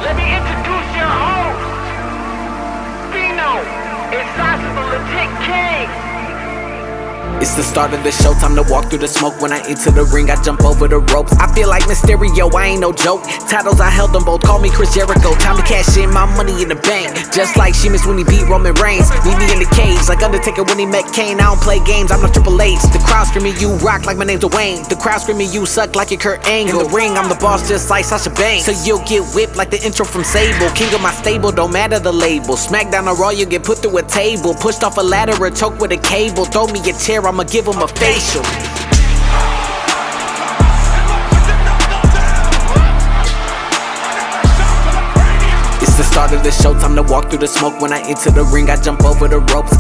Let me introduce your host, Fino and Sasha, the legit king. It's the start of the show, time to walk through the smoke. When I enter the ring, I jump over the ropes. I feel like Mysterio, I ain't no joke. Titles, I held them both, call me Chris Jericho. Time to cash in my money in the bank. Just like Sheamus when he beat Roman Reigns. Meet me in the cage, like Undertaker when he met Kane. I don't play games, I'm no Triple H. The crowd screaming, you rock like my name's Dwayne. The crowd screaming, you suck like your Kurt Angle. In the ring, I'm the boss just like Sasha Banks. So you'll get whipped like the intro from Sable. King of my stable, don't matter the label. Smackdown or Raw, you get put through a table. Pushed off a ladder or choked with a cable. Throw me a chair, I'ma give him a facial. It's the start of the show, time to walk through the smoke. When I enter the ring, I jump over the ropes.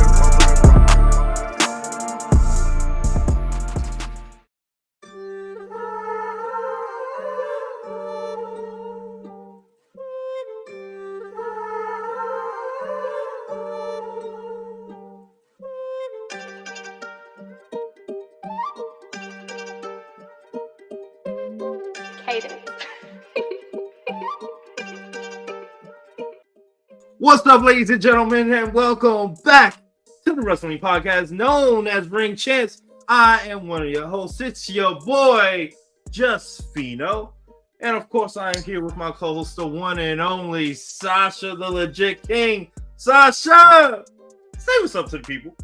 What's up, ladies and gentlemen, and welcome back to the Wrestling Podcast known as Ring Champs. I am one of your hosts. It's your boy, Just Fino. And of course, I am here with my co-host, the one and only Sasha, the legit king. Sasha! Say what's up to the people.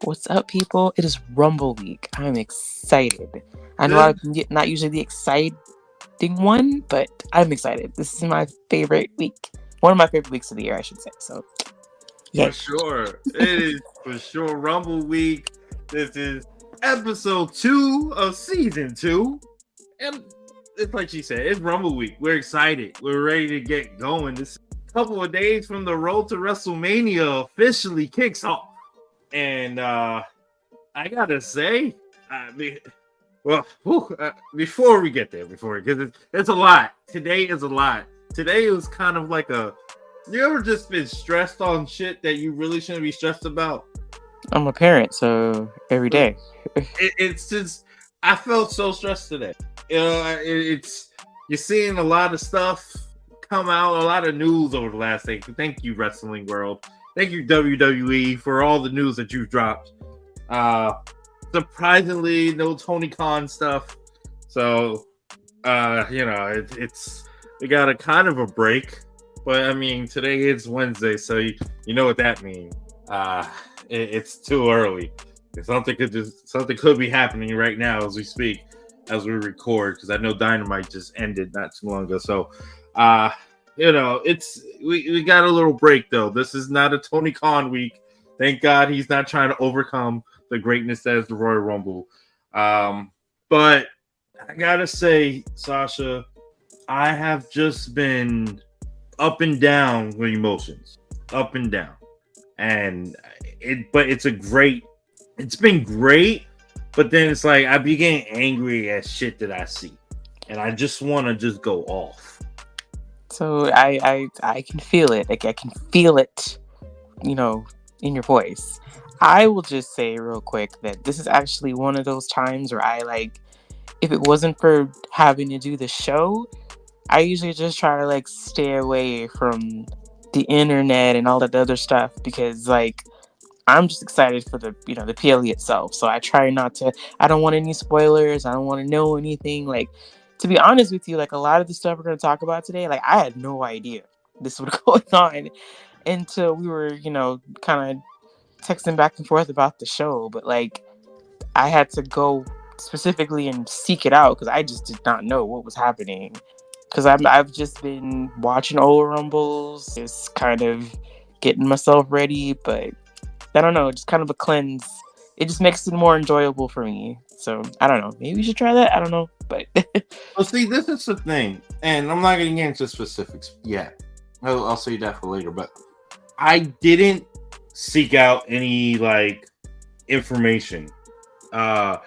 What's up, people? It is Rumble Week. I'm excited. I know I'm not usually the exciting one, but I'm excited. This is my favorite week. One of my favorite weeks of the year, I should say. So, yeah. For sure. It is for sure Rumble Week. This is episode 2 of season 2. And it's like she said, it's Rumble Week. We're excited. We're ready to get going. This couple of days from the road to WrestleMania officially kicks off. And I gotta say, before we get there, because it's a lot. Today is a lot. Today was kind of like you ever just been stressed on shit that you really shouldn't be stressed about? I'm a parent, so every day. It's just, I felt so stressed today. You know, you're seeing a lot of stuff come out, a lot of news over the last day. Thank you, Wrestling World. Thank you, WWE, for all the news that you've dropped. Surprisingly, no Tony Khan stuff. So, we got a kind of a break, but I mean, today is Wednesday, so you know what that means. It's too early. Something could be happening right now as we speak, as we record, because I know Dynamite just ended not too long ago. So, we got a little break though. This is not a Tony Khan week. Thank God he's not trying to overcome the greatness that is the Royal Rumble. But I gotta say, Sasha, I have just been up and down with emotions, up and down, and it's been great, but then it's like I be getting angry at shit that I see, and I just want to just go off. So I can feel it. Like I can feel it, in your voice. I will just say real quick that this is actually one of those times where if it wasn't for having to do the show, I usually just try to stay away from the internet and all that other stuff because I'm just excited for the the PLE itself. So I try not to. I don't want any spoilers. I don't want to know anything. To be honest with you, a lot of the stuff we're going to talk about today, I had no idea this was going on until we were kind of texting back and forth about the show. But I had to go specifically and seek it out because I just did not know what was happening. Because I've just been watching old Rumbles, just kind of getting myself ready, but I don't know, just kind of a cleanse. It just makes it more enjoyable for me. So I don't know, maybe we should try that. I don't know, but well, see, this is the thing, and I'm not going to get into specifics yet. I'll say that for later. But I didn't seek out any information. I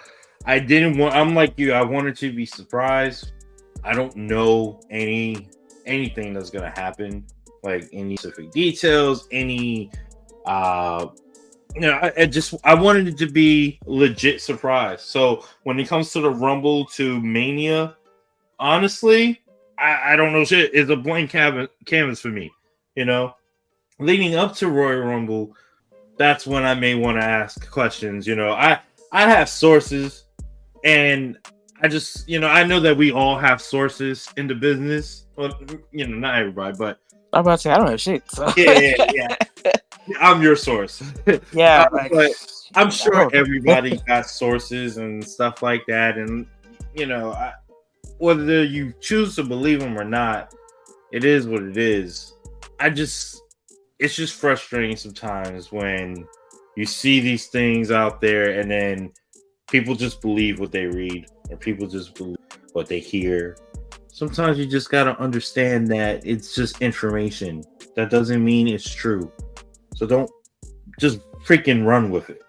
didn't want. I'm like you. I wanted to be surprised. I don't know anything that's gonna happen, any specific details, any I wanted it to be legit surprise. So when it comes to the Rumble to Mania, honestly, I don't know shit. It's a blank canvas for me. You know, leading up to Royal Rumble, that's when I may want to ask questions. You know, I have sources, and I just, you know, I know that we all have sources in the business. Well, you know, not everybody, but I'm about to say I don't have shit. So. yeah. I'm your source. Yeah, but I'm sure everybody got sources and stuff like that, and you know, whether you choose to believe them or not, it is what it is. It's just frustrating sometimes when you see these things out there and then people just believe what they read or people just believe what they hear. Sometimes you just got to understand that it's just information. That doesn't mean it's true. So don't just freaking run with it.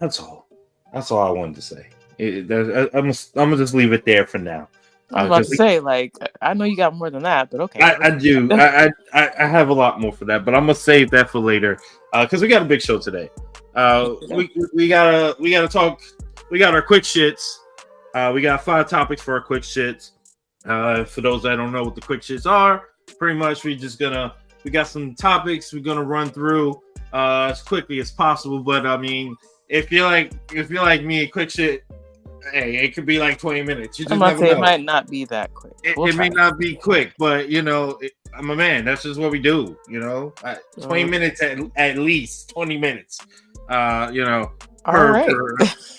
That's all. That's all I wanted to say. I'm gonna just leave it there for now. I was about to say, like, I know you got more than that, but okay. I do. I have a lot more for that, but I'm gonna save that for later because we got a big show today. We gotta talk. We got our quick shits. We got 5 topics for our quick shits. For those that don't know what the quick shits are, pretty much we got some topics we're gonna run through as quickly as possible. But I mean, if you're like me, quick shit. Hey, it could be like 20 minutes. You just never know. It might not be that quick. It may not be quick, but you know, I'm a man. That's just what we do. You know, 20 minutes at least 20 minutes. You know, per,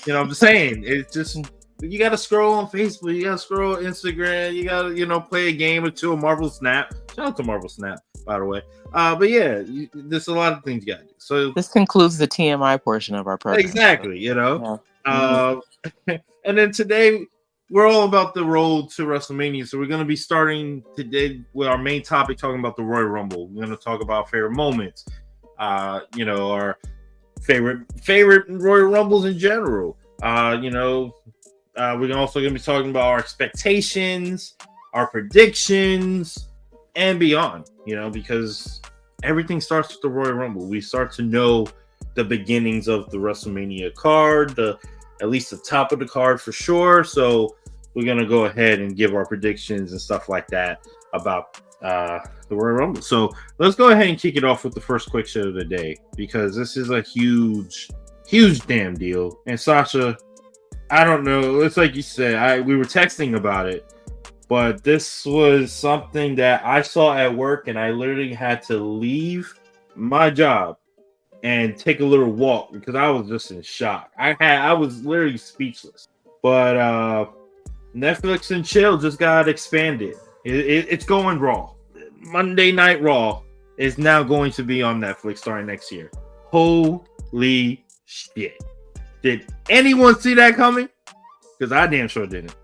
you know, I'm just saying. It's just you got to scroll on Facebook. You got to scroll Instagram. You got to, you know, play a game or two. A Marvel Snap. Shout out to Marvel Snap, by the way. But yeah, there's a lot of things you got to do. So this concludes the TMI portion of our program. Exactly. You know. Yeah. And then today we're all about the road to WrestleMania. So we're going to be starting today with our main topic, talking about the Royal Rumble. We're going to talk about favorite moments, you know, our favorite Royal Rumbles in general. You know, we're also going to be talking about our expectations, our predictions, and beyond, you know, because everything starts with the Royal Rumble. We start to know the beginnings of the WrestleMania card, at least the top of the card for sure. So we're going to go ahead and give our predictions and stuff like that about the Royal Rumble. So let's go ahead and kick it off with the first quick shit of the day, because this is a huge damn deal. And Sasha, I don't know. It's like you said, we were texting about it, but this was something that I saw at work and I literally had to leave my job and take a little walk because I was just in shock. I was literally speechless. But Netflix and Chill just got expanded. It's going Raw. Monday Night Raw is now going to be on Netflix starting next year. Holy shit. Did anyone see that coming? Because I damn sure didn't.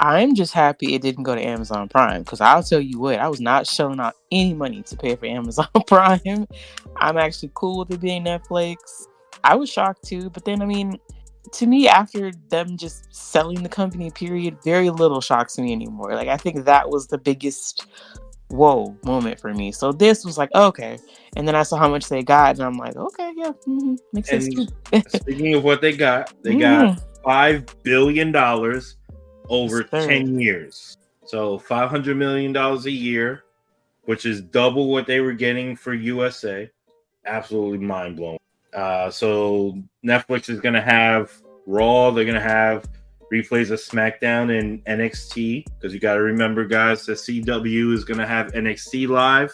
I'm just happy it didn't go to Amazon Prime, because I'll tell you what, I was not shelling out any money to pay for Amazon Prime. I'm actually cool with it being Netflix. I was shocked too, but then, I mean, to me, after them just selling the company, period, very little shocks me anymore. Like, I think that was the biggest whoa moment for me. So this was like, okay. And then I saw how much they got, and I'm like, okay, yeah, makes sense too. Speaking of what they got got $5 billion over 10 years. So $500 million a year, which is double what they were getting for USA. Absolutely mind-blowing. So Netflix is going to have Raw. They're going to have replays of SmackDown and NXT, because you got to remember, guys, that CW is going to have NXT live,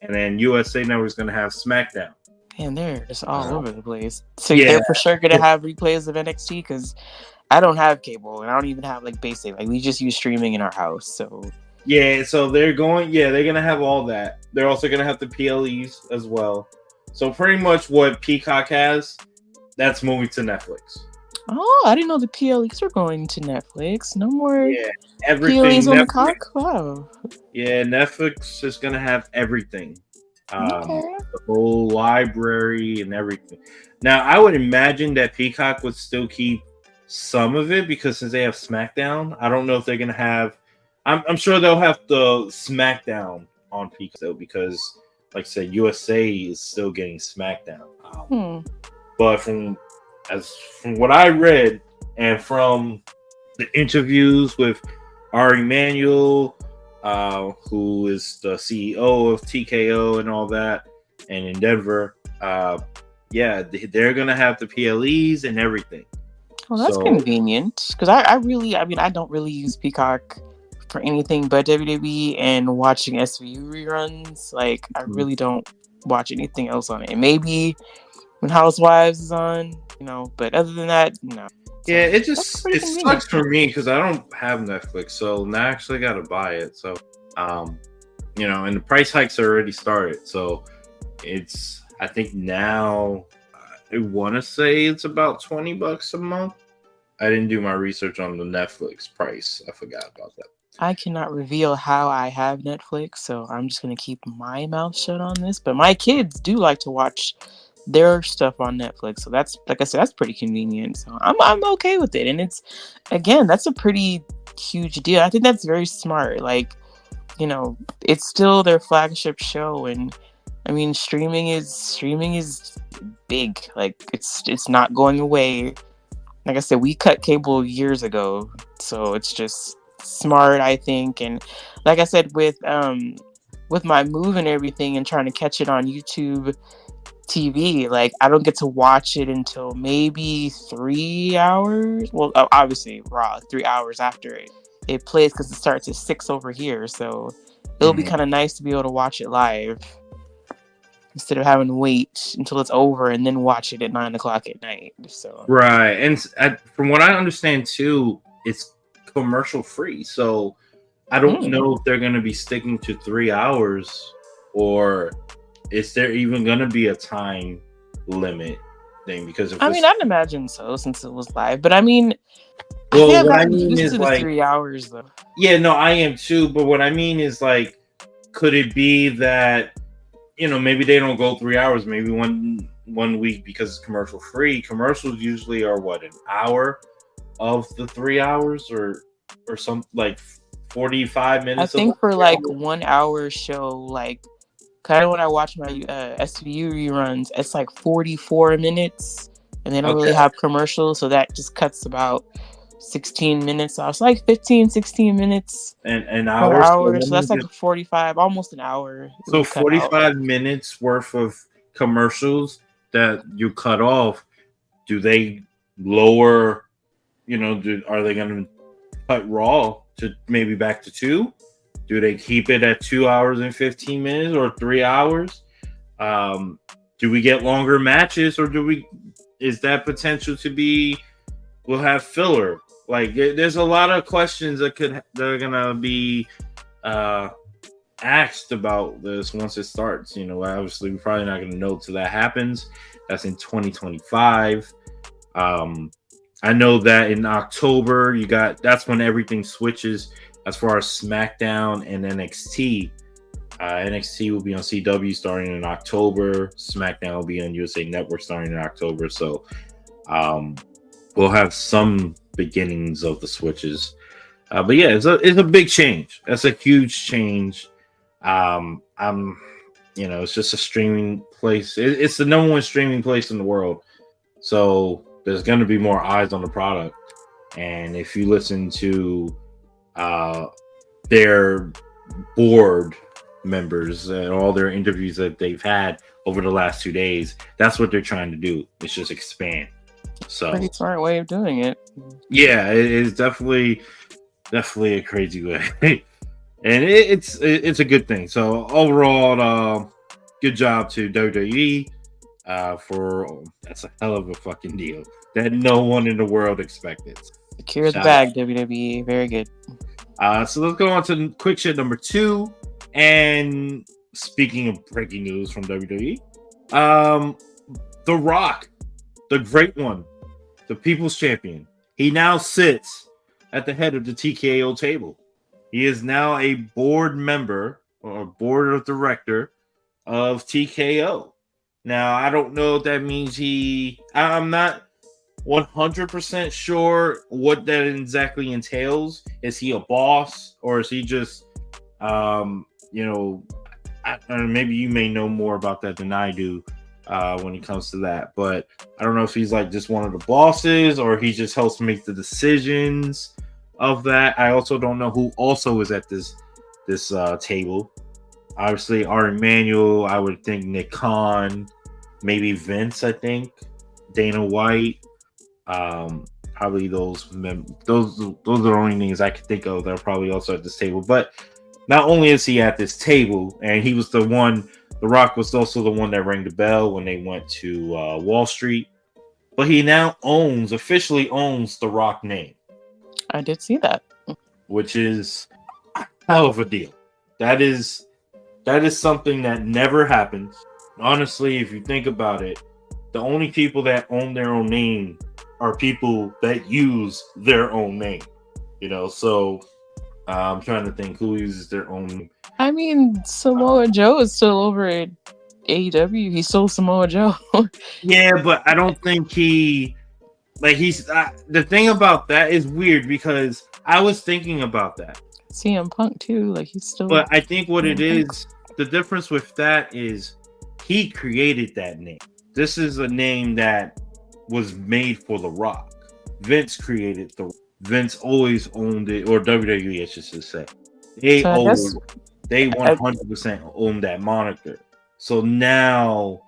and then USA Network is going to have SmackDown. And they're just all over the place. So they're for sure going to have replays of NXT, because I don't have cable, and I don't even have like basic. Like, we just use streaming in our house. So so they're gonna have all that. They're also gonna have the PLEs as well. So pretty much what Peacock has, that's moving to Netflix. Oh, I didn't know the PLEs were going to Netflix. No more everything PLEs on Netflix. The cock. Wow. Yeah, Netflix is gonna have everything. The whole library and everything. Now, I would imagine that Peacock would still keep some of it, because since they have SmackDown, I don't know if they're gonna have. I'm sure they'll have the SmackDown on Peacock though, because, like I said, USA is still getting SmackDown. But from what I read and from the interviews with Ari Emanuel, who is the CEO of TKO and all that, and in Denver. Yeah, they're gonna have the PLEs and everything. Well, that's So convenient because I mean, I don't really use Peacock for anything but WWE and watching SVU reruns. Like, I really don't watch anything else on it. And maybe when Housewives is on, but other than that, no. yeah, So, that's pretty it convenient. sucks for me because I don't have Netflix, so now I actually got to buy it. So, and the price hikes already started, so it's I think now I want to say it's about $20 a month. I didn't do my research on the Netflix price. I forgot about that. I cannot reveal how I have Netflix, so I'm just gonna keep my mouth shut on this. But my kids do like to watch their stuff on Netflix, so that's, like I said, that's pretty convenient. So I'm okay with it, and that's a pretty huge deal. I think that's very smart. Like, it's still their flagship show, and I mean, streaming is big. Like, it's not going away. Like I said, we cut cable years ago, so it's just smart, I think. And like I said, with my move and everything, and trying to catch it on YouTube TV, like, I don't get to watch it until maybe 3 hours. Well, obviously Raw 3 hours after it plays, because it starts at 6 over here. So it'll be kind of nice to be able to watch it live instead of having to wait until it's over and then watch it at 9 o'clock at night. So Right, and from what I understand too, it's commercial free. So I don't know if they're going to be sticking to 3 hours, or is there even going to be a time limit thing? Because I'd imagine so, since it was live. But I mean, well, I've what I gotten mean used is to the like 3 hours though. Yeah, no, I am too. But what I mean is like, could it be that maybe they don't go 3 hours, maybe one week because it's commercial free. Commercials usually are what, an hour of the 3 hours, or some like 45 minutes. I think for like 1 hour show, like kind of when I watch my SVU reruns, it's like 44 minutes, and they don't really have commercials, so that just cuts about 16 minutes off. It's like 16 minutes an per hour. So that's like 45, almost an hour. So 45 minutes worth of commercials that you cut off. Do they lower? Are they going to cut Raw to maybe back to 2? Do they keep it at 2 hours and 15 minutes or 3 hours? Do we get longer matches, or is that potential to be? We'll have filler. Like, there's a lot of questions that are gonna be asked about this once it starts. Obviously we're probably not gonna know till that happens. That's in 2025. I know that in October that's when everything switches as far as SmackDown and NXT. NXT will be on CW starting in October. SmackDown will be on USA Network starting in October. So we'll have some beginnings of the switches. But yeah, it's a big change. That's a huge change. It's just a streaming place. It's the number one streaming place in the world. So there's going to be more eyes on the product. And if you listen to their board members and all their interviews that they've had over the last 2 days, that's what they're trying to do. It's just expand. So pretty smart way of doing it. Yeah, it is definitely a crazy way, and it's a good thing. So overall, good job to WWE for that's a hell of a fucking deal that no one in the world expected. Secure the bag, WWE. Very good. So let's go on to quick shit number 2. And speaking of breaking news from WWE, The Rock, the great one, the People's Champion, he now sits at the head of the TKO table. He is now a board member or board of director of TKO. Now, I don't know if that means I'm not 100% sure what that exactly entails. Is he a boss, or is he just, maybe you may know more about that than I do when it comes to that. But I don't know if he's like just one of the bosses, or he just helps make the decisions of that. I also don't know who also is at this this table. Obviously, Art Emanuel. I would think Nick Khan, maybe Vince. I think Dana White. Probably those are the only names I could think of that are probably also at this table. But not only is he at this table, and he was the one, The Rock was also the one that rang the bell when they went to Wall Street. But he now officially owns the Rock name. I did see that. Which is a hell of a deal. That is something that never happens. Honestly, if you think about it, the only people that own their own name are people that use their own name. So I'm trying to think who uses their own name. I mean, Samoa Joe is still over at AEW. He's still Samoa Joe. Yeah, but I don't think he's the thing about that is weird because I was thinking about that. CM Punk too, he's still. But I think what it is, the difference with that is he created that name. This is a name that was made for The Rock. Vince created Vince always owned it, or WWE, I should say. They 100% own that moniker. So now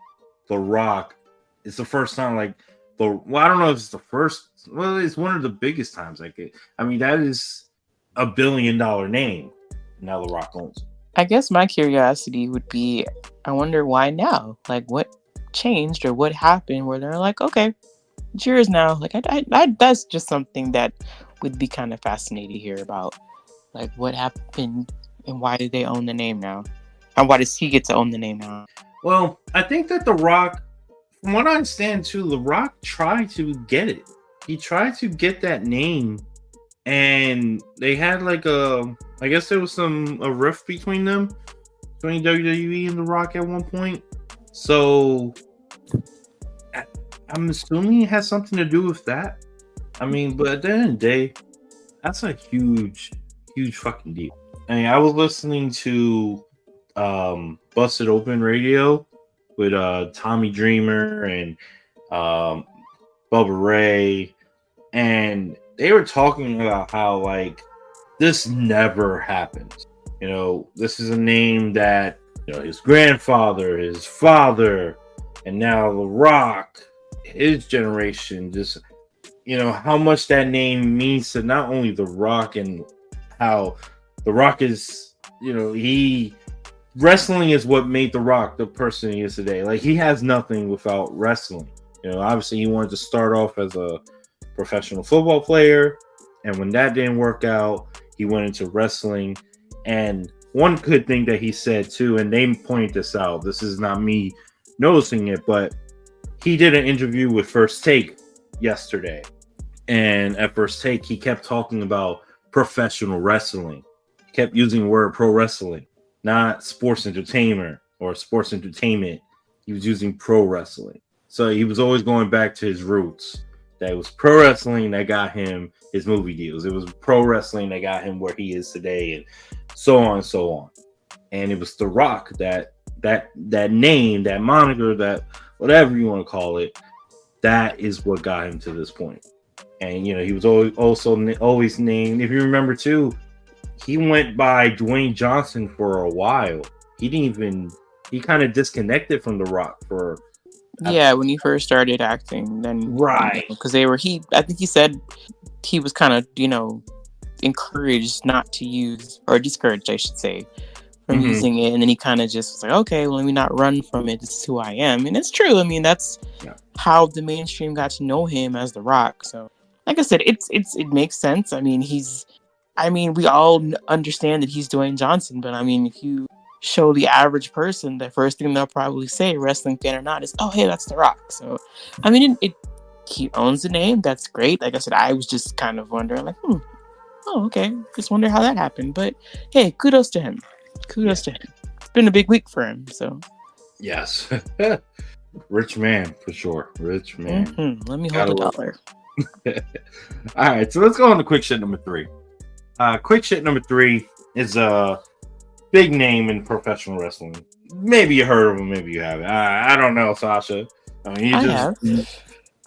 The Rock, it's the first time I don't know if it's the first. Well, it's one of the biggest times that is $1 billion name. Now The Rock owns it. I guess my curiosity would be, I wonder why now? What changed or what happened where they're like, okay, it's yours now. That's just something that would be kind of fascinating to hear about. What happened and why did they own the name now? And why does he get to own the name now? Well, I think that The Rock, from what I understand too, The Rock tried to get it. He tried to get that name, and they had I guess there was a rift between WWE and The Rock at one point. So I'm assuming it has something to do with that. But at the end of the day, that's a huge, huge fucking deal. I was listening to Busted Open Radio with Tommy Dreamer and Bubba Ray, and they were talking about how this never happens. This is a name that his grandfather, his father, and now The Rock, his generation, just how much that name means to not only The Rock, and how The Rock is, wrestling is what made The Rock the person he is today. He has nothing without wrestling. Obviously he wanted to start off as a professional football player, and when that didn't work out, he went into wrestling. And one good thing that he said too, and they point this out, this is not me noticing it, but he did an interview with First Take yesterday, and at First Take he kept talking about professional wrestling. He kept using the word pro wrestling, not sports entertainer or sports entertainment. He was using pro wrestling. So he was always going back to his roots. That it was pro wrestling that got him his movie deals. It was pro wrestling that got him where he is today, and so on and so on. And it was The Rock, that name, that moniker, that whatever you want to call it, that is what got him to this point. And he was always named. If you remember too, he went by Dwayne Johnson for a while. He kind of disconnected from The Rock for. Yeah, when he first started acting, then right, because I think he said he was kind of encouraged not to use, or discouraged, I should say, from using it, and then he kind of just was like, okay, well, let me not run from it. This is who I am, and it's true. That's how the mainstream got to know him as The Rock. So, like I said, it makes sense. We all understand that he's Dwayne Johnson, but if you show the average person, the first thing they'll probably say, wrestling fan or not, is, oh, hey, that's The Rock. So, he owns the name. That's great. Like I said, I was just kind of wondering, oh, okay. Just wonder how that happened. But hey, kudos to him. Kudos to him. It's been a big week for him. So, yes. Rich man, for sure. Rich man. Mm-hmm. Let me hold a dollar. All right, so let's go on to quick shit number 3. Quick shit number 3 is a big name in professional wrestling. Maybe you heard of him, maybe you haven't. I don't know, Sasha.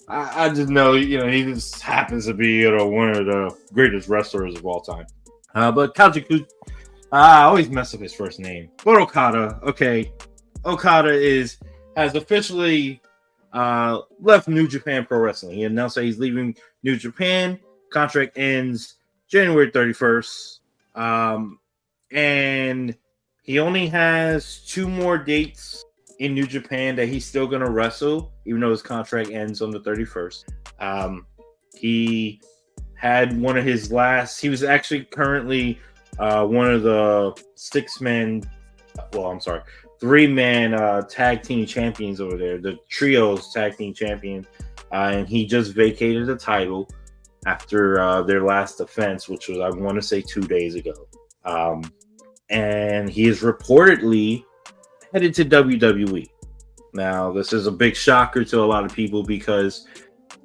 I just know, he just happens to be one of the greatest wrestlers of all time. But Kazuchika I always mess up his first name. But Okada, okay. Okada has officially left New Japan Pro Wrestling. He announced that he's leaving New Japan. Contract ends January 31st. And he only has 2 more dates in New Japan that he's still going to wrestle, even though his contract ends on the 31st. He had one of his last, he was actually currently one of the 3-man tag team champions over there, the trios tag team champion. And he just vacated the title after their last defense, which was, I want to say, 2 days ago. And he is reportedly headed to WWE. Now, this is a big shocker to a lot of people because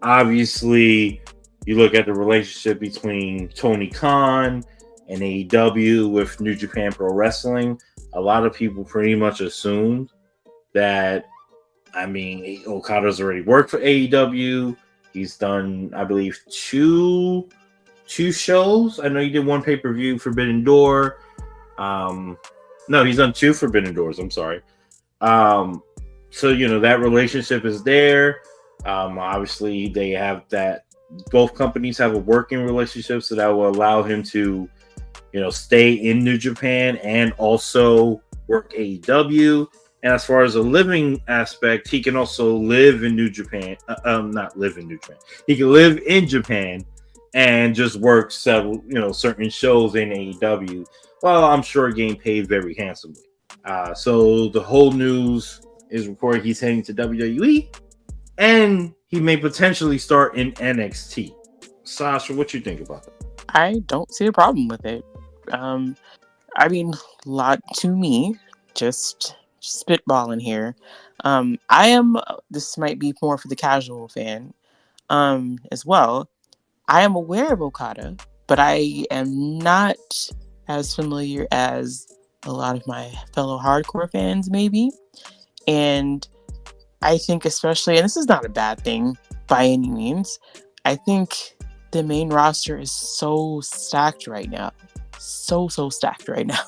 obviously you look at the relationship between Tony Khan and AEW with New Japan Pro Wrestling. A lot of people pretty much assumed that, I mean, Okada's already worked for AEW. He's done, I believe, two shows. I know he did one pay-per-view, Forbidden Door. No, he's done 2 Forbidden Doors. I'm sorry. So, that relationship is there. Obviously, they have that. Both companies have a working relationship, so that will allow him to, stay in New Japan and also work AEW. And as far as a living aspect, he can also live in New Japan. Not live in New Japan. He can live in Japan and just work several, certain shows in AEW. Well, I'm sure getting paid very handsomely. So the whole news is reported he's heading to WWE, and he may potentially start in NXT. Sasha, what you think about that? I don't see a problem with it. I mean, lot to me, just spitballing here. This might be more for the casual fan, as well. I am aware of Okada, but I am not as familiar as a lot of my fellow hardcore fans, maybe. And I think especially, and this is not a bad thing by any means, I think the main roster is so stacked right now. So stacked right now.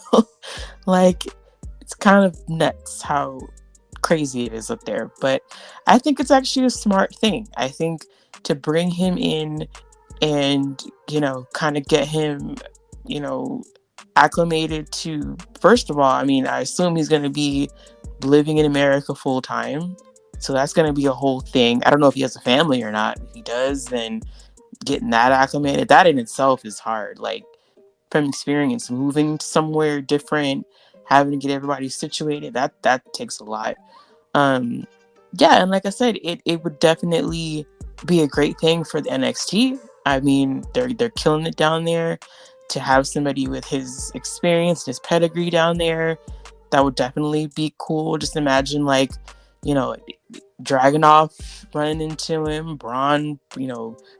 Like, it's kind of nuts how crazy it is up there. But I think it's actually a smart thing. I think to bring him in and, kind of get him, acclimated to, first of all, I mean, I assume he's going to be living in America full time. So that's going to be a whole thing. I don't know if he has a family or not. If he does, then getting that acclimated, that in itself is hard. Like, from experience, moving somewhere different, having to get everybody situated, that takes a lot. Yeah, and like I said, it would definitely be a great thing for the NXT. I mean, they're killing it down there. To have somebody with his experience, his pedigree down there, that would definitely be cool. Just imagine, like, Dragunov running into him, Braun,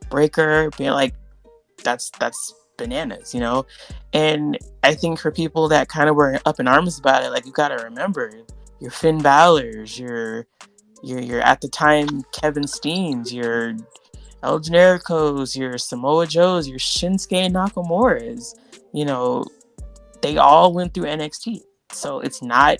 Breaker, being like, that's bananas, And I think for people that kind of were up in arms about it, like, you got to remember your Finn Balor's, your at the time Kevin Steen's, your El Generico's, your Samoa Joe's, your Shinsuke Nakamura's, they all went through NXT. So it's not,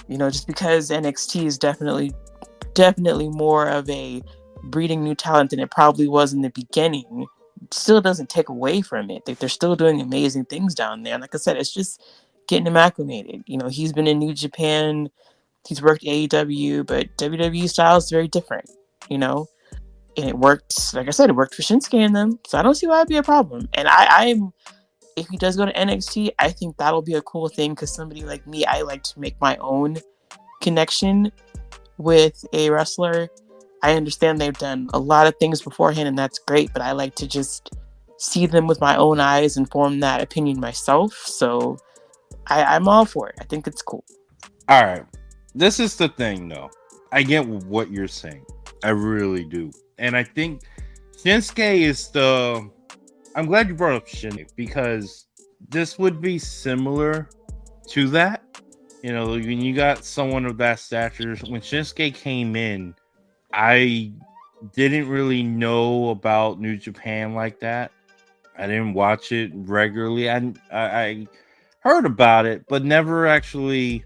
just because NXT is definitely more of a breeding new talent than it probably was in the beginning, still doesn't take away from it. They're still doing amazing things down there. And like I said, it's just getting him acclimated. He's been in New Japan, he's worked AEW, but WWE style is very different, and it worked. Like I said, it worked for Shinsuke and them, so I don't see why it'd be a problem. And I'm if he does go to NXT, I think that'll be a cool thing, because somebody like me, I like to make my own connection with a wrestler. I understand they've done a lot of things beforehand, and that's great, but I like to just see them with my own eyes and form that opinion myself. So I'm all for it. I think it's cool. All right. This is the thing, though. I get what you're saying. I really do. And I think Shinsuke is I'm glad you brought up Shinsuke, because this would be similar to that. When you got someone of that stature, when Shinsuke came in, I didn't really know about New Japan like that. I didn't watch it regularly. I heard about it, but never actually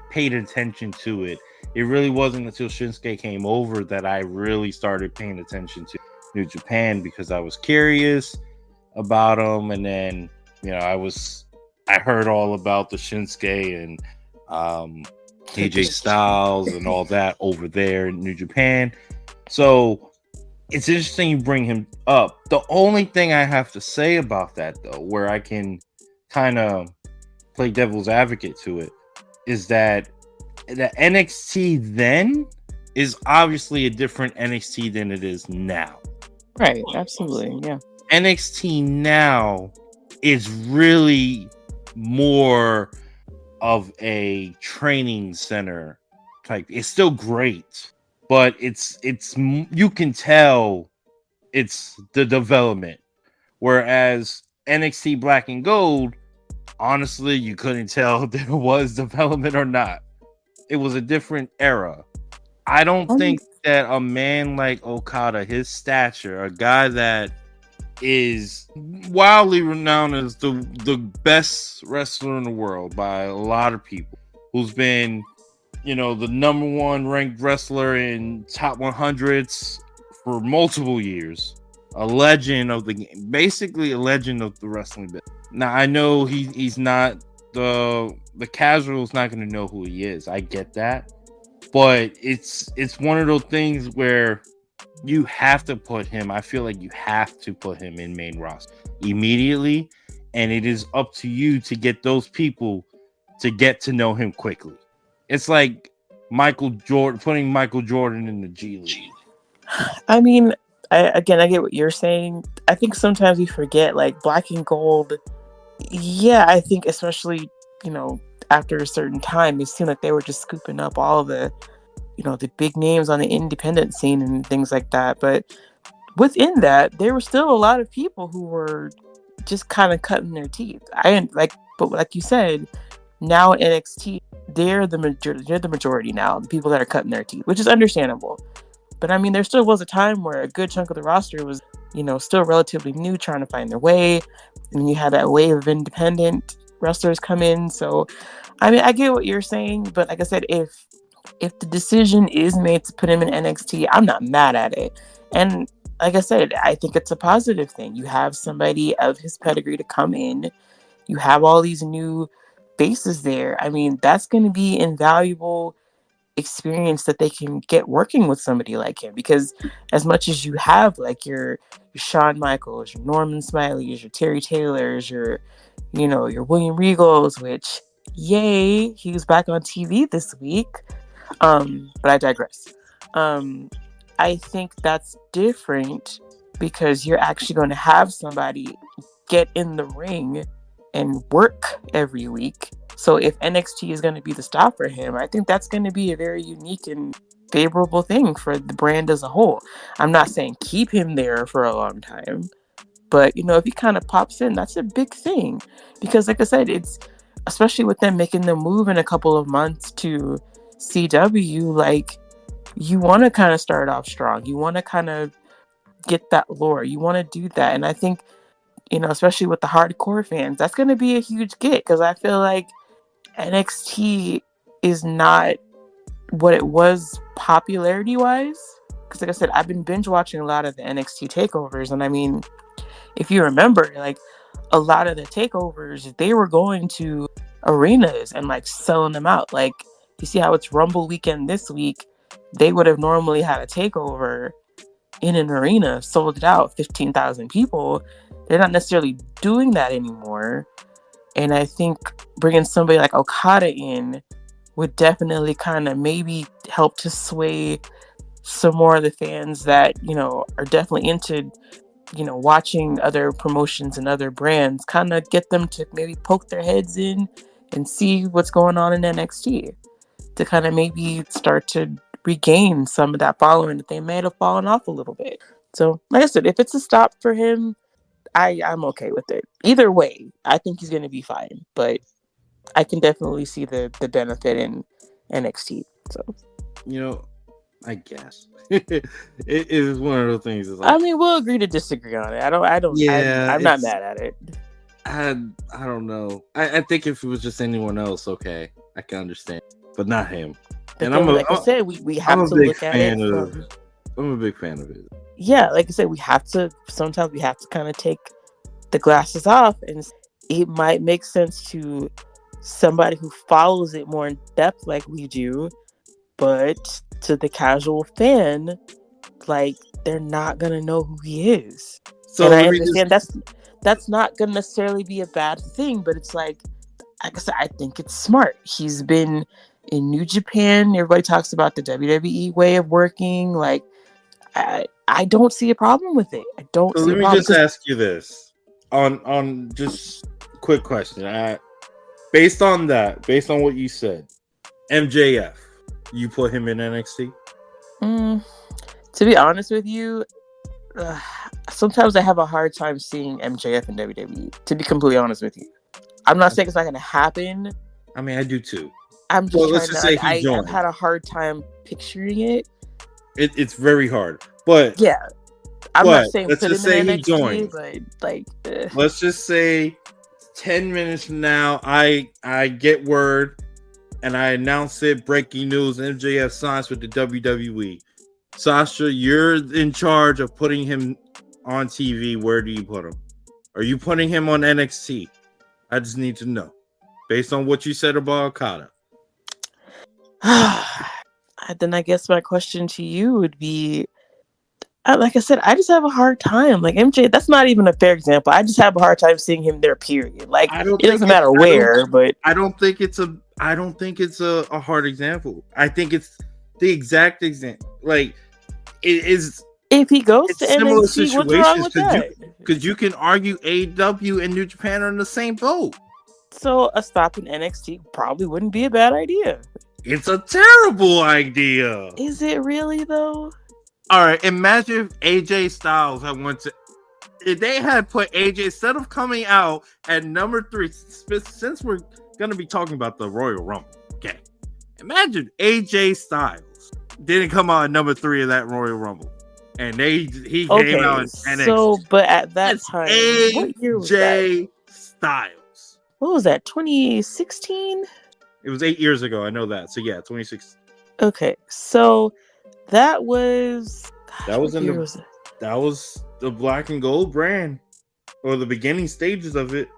paid attention to it. It really wasn't until Shinsuke came over that I really started paying attention to New Japan because I was curious about him, and then I heard all about the Shinsuke and AJ Styles and all that over there in New Japan. So it's interesting you bring him up. The only thing I have to say about that, though, where I can kind of play devil's advocate to it, is that the NXT then is obviously a different NXT than it is now. Right, absolutely, yeah. NXT now is really more of a training center type. It's still great, but it's you can tell it's the development. Whereas NXT Black and Gold, honestly, you couldn't tell if there was development or not. It was a different era. I don't think that a man like Okada, his stature, a guy that is wildly renowned as the best wrestler in the world by a lot of people, who's been, the number one ranked wrestler in top 100s for multiple years, a legend of the game, basically a legend of the wrestling business. Now, I know he's not the casual's not going to know who he is. I get that, but it's one of those things where you have to put him. I feel like you have to put him in main roster immediately, and it is up to you to get those people to get to know him quickly. It's like putting Michael Jordan in the G League. I mean, I get what you're saying. I think sometimes we forget, like, Black and Gold. Yeah, I think especially, after a certain time, it seemed like they were just scooping up all the, the big names on the independent scene and things like that. But within that, there were still a lot of people who were just kind of cutting their teeth. But like you said, now in NXT, they're the majority now, the people that are cutting their teeth, which is understandable. But I mean, there still was a time where a good chunk of the roster was, still relatively new, trying to find their way. And you had that wave of independent wrestlers come in. So, I mean, I get what you're saying, but like I said, if the decision is made to put him in NXT, I'm not mad at it. And like I said, I think it's a positive thing. You have somebody of his pedigree to come in. You have all these new faces there. I mean, that's going to be invaluable experience that they can get working with somebody like him, because as much as you have like your Shawn Michaels, your Norman Smileys, your Terry Taylors, your William Regals, which yay, he was back on TV this week. But I digress. I think that's different because you're actually going to have somebody get in the ring and work every week. So if NXT is going to be the stop for him, I think that's going to be a very unique and favorable thing for the brand as a whole. I'm not saying keep him there for a long time, but if he kind of pops in, that's a big thing. Because like I said, it's especially with them making the move in a couple of months to CW, like, you want to kind of start off strong. You want to kind of get that lore. You want to do that. And I think, especially with the hardcore fans, that's going to be a huge get, because I feel like NXT is not what it was popularity wise. Because like I said, I've been binge watching a lot of the NXT takeovers, and I mean, if you remember, like, a lot of the takeovers, they were going to arenas and like selling them out. Like, you see how it's Rumble weekend this week, they would have normally had a takeover in an arena, sold it out, 15,000 people. They're not necessarily doing that anymore. And I think bringing somebody like Okada in would definitely kind of maybe help to sway some more of the fans that, are definitely into, watching other promotions and other brands, kind of get them to maybe poke their heads in and see what's going on in NXT, to kind of maybe start to regain some of that following that they may have fallen off a little bit. So, like I said, if it's a stop for him, I'm okay with it. Either way, I think he's going to be fine. But I can definitely see the benefit in NXT. So, I guess it is one of those things. Like, I mean, we'll agree to disagree on it. I don't. Yeah, I'm not mad at it. I don't know. I think if it was just anyone else, okay, I can understand, but not him. But And then, like I said, we I'm have a to big look at it fan of. from. I'm a big fan of it. Yeah, like I said, sometimes we have to kind of take the glasses off, and it might make sense to somebody who follows it more in depth like we do, but to the casual fan, like, they're not gonna know who he is. So And I let me understand just. that's not gonna necessarily be a bad thing, but it's like I said, I think it's smart. He's been in New Japan. Everybody talks about the WWE way of working. Like, I don't see a problem with it. I don't So see let a me problem. just ask you this on just quick question. Based on that, based on what you said, MJF, you put him in NXT? To be honest with you, sometimes I have a hard time seeing MJF in WWE. To be completely honest with you, I'm not saying it's not going to happen. I mean, I do too. I'm just Well, trying let's to. just say Like, he I've joined. had a hard time picturing it. It's very hard, but Yeah, I'm not saying let's put just him say in he NXT, joined. but like, Let's just say 10 minutes from now, I get word and I announce it. Breaking news: MJF signs with the WWE. Sasha, you're in charge of putting him on TV. Where do you put him? Are you putting him on NXT? I just need to know, based on what you said about Okada. then I guess my question to you would be, like I said, I just have a hard time. Like, MJ, that's not even a fair example. I just have a hard time seeing him there. Period. Like, it doesn't matter where, but I don't think it's a hard example. I think it's the exact example. Like, it is. if he goes to It's similar NXT, what's wrong situations with that? because you can argue AEW and New Japan are in the same boat. So a stop in NXT probably wouldn't be a bad idea. It's a terrible idea. Is it really though? All right, imagine if AJ Styles had went to. If they had put AJ instead of coming out at number 3, since we're gonna be talking about the Royal Rumble, okay? Imagine AJ Styles didn't come out at number 3 of that Royal Rumble, and he came out in NXT. So, but at that That's time, what year was that? AJ Styles. What was that? 2016? It was 8 years ago. I know that. So yeah, 2016. Okay, so that was. Gosh, That was what in year the. was it? That was the Black and Gold brand, or the beginning stages of it.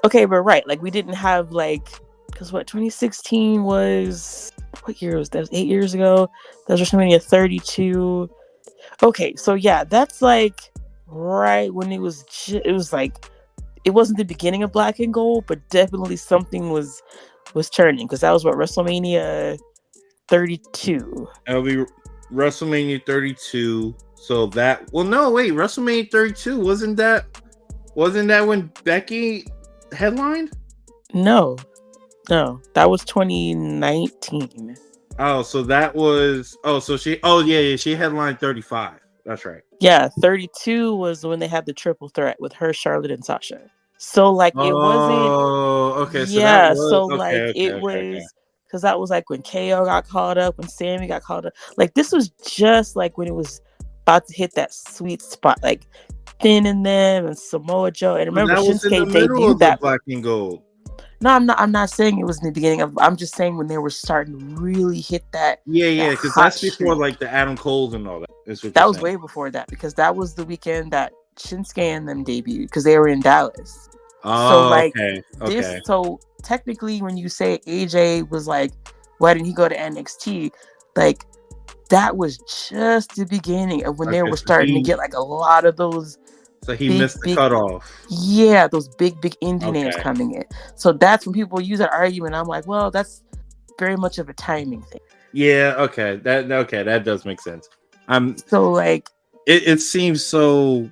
Okay, but right, like we didn't have like, because what 2016 was. What year was that? That was 8 years ago. That was WrestleMania 32. Okay, so yeah, that's like right when it was. It was like it wasn't the beginning of Black and Gold, but definitely something was turning, because that was what WrestleMania 32. That'll be WrestleMania 32. So that WrestleMania 32 wasn't that when Becky headlined? No, that was 2019. Oh, so that was she headlined 35. That's right. Yeah, 32 was when they had the triple threat with her, Charlotte, and Sasha. So like it wasn't. Oh, okay. So that Yeah, was so okay. like it Okay. was, because that was like when KO got called up, when Sammy got called up. Like this was just like when it was about to hit that sweet spot, like Finn and them and Samoa Joe. And remember, That was in the Shinsuke middle of debuted the that. Black and Gold. No, I'm not saying it was in the beginning of. I'm just saying when they were starting to really hit that. Yeah, because that's before like the Adam Coles and all that. That was way before that, because that was the weekend that Shinsuke and them debuted, because they were in Dallas. Oh, so like okay. So technically, when you say AJ was like, why didn't he go to NXT? Like that was just the beginning of when they were starting to get like a lot of those. So he missed the cutoff. Yeah, those big indie names coming in. So that's when people use that argument. I'm like, well, that's very much of a timing thing. Yeah, okay. That does make sense. So like it seems so.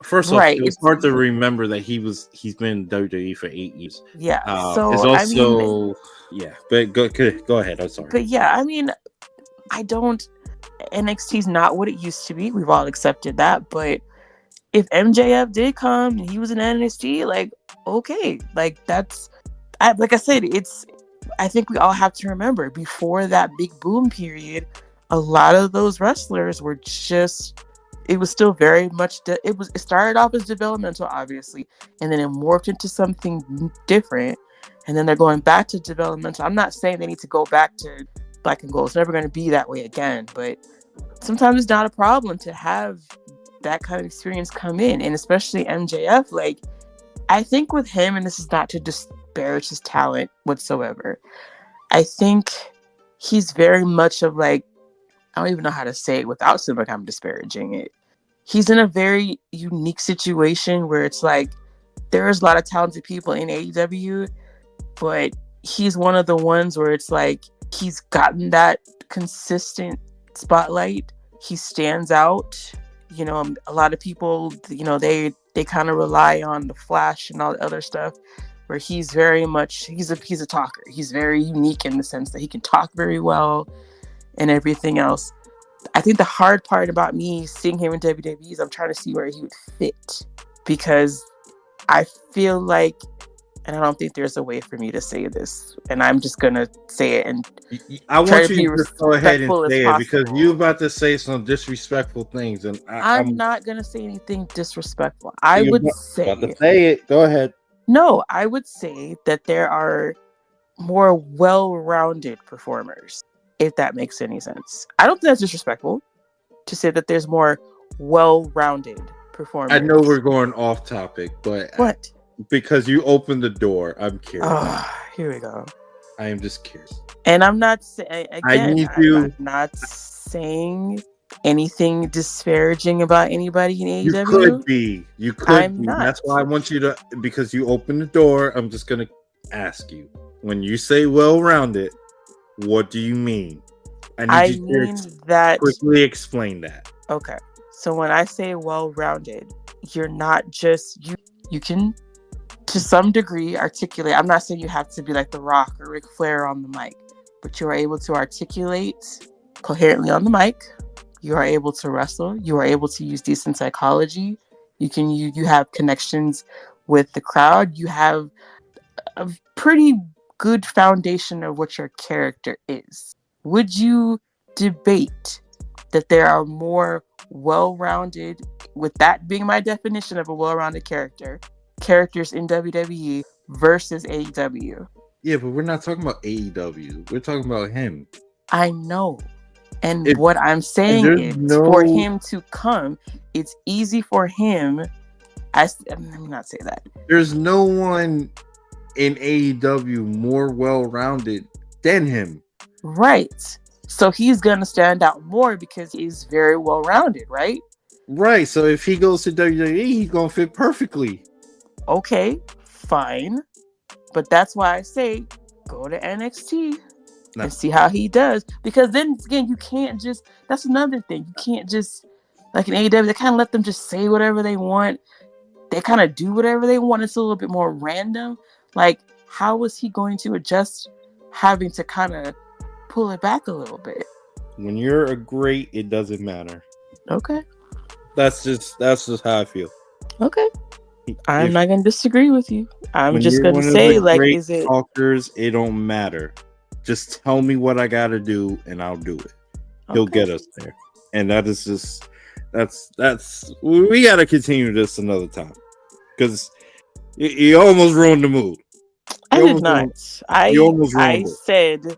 First off, it's hard to remember that he's been in WWE for 8 years. Yeah. So it's also But go ahead. I'm sorry. But yeah, I mean, NXT's not what it used to be. We've all accepted that. But if MJF did come and he was in NXT, like, okay, like like I said, I think we all have to remember, before that big boom period, a lot of those wrestlers were just It was still very much it started off as developmental, obviously, and then it morphed into something different, and then they're going back to developmental. I'm not saying they need to go back to black and gold. It's never going to be that way again, but sometimes it's not a problem to have that kind of experience come in, and especially MJF. Like, I think with him, and this is not to disparage his talent whatsoever, I think he's very much of like, I don't even know how to say it without seeming like I'm disparaging it. He's in a very unique situation where it's like there's a lot of talented people in AEW, but he's one of the ones where it's like he's gotten that consistent spotlight. He stands out. You know, a lot of people, you know, they kind of rely on the flash and all the other stuff, where he's very much he's a talker. He's very unique in the sense that he can talk very well and everything else. I think the hard part about me seeing him in WWE is I'm trying to see where he would fit, because I feel like, and I don't think there's a way for me to say this, and I'm just gonna say it, and I want you to just go ahead and say it, because you're about to say some disrespectful things, and I'm not gonna say anything disrespectful. I would say, about to say it. Go ahead. No, I would say that there are more well-rounded performers, if that makes any sense. I don't think that's disrespectful to say that there's more well-rounded performers. I know we're going off topic, but what? Because you opened the door, I'm curious. Here we go. I am just curious. And I'm not saying, again, I'm not saying anything disparaging about anybody in AEW. You could be. You could be. That's why I want you to, because you opened the door, I'm just going to ask you. When you say well-rounded, what do you mean? I mean that quickly explain that. Okay. So when I say well-rounded, you're not just you can to some degree articulate. I'm not saying you have to be like The Rock or Ric Flair on the mic, but you are able to articulate coherently on the mic. You are able to wrestle. You are able to use decent psychology. You have connections with the crowd. You have a pretty good foundation of what your character is. Would you debate that there are more well-rounded, with that being my definition of a well-rounded characters in WWE versus AEW? Yeah, but we're not talking about AEW. We're talking about him. I know. And what I'm saying is, for him to come, it's easy for him. Let me not say that. There's no one in AEW more well-rounded than him. Right. So he's going to stand out more because he's very well-rounded, right? Right. So if he goes to WWE, he's going to fit perfectly. Okay, fine. But that's why I say go to NXT. And see how he does, because then again, you can't just, that's another thing, you can't just, like in AEW, they kind of let them just say whatever they want, they kind of do whatever they want. It's a little bit more random. Like, how is he going to adjust having to kind of pull it back a little bit? When you're a great, it doesn't matter. Okay, that's just how I feel. Okay, I'm not gonna disagree with you. I'm just gonna say, like, is it talkers? It don't matter. Just tell me what I gotta do, and I'll do it. He'll get us there, and that is just that's. We gotta continue this another time, because you almost ruined the mood. I did not. I said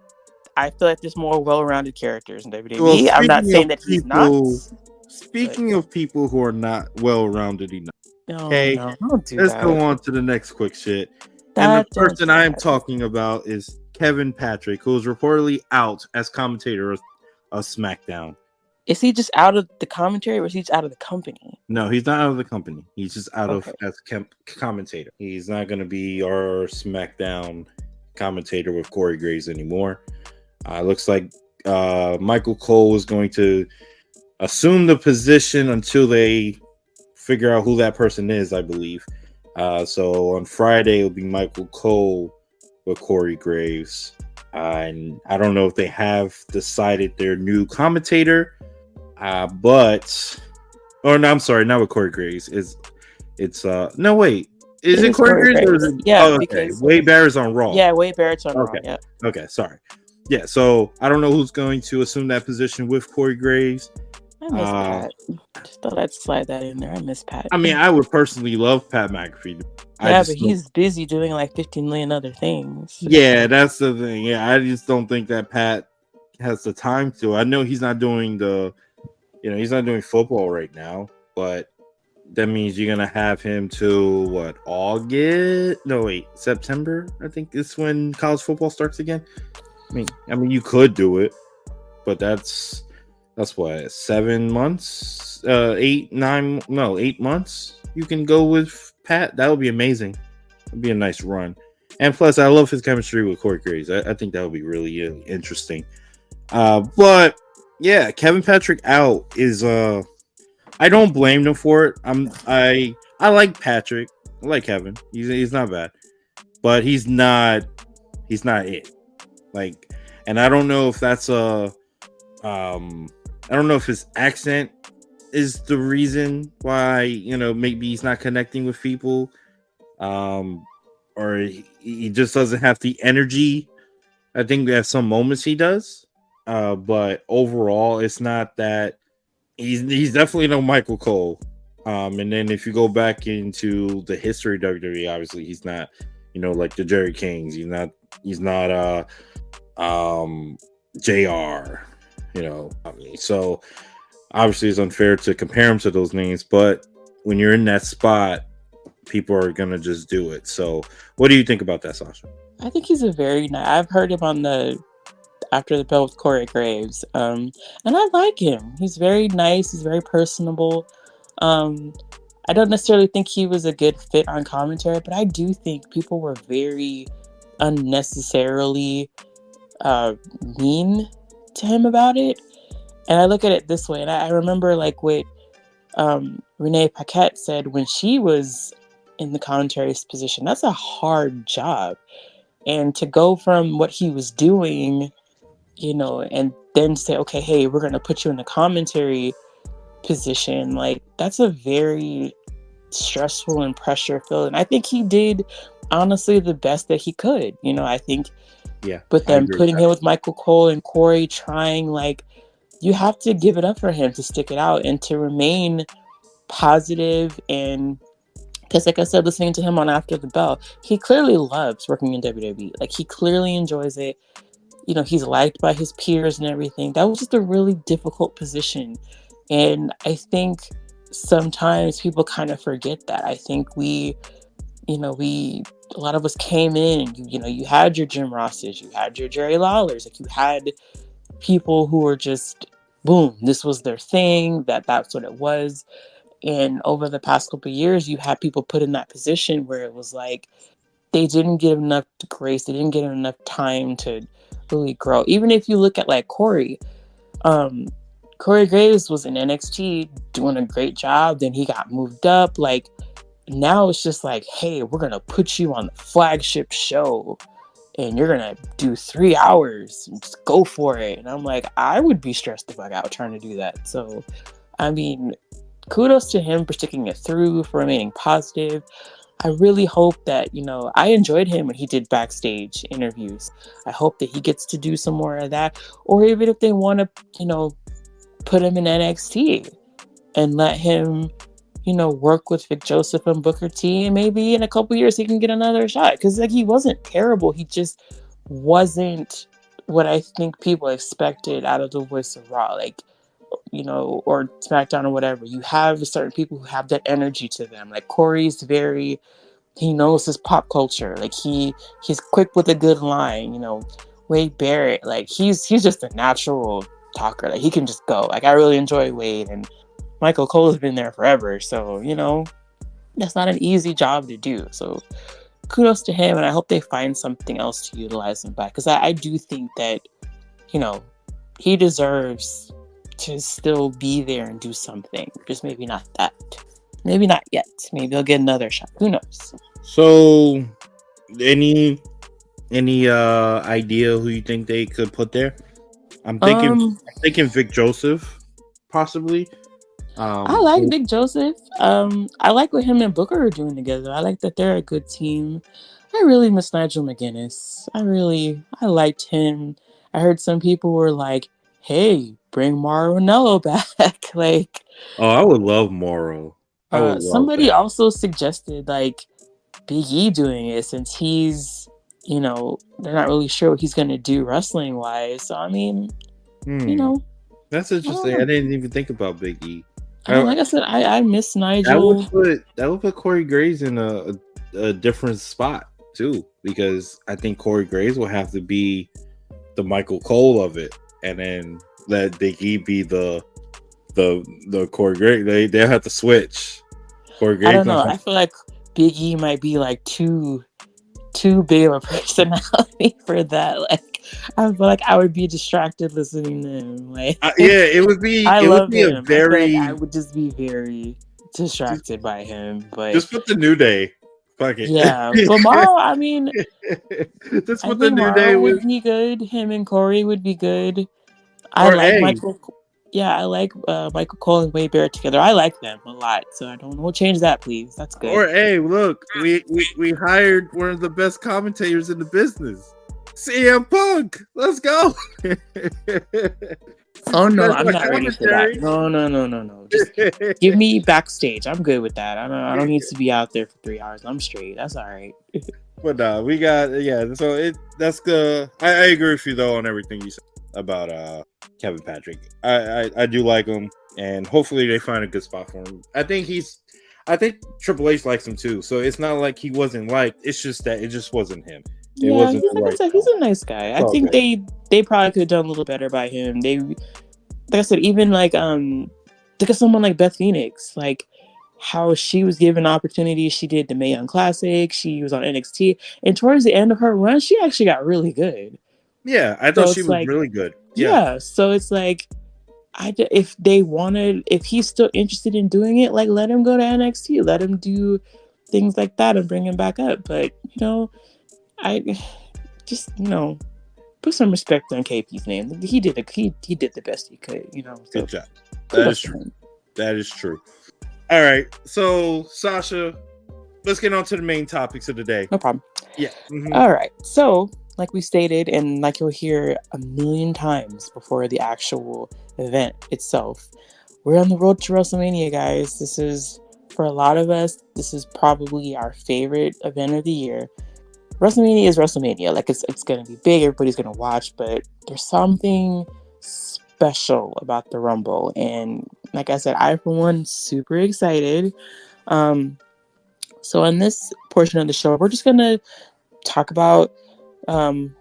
I feel like there's more well-rounded characters in WWE. Well, I'm not saying that he's not. Speaking of people who are not well-rounded enough, okay, let's go on to the next quick shit. And the person I am talking about is Kevin Patrick, who is reportedly out as commentator of SmackDown. Is he just out of the commentary, or is he just out of the company? No, he's not out of the company. He's just out of as commentator. He's not going to be our SmackDown commentator with Corey Graves anymore. Looks like Michael Cole is going to assume the position until they figure out who that person is, I believe. So on Friday, it'll be Michael Cole with Corey Graves. And I don't know if they have decided their new commentator, but I'm sorry, not with Corey Graves. Is it Corey Graves? Or is it, because Wade Barrett's on Raw. Yeah, Wade Barrett's on Raw. Yeah. Okay, sorry. Yeah, so I don't know who's going to assume that position with Corey Graves. I miss Pat. Just thought I'd slide that in there. I miss Pat. I mean, I would personally love Pat McAfee. I Yeah, but just don't. he's busy doing like 15 million other things. Yeah, that's the thing. Yeah, I just don't think that Pat has the time to. I know he's not doing he's not doing football right now, but that means you're gonna have him to what, August? No, wait, September. I think is when college football starts again. I mean, you could do it, but that's what, 7 months, 8 months. You can go with Pat. That would be amazing. It'd be a nice run. And plus, I love his chemistry with Corey Graves. I think that would be really interesting. But yeah, Kevin Patrick out is I don't blame them for it. I like Patrick. I like Kevin. He's not bad, but he's not it. Like, and I don't know if that's I don't know if his accent is the reason why maybe he's not connecting with people, or he just doesn't have the energy. I think at some moments he does, but overall, it's not that. He's definitely no Michael Cole. And then if you go back into the history of WWE, obviously he's not, like the Jerry Kings. He's not JR, so obviously it's unfair to compare him to those names, but when you're in that spot, people are gonna just do it. So what do you think about that, Sasha? I think he's a very nice. I've heard him on the After the Bell with Corey Graves, and I like him. He's very nice. He's very personable. I don't necessarily think he was a good fit on commentary, but I do think people were very unnecessarily mean to him about it. And I look at it this way, and I remember like what Renee Paquette said when she was in the commentary position. That's a hard job, and to go from what he was doing, and then say, okay, hey, we're going to put you in the commentary position, like that's a very stressful and pressure filled. And I think he did honestly the best that he could. I think with them putting him with Michael Cole and Corey, trying, like, you have to give it up for him to stick it out and to remain positive. And because, like I said, listening to him on After the Bell, he clearly loves working in WWE. Like, he clearly enjoys it. He's liked by his peers and everything. That was just a really difficult position. And I think sometimes people kind of forget that. I think a lot of us came in and, you had your Jim Rosses, you had your Jerry Lawlers, like you had people who were just, boom, this was their thing, that's what it was. And over the past couple of years, you had people put in that position where it was like, they didn't give enough grace, they didn't get enough time to really grow. Even if you look at like Corey Graves was in NXT doing a great job, then he got moved up. Like, now it's just like, hey, we're gonna put you on the flagship show and you're gonna do 3 hours and just go for it. And I'm like, I would be stressed the fuck out trying to do that. So I mean, kudos to him for sticking it through, for remaining positive. I really hope that, I enjoyed him when he did backstage interviews. I hope that he gets to do some more of that. Or even if they want to, put him in NXT and let him, work with Vic Joseph and Booker T, and maybe in a couple years he can get another shot. Because, like, he wasn't terrible. He just wasn't what I think people expected out of the Voice of Raw. Like, or SmackDown or whatever. You have certain people who have that energy to them. Like, Corey's he knows his pop culture. Like, he's quick with a good line. Wade Barrett, like, he's just a natural talker. Like, he can just go. Like, I really enjoy Wade, and Michael Cole has been there forever. So, that's not an easy job to do. So kudos to him, and I hope they find something else to utilize him by. Because I do think that, he deserves to still be there and do something. Just maybe not that. Maybe not yet. Maybe he'll get another shot. Who knows? So, any idea who you think they could put there? I'm thinking Vic Joseph, possibly. I like Vic Joseph. I like what him and Booker are doing together. I like that they're a good team. I really miss Nigel McGuinness. I liked him. I heard some people were like, hey, bring Mauro Ranallo back. Like, Oh, I would love Morrow. I would love somebody that. also suggested like Big E doing it since he's, they're not really sure what he's gonna do wrestling wise. So I mean, you Hmm. know, That's I don't interesting. I know. didn't even think about Big E. I mean, I, like I said, I miss that would Nigel. put Corey Graves in a different spot too, because I think Corey Graves will have to be the Michael Cole of it, and then let Big E be the Corey Graves. They'll have to switch. Corey I Graves don't gonna know. have I feel like Big E might be like too big of a personality for that. Like, I feel like I would be distracted listening to him. Like, yeah, I it would love be a him. I feel like I very would just be very just, distracted by him. But just put the New Day. Fuck it. yeah, but Morrow, I mean, Just I put the think New Morrow Day would with, be good. Him and Corey would be good. I or like A. Michael. Yeah, I like Michael Cole and Wade Barrett together. I like them a lot. So I don't know. Change that, please. That's good. Or hey, look, we hired one of the best commentators in the business, CM Punk. Let's go. Oh no, That's I'm my not ready for that. commentary. No. Just give me backstage. I'm good with that. I don't need to be out there for 3 hours. I'm straight. That's all right. But no, we got So that's the. I agree with you though on everything you said about Kevin Patrick. I do like him, and hopefully they find a good spot for him. I think Triple H likes him too. So it's not like he wasn't liked. It's just that it just wasn't him. It Yeah, wasn't the right. he's a nice guy. I all think good. they probably could have done a little better by him. Like I said, even like look at someone like Beth Phoenix, like how she was given opportunities. She did the Mae Young Classic. She was on NXT, and towards the end of her run, she actually got really good. Yeah, I thought So she it's was like, really good. Yeah, yeah. So it's like, if he's still interested in doing it, like let him go to NXT, let him do things like that, and bring him back up. But I just put some respect on KP's name. He did the best he could. So good job. That kudos is to true. him. That is true. All right, so Sasha, let's get on to the main topics of the day. No problem. Yeah. Mm-hmm. All right. So, like we stated, and like you'll hear a million times before the actual event itself, we're on the road to WrestleMania, guys. This is, for a lot of us, this is probably our favorite event of the year. WrestleMania is WrestleMania. Like, it's going to be big. Everybody's going to watch. But there's something special about the Rumble. And like I said, I, for one, super excited. So in this portion of the show, we're just going to talk about some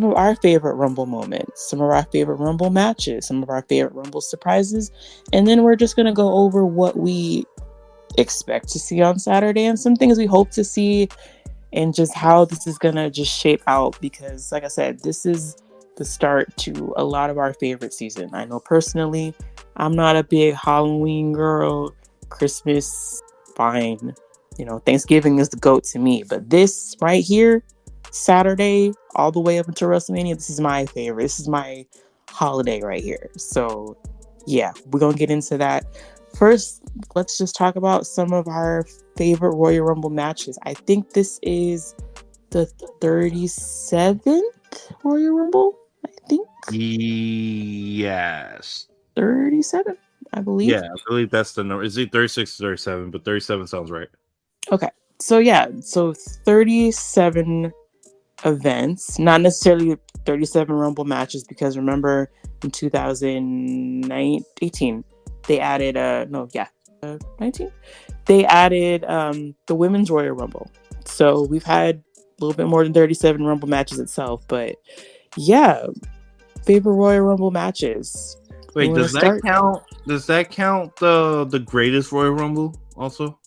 of our favorite Rumble moments, some of our favorite Rumble matches, some of our favorite Rumble surprises, and then we're just going to go over what we expect to see on Saturday and some things we hope to see, and just how this is going to just shape out, because like I said, this is the start to a lot of our favorite season. I know personally, I'm not a big Halloween girl. Christmas, fine. Thanksgiving is the GOAT to me, but this right here, Saturday all the way up until WrestleMania, this is my favorite. This is my holiday right here. So yeah, we're gonna get into that. First, let's just talk about some of our favorite Royal Rumble matches. I think this is the 37th Royal Rumble. I think Yes. 37, I believe. Yeah, I believe that's the number. Is it 36 or 37? But 37 sounds right. Okay. So yeah, so 37 events, not necessarily 37 Rumble matches, because remember in 2018 they added 19 they added the Women's Royal Rumble. So we've had a little bit more than 37 Rumble matches itself, but yeah, favorite Royal Rumble matches. Wait, does that count? Does that count the greatest Royal Rumble also?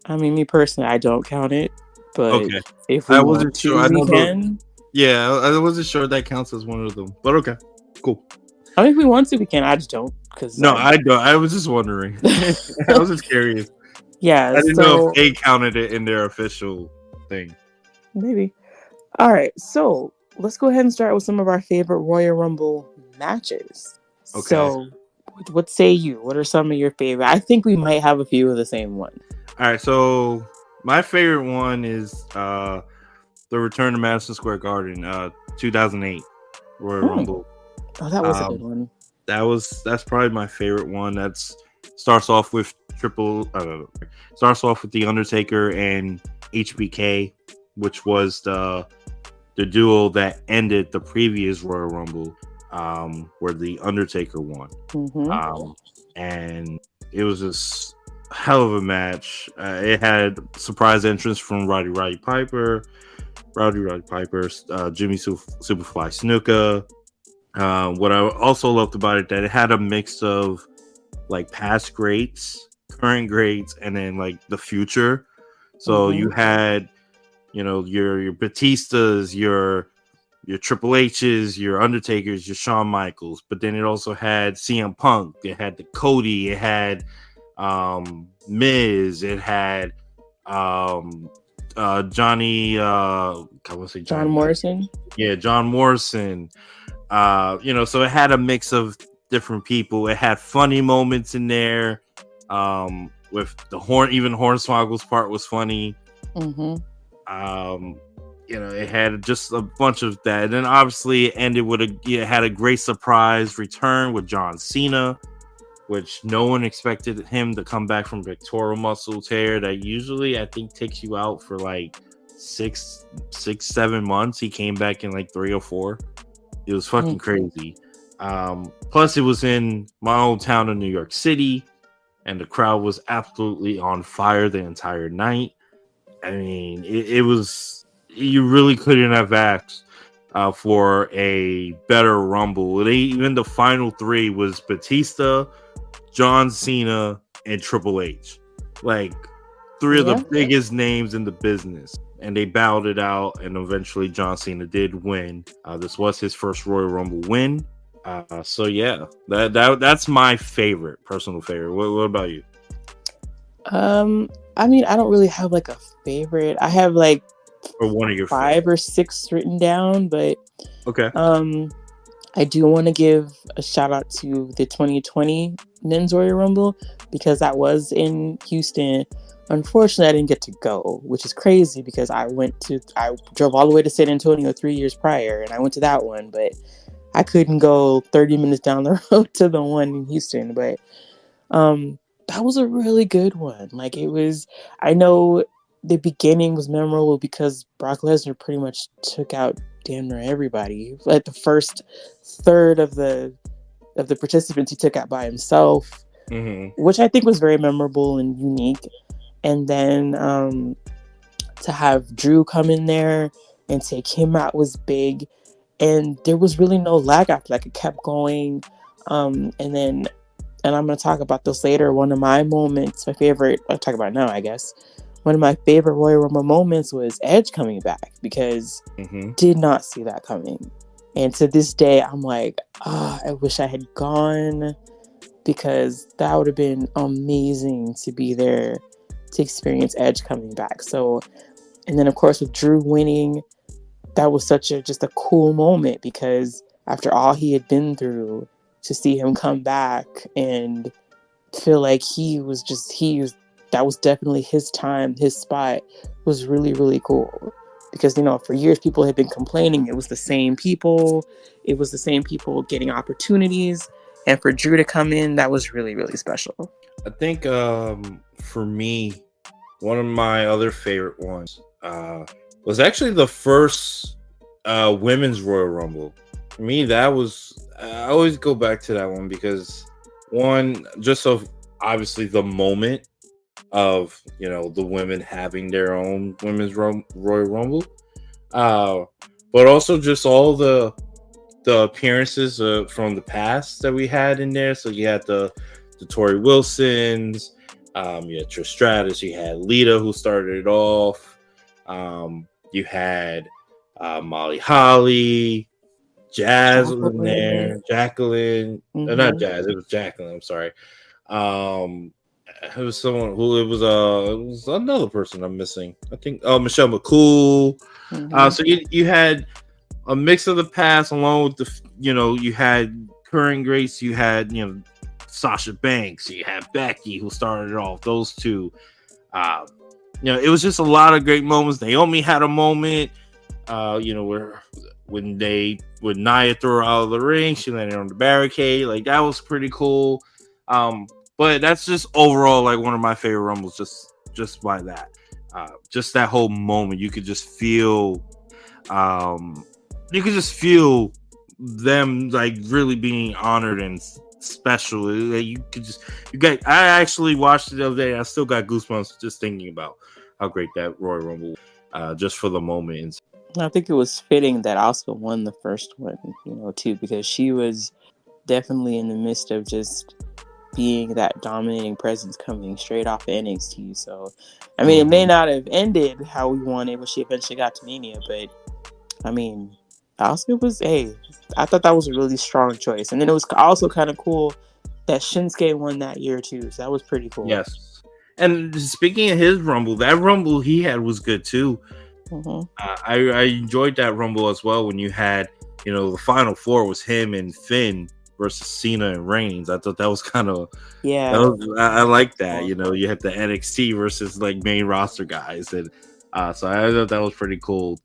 I mean, me personally, I don't count it, but Okay, if we I want wasn't to, sure. I we know can. Yeah, I wasn't sure that counts as one of them. But okay, cool. I mean, if we want to, we can. I just don't, because No, I don't. I was just wondering. I was just curious. Yeah, I didn't know so if they counted it in their official thing. maybe. All right, so let's go ahead and start with some of our favorite Royal Rumble matches. Okay. So, what say you? What are some of your favorite? I think we might have a few of the same one. All right, so my favorite one is the return to Madison Square Garden, 2008 Royal Rumble. Oh, that was a good one. That's probably my favorite one. That's Starts off with starts off with the Undertaker and HBK, which was the duo that ended the previous Royal Rumble, where the Undertaker won. And it was just a hell of a match. It had surprise entrance from Roddy Piper, Jimmy Superfly Snuka. What I also loved about it, that it had a mix of like past greats, current greats, and then like the future. So you had, you know, your Batistas, your Triple H's, your Undertakers, your Shawn Michaels, but then it also had CM Punk, it had the Cody, it had Miz, it had Johnny John Morrison. Yeah, John Morrison. You know, so it had a mix of different people. It had funny moments in there. With the Hornswoggle's part was funny. You know, it had just a bunch of that. And then obviously it ended with it had a great surprise return with John Cena, which no one expected him to come back from pectoral muscle tear that usually I think takes you out for like 7 months. He came back in like 3 or 4. It was fucking crazy. Plus it was in my old town of New York City, and the crowd was absolutely on fire the entire night. I mean, it was, you really couldn't have asked for a better Rumble. Even the final 3 was Batista, John Cena, and Triple H. Like 3 of the biggest names in the business. And they battled it out, and eventually John Cena did win. This was his first Royal Rumble win. So yeah, that's my personal favorite. What about you? I mean, I don't really have like a favorite. I have like one of your 5 or 6 written down, but okay. I do want to give a shout out to the 2020 Men's Royal Rumble, because that was in Houston. Unfortunately, I didn't get to go, which is crazy because I drove all the way to San Antonio 3 years prior, and I went to that one, but I couldn't go 30 minutes down the road to the one in Houston. But that was a really good one. Like, it was, I know the beginning was memorable because Brock Lesnar pretty much took out damn near everybody. Like the first third of the participants he took out by himself, which I think was very memorable and unique. And then to have Drew come in there and take him out was big. And there was really no lag after that. It kept going. And I'm going to talk about this later. One of my moments, my favorite, I'll talk about it now, I guess. One of my favorite Royal Rumble moments was Edge coming back, because did not see that coming. And to this day, I'm like, I wish I had gone, because that would have been amazing to be there to experience Edge coming back. So, and then of course with Drew winning, that was just a cool moment, because after all he had been through, to see him come back and feel like that was definitely his time, his spot, was really, really cool. Because, you know, for years people had been complaining it was the same people getting opportunities, and for Drew to come in, that was really, really special. I think for me, one of my other favorite ones was actually the first women's Royal Rumble. For me, that was, I always go back to that one because, one, just of obviously the moment of, you know, the women having their own women's Royal Rumble, but also just all the appearances from the past that we had in there. So you had the Tori Wilsons, you had Trish Stratus, you had Lita, who started it off, you had Molly Holly, Jazz was in there, Jacqueline, not Jazz, it was Jacqueline, I'm sorry. It was someone who, it was another person I'm missing, I think. Michelle McCool. So you had a mix of the past, along with the, you know, you had current greats, you had, you know, Sasha Banks, you had Becky, who started it off, those two. You know, it was just a lot of great moments. Naomi had a moment, you know, when Nia threw her out of the ring, she landed on the barricade. Like, that was pretty cool. But that's just overall like one of my favorite Rumbles. Just by that, just that whole moment, you could just feel, you could just feel them like really being honored and special. You could just I actually watched it the other day. I still got goosebumps just thinking about how great that Royal Rumble, just for the moment. I think it was fitting that Asuka won the first one, too, because she was definitely in the midst of just being that dominating presence coming straight off of NXT. So, I mean, it may not have ended how we wanted when she eventually got to Mania, but I mean, Asuka was, I thought that was a really strong choice. And then it was also kind of cool that Shinsuke won that year too. So that was pretty cool. Yes. And speaking of his Rumble, that Rumble he had was good too. I enjoyed that Rumble as well when you had, the final four was him and Finn versus Cena and Reigns. I thought that was kind of, I like that. You have the NXT versus like main roster guys, and so I thought that was pretty cool.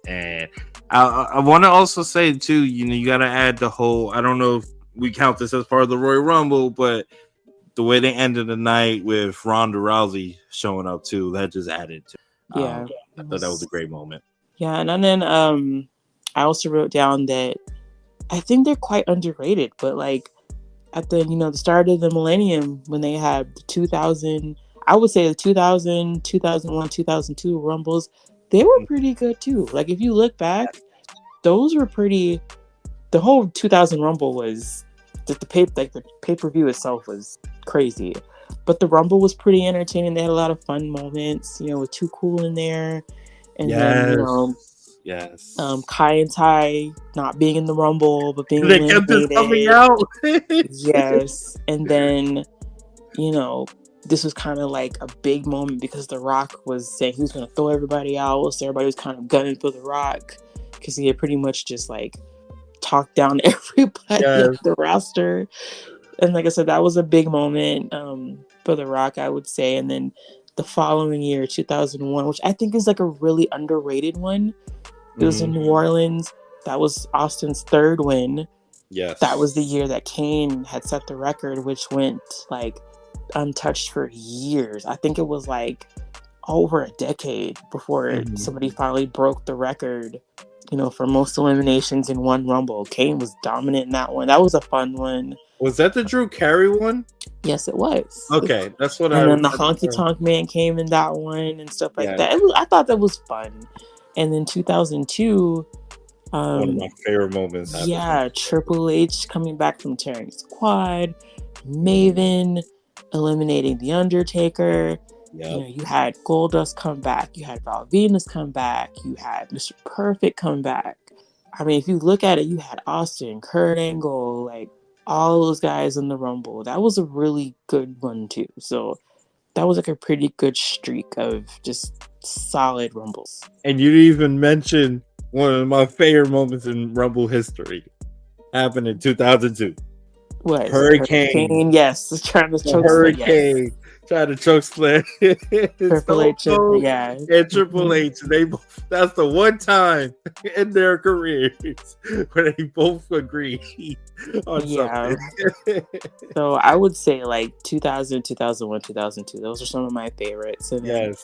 And I want to also say too, you got to add the whole. I don't know if we count this as part of the Royal Rumble, but the way they ended the night with Ronda Rousey showing up too, that just added to. I thought that was a great moment. Yeah, and then I also wrote down that I think they're quite underrated, but like at the the start of the millennium when they had the 2000, I would say the 2000, 2001, 2002 Rumbles, they were pretty good too. Like if you look back, those were pretty. The whole 2000 Rumble was the pay-per-view itself was crazy, but the Rumble was pretty entertaining. They had a lot of fun moments, with Too Cool in there, and then Kai and Ty not being in the Rumble but being they kept this coming out. Yes, and then this was kind of like a big moment because The Rock was saying he was going to throw everybody out, so everybody was kind of gunning for The Rock because he had pretty much just like talked down everybody on the roster. And like I said, that was a big moment for The Rock, I would say. And then the following year, 2001, which I think is like a really underrated one. It was in New Orleans. That was Austin's third win. Yes. That was the year that Kane had set the record, which went like untouched for years. I think it was like over a decade before somebody finally broke the record, for most eliminations in one Rumble. Kane was dominant in that one. That was a fun one. Was that the Drew Carey one? Yes, it was. Okay, that's what and then the Honky Tonk Man came in that one and stuff like that. I thought that was fun. And then 2002, one of my favorite moments. Triple H coming back from tearing his quad, Maven eliminating The Undertaker. You had Goldust come back, you had Val Venus come back, you had Mr. Perfect come back. I mean, if you look at it, you had Austin, Kurt Angle, like all those guys in the Rumble. That was a really good one too. So that was like a pretty good streak of just solid Rumbles. And you didn't even mention one of my favorite moments in Rumble history. Happened in 2002. What? Hurricane. Yes. Trying to choke Hurricane. Trying to choke slam. Triple H. And Triple H. They both, that's the one time in their careers where they both agree on something. So I would say like 2000, 2001, 2002. Those are some of my favorites. And yes.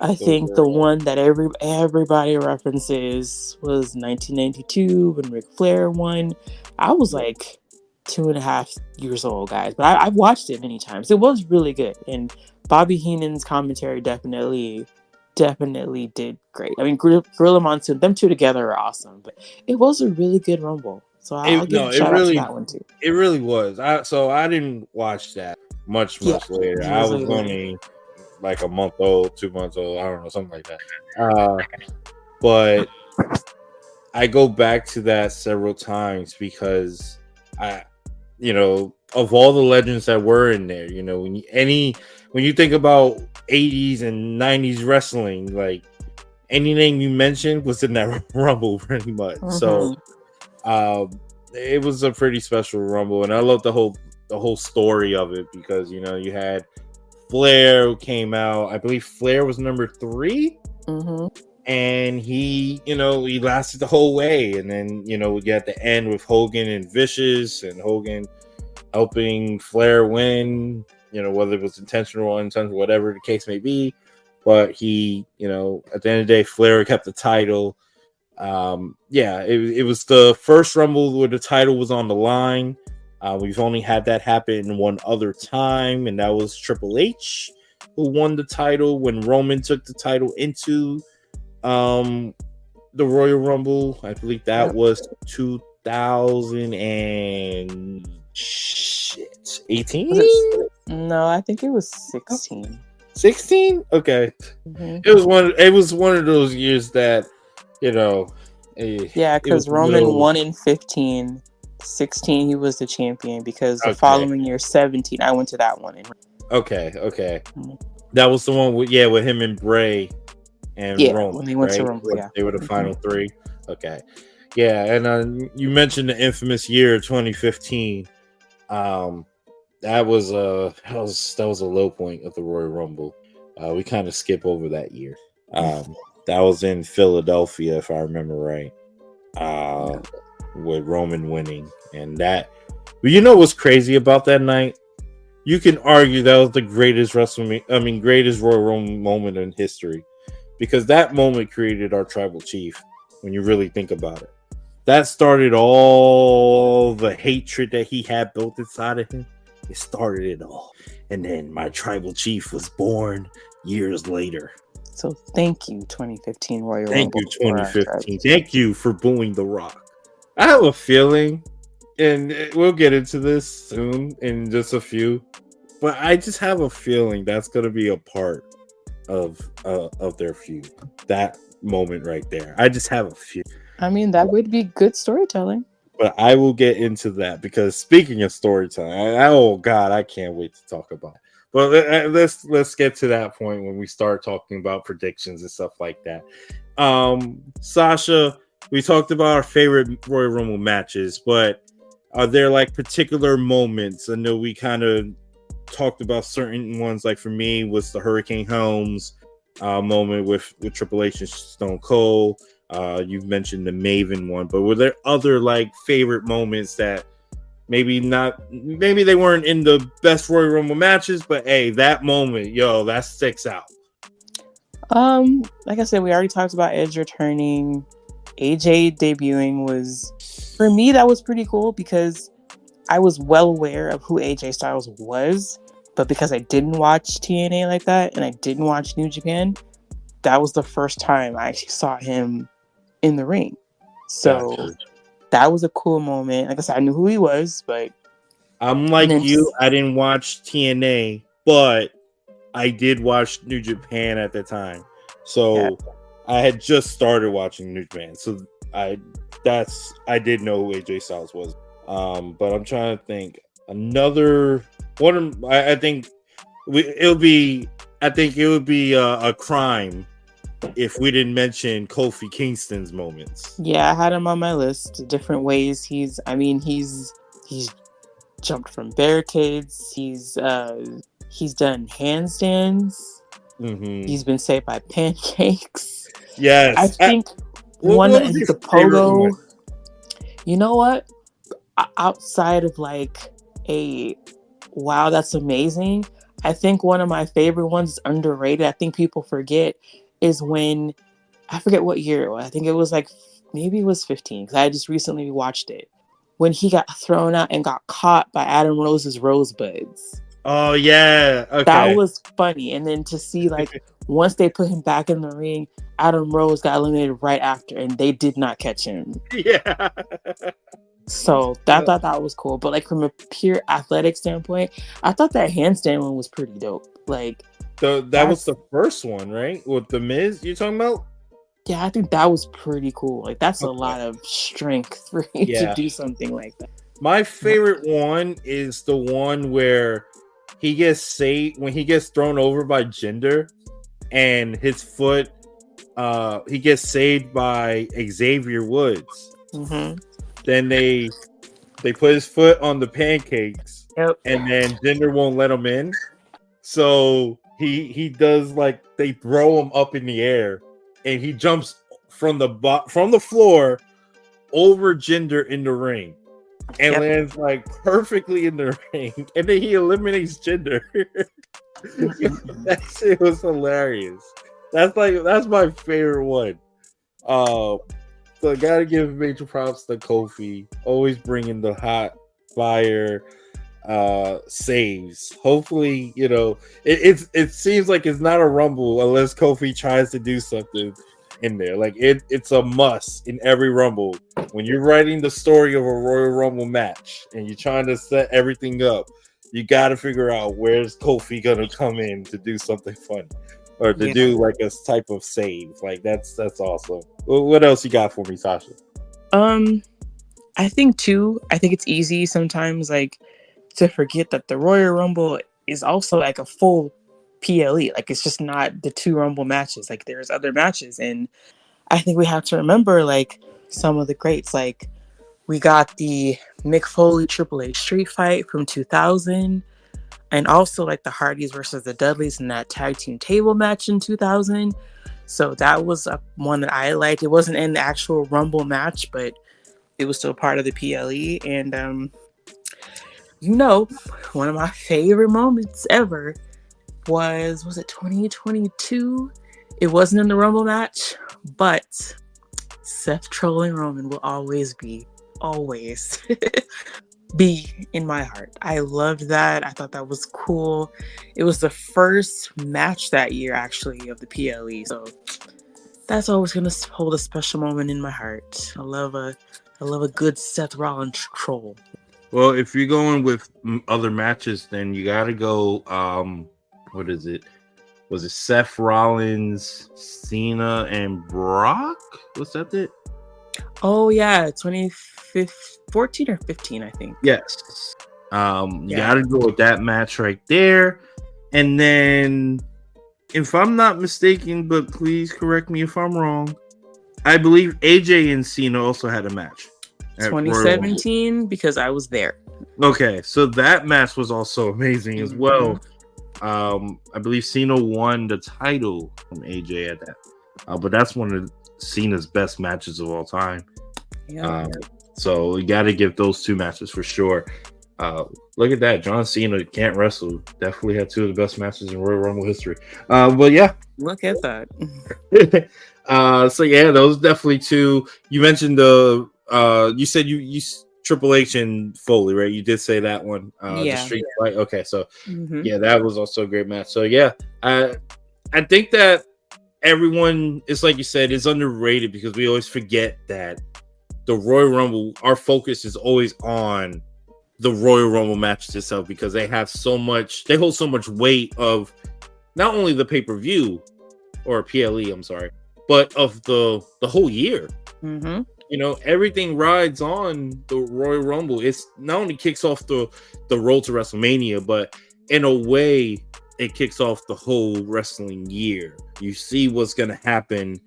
I think the one that everybody references was 1992 when Ric Flair won. I was like 2.5 years old, guys, but I've watched it many times. It was really good, and Bobby Heenan's commentary definitely did great. I mean, Gorilla Monsoon, them two together are awesome, but it was a really good Rumble. So I'll give a shout out to that one too. It really was. I didn't watch that much later. I was only like a month old, 2 months old. I don't know, something like that. But I go back to that several times because of all the legends that were in there, when you think about 80s and 90s wrestling, like any name you mentioned was in that Rumble pretty much. So it was a pretty special Rumble, and I love the whole story of it because you had Flair who came out. I believe Flair was number 3. And he lasted the whole way. And then, we get the end with Hogan and Vicious, and Hogan helping Flair win, whether it was intentional or unintentional, whatever the case may be. But he, at the end of the day, Flair kept the title. It was the first Rumble where the title was on the line. We've only had that happen one other time, and that was Triple H, who won the title when Roman took the title into the Royal Rumble. I believe that was 2018. No, I think it was 16. 16? Okay. Mm-hmm. It was one of those years that, because Roman won in 15. 16 he was the champion, because the following year, 17, I went to that one. Okay. Mm-hmm. That was the one with him and Bray and Roman, when they went to Rumble. They were the final three. Okay. Yeah, and you mentioned the infamous year 2015. That was a low point of the Royal Rumble. We kind of skip over that year. That was in Philadelphia, if I remember right. With Roman winning, and that. But what's crazy about that night? You can argue that was the greatest greatest Royal Rumble moment in history, because that moment created our tribal chief. When you really think about it, that started all the hatred that he had built inside of him. It started it all, and then my tribal chief was born years later. So thank you, 2015 Royal Rumble. Thank you, 2015. Thank you for booing The Rock. I have a feeling, and we'll get into this soon in just a few, but I just have a feeling that's going to be a part of their feud. That moment right there. I just have a feeling. I mean, that would be good storytelling. But I will get into that, because speaking of storytelling, I can't wait to talk about it. But let's get to that point when we start talking about predictions and stuff like that. Sasha, we talked about our favorite Royal Rumble matches, but are there like particular moments? I know we kind of talked about certain ones. Like for me, was the Hurricane Helms moment with Triple H and Stone Cold. You've mentioned the Maven one, but were there other like favorite moments that maybe they weren't in the best Royal Rumble matches, but hey, that moment, that sticks out? Like I said, we already talked about Edge returning. AJ debuting was, for me, that was pretty cool, because I was well aware of who AJ Styles was, but because I didn't watch TNA like that, and I didn't watch New Japan, that was the first time I actually saw him in the ring. So gotcha. That was a cool moment. Like I said, I knew who he was, but I'm like you. I didn't watch TNA, but I did watch New Japan at the time. So I had just started watching New Japan. So I did know who AJ Styles was. But I'm trying to think another one. I think it would be a crime if we didn't mention Kofi Kingston's moments. Yeah, I had him on my list. Different ways he's jumped from barricades. He's done handstands. Mm-hmm. He's been saved by pancakes. Yes, I think the pogo. You know what? Outside of like wow, that's amazing. I think one of my favorite ones is underrated. I think people forget is when, I forget what year it was. I think it was maybe it was 15, because I just recently watched it. When he got thrown out and got caught by Adam Rose's rosebuds. Oh yeah, okay. That was funny. And then to see once they put him back in the ring, Adam Rose got eliminated right after, and they did not catch him. Yeah. So I thought that was cool. But from a pure athletic standpoint, I thought that handstand one was pretty dope. That was the first one, right? With the Miz, you talking about? Yeah, I think that was pretty cool. That's a lot of strength for you to do something like that. My favorite one is the one where he gets saved when he gets thrown over by Jinder, and his foot, he gets saved by Xavier Woods. Mm-hmm. Then they put his foot on the pancakes, and then Jinder won't let him in. So he does they throw him up in the air, and he jumps from the floor over Jinder in the ring. and Yep. lands like perfectly in the ring, and then he eliminates Jinder. That shit was hilarious. That's my favorite one. So I gotta give major props to Kofi, always bringing the hot fire saves. Hopefully, it seems like it's not a rumble unless Kofi tries to do something in there. Like it's a must in every rumble. When you're writing the story of a Royal Rumble match and you're trying to set everything up, you got to figure out where's Kofi gonna come in to do something funny or to do like a type of save. Like that's awesome. Well, what else you got for me, Sasha? I think it's easy sometimes like to forget that the Royal Rumble is also like a full PLE. Like it's just not the 2 Rumble matches. Like there's other matches, and I think we have to remember like some of the greats. Like we got the Mick Foley Triple H street fight from 2000, and also like the Hardys versus the Dudleys in that tag team table match in 2000. So that was one that I liked. It wasn't in the actual Rumble match, but it was still part of the PLE. And one of my favorite moments ever was it 2022? It wasn't in the Rumble match, but Seth trolling Roman will always be in my heart. I loved that. I thought that was cool. It was the first match that year, actually, of the PLE. So that's always gonna hold a special moment in my heart. I love a good Seth Rollins troll. Well, if you're going with other matches, then you got to go. What is it? Was it Seth Rollins, Cena, and Brock? Was that it? Oh yeah, 2014 or 15, I think. Yes. You got to go with that match right there, and then, if I'm not mistaken, but please correct me if I'm wrong, I believe AJ and Cena also had a match. 2017, because I was there. Okay, so that match was also amazing as well. I believe Cena won the title from AJ at that, but that's one of Cena's best matches of all time. Yeah. So you got to give those 2 matches for sure. Look at that, John Cena can't wrestle. Definitely had 2 of the best matches in Royal Rumble history. But yeah, look at that. So yeah, those definitely 2. You mentioned the you said you Triple H and Foley, right? You did say that one. The street fight. Okay, so yeah, that was also a great match. So yeah, I think that everyone, it's like you said, is underrated because we always forget that the Royal Rumble, our focus is always on the Royal Rumble matches itself because they hold so much weight of not only the pay-per-view or PLE, I'm sorry, but of the whole year. Everything rides on the Royal Rumble. It's not only kicks off the road to WrestleMania, but in a way, it kicks off the whole wrestling year. You see what's going to happen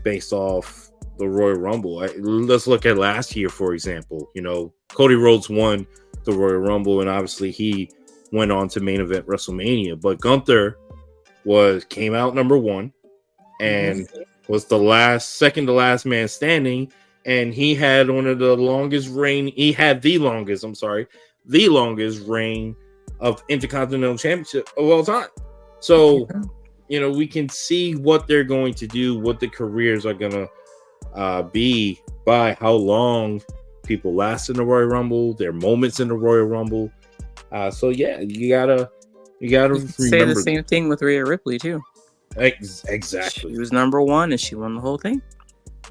based off the Royal Rumble. Let's look at last year, for example. Cody Rhodes won the Royal Rumble, and obviously he went on to main event WrestleMania. But Gunther came out number 1 and was second to last man standing. And he had the longest reign of Intercontinental Championship of all time. So, we can see what they're going to do, what the careers are going to be by how long people last in the Royal Rumble, their moments in the Royal Rumble. So yeah, you gotta say the same thing with Rhea Ripley too. Exactly. She was number 1 and she won the whole thing.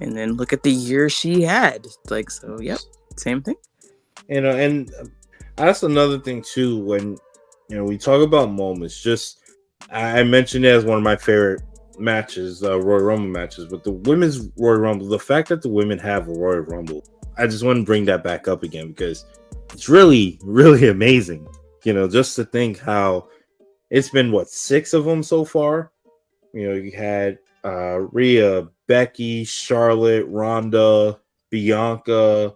And then look at the year she had. Like, so, yep, same thing. And that's another thing too. When we talk about moments, I mentioned it as one of my favorite matches, Royal Rumble matches. But the women's Royal Rumble, the fact that the women have a Royal Rumble, I just want to bring that back up again because it's really, really amazing. Just to think how it's been 6 of them so far. You had Rhea, Becky, Charlotte, Ronda, Bianca,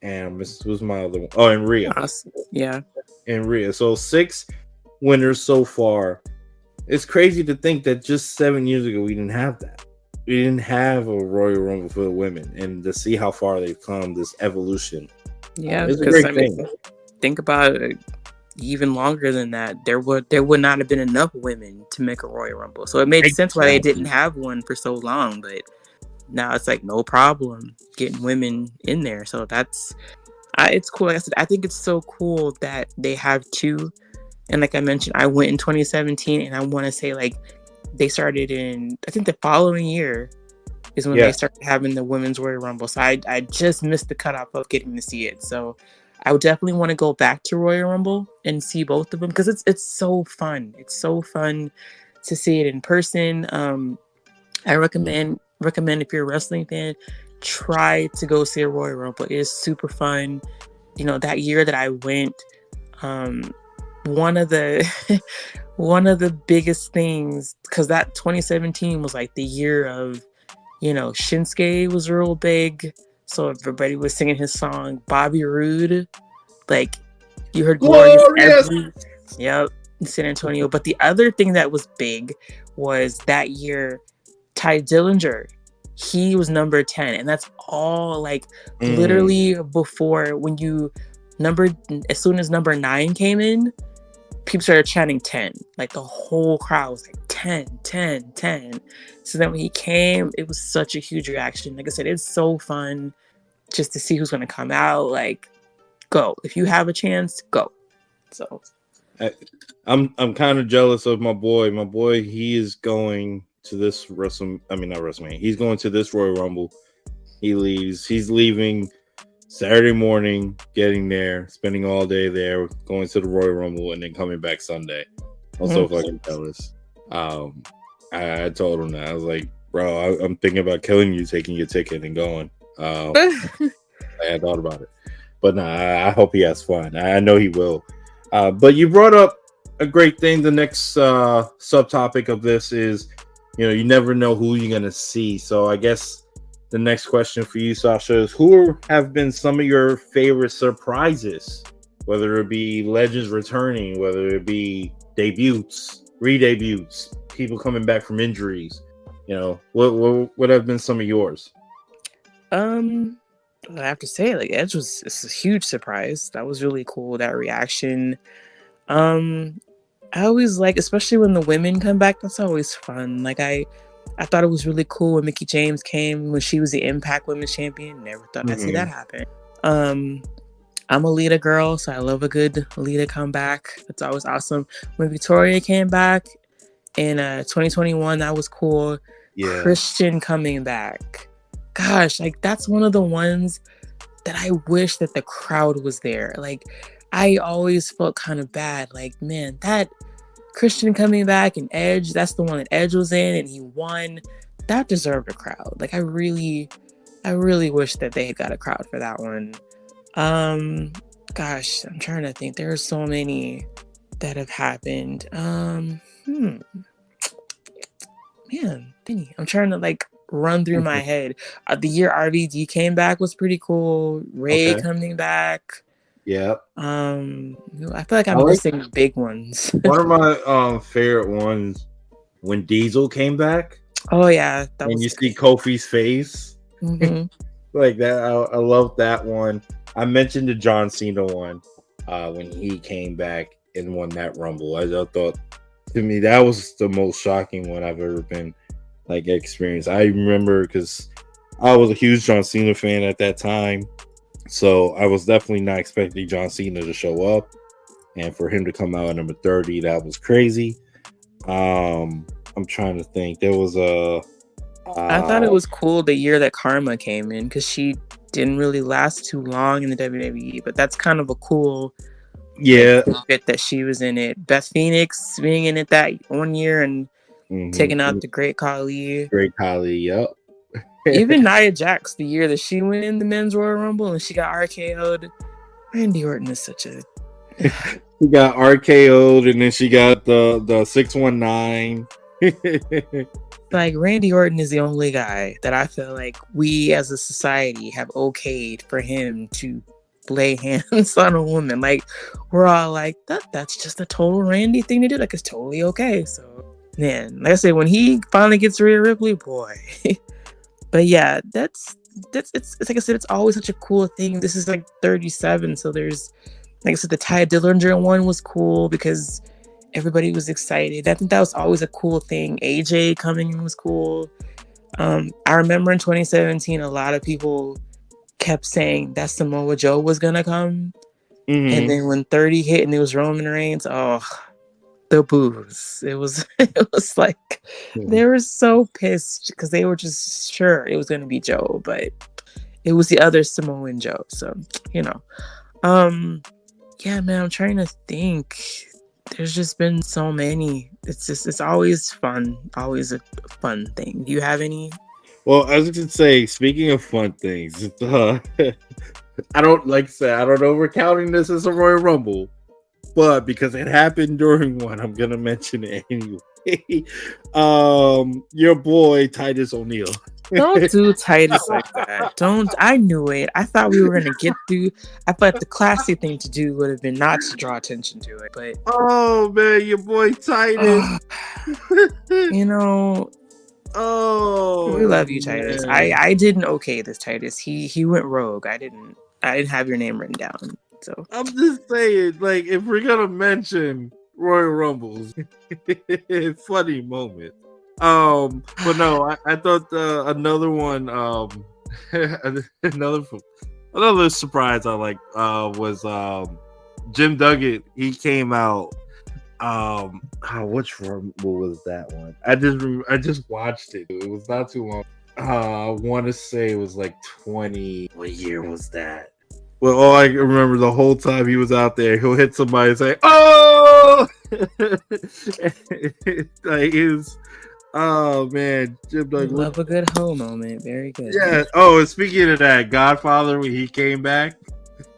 and who's my other one? Oh, and Rhea. Yeah. And Rhea. So 6 winners so far. It's crazy to think that just 7 years ago we didn't have that. We didn't have a Royal Rumble for the women, and to see how far they've come, this evolution Yeah, It's a because great thing. think about it, even longer than that. There would not have been enough women to make a Royal Rumble, so it made sense why they didn't have one for so long. But now it's like no problem getting women in there. So it's cool. Like I said, I think it's so cool that they have two. And like I mentioned, I went in 2017, and I want to say like they started in, I think the following year is when they started having the women's Royal Rumble. So I just missed the cutoff of getting to see it. So I would definitely want to go back to Royal Rumble and see both of them because it's so fun. It's so fun to see it in person. I recommend if you're a wrestling fan, try to go see a Royal Rumble. It is super fun. You know, that year that I went, one of the one of the biggest things, because that 2017 was like the year of, you know, Shinsuke was real big, so everybody was singing his song. Bobby Roode, like you heard Glorious every, yep, in San Antonio. But the other thing that was big was that year, Ty Dillinger, he was number 10, and that's all like literally before when you numbered, as soon as number 9 came in, people started chanting 10. Like the whole crowd was like 10, 10, 10. So then when he came, it was such a huge reaction. Like I said, it's so fun just to see who's going to come out. Like, go. If you have a chance, go. So I'm kind of jealous of my boy. My boy, he is going to this not WrestleMania. He's going to this Royal Rumble. He's leaving Saturday morning, getting there, spending all day there, going to the Royal Rumble, and then coming back Sunday. I'm so fucking jealous. I told him that. I was like, bro, I'm thinking about killing you, taking your ticket and going. I had thought about it. But nah, I hope he has fun. I know he will. But you brought up a great thing. The next subtopic of this is, you know, you never know who you're going to see. So I guess the next question for you, Sasha, is who have been some of your favorite surprises? Whether it be legends returning, whether it be debuts, re-debuts, people coming back from injuries. You know, what have been some of yours? I have to say, like, Edge was a huge surprise. That was really cool, that reaction. I always like, especially when the women come back, that's always fun. Like, I thought it was really cool when Mickie James came, when she was the Impact Women's Champion. Never thought I'd see that happen. I'm a Lita girl, so I love a good Lita comeback. That's always awesome. When Victoria came back in 2021, that was cool. Yeah. Christian coming back. Gosh, like that's one of the ones that I wish that the crowd was there. Like I always felt kind of bad. Like, man, that Christian coming back and Edge, that's the one that Edge was in and he won. That deserved a crowd. Like I really wish that they had got a crowd for that one. Gosh, I'm trying to think. There are so many that have happened. Man, I'm trying to like run through my head. The year RVD came back was pretty cool. Ray coming back. Yeah. I feel like I'm missing big ones. One of my favorite ones when Diesel came back. Oh yeah, and you see Kofi's face. Like that. I love that one. I mentioned the John Cena one when he came back and won that Rumble. I thought, to me, that was the most shocking one I've ever been like experienced. I remember because I was a huge John Cena fan at that time, so I was definitely not expecting John Cena to show up, and for him to come out at number 30, that was crazy. I'm trying to think. There was I thought it was cool the year that Karma came in because she didn't really last too long in the WWE, but that's kind of a cool bit that she was in it. Beth Phoenix being in it that one year and taking out the Great Khali. Yep. Even Nia Jax, the year that she went in the Men's Royal Rumble and she got RKO'd. Randy Orton is such a... She got RKO'd and then she got the 619. Like, Randy Orton is the only guy that I feel like we as a society have okayed for him to lay hands on a woman. Like, we're all like, that's just a total Randy thing to do. Like, it's totally okay. So, man, like I said, when he finally gets Rhea Ripley, boy. But yeah, that's it's like I said, it's always such a cool thing. This is like 37, so there's, like I said, the Ty Dillinger one was cool because everybody was excited. I think that was always a cool thing. AJ coming in was cool. I remember in 2017, a lot of people kept saying that Samoa Joe was gonna come, and then when 30 hit and it was Roman Reigns, oh, the boos! It was it was like they were so pissed because they were just sure it was gonna be Joe, but it was the other Samoan Joe. So yeah, man, I'm trying to think. There's just been so many. It's always fun, always a fun thing. Do you have any? Well, as I can say, speaking of fun things, I don't like to say I don't know if we're counting this as a Royal Rumble, but because it happened during one, I'm gonna mention it anyway. Your boy Titus O'Neil. Don't do Titus like that. Don't. I knew it. I thought we were gonna get through. I thought the classy thing to do would have been not to draw attention to it, but Oh man, your boy Titus. Oh, we love you, Titus. I didn't okay this Titus. He went rogue. I didn't have your name written down. So I'm just saying, like, if we're gonna mention Royal Rumbles, funny moment. But no, I thought another one, another surprise I like was Jim Duggan. He came out. Which Rumble was that one? I just watched it. It was not too long. I want to say it was like 20. What year was that? Well, all I remember the whole time he was out there, he'll hit somebody and say, "Oh!" Like his, oh man, Jim Duggan. Love a good hoe moment. Very good. Yeah. Oh, and speaking of that, Godfather, when he came back,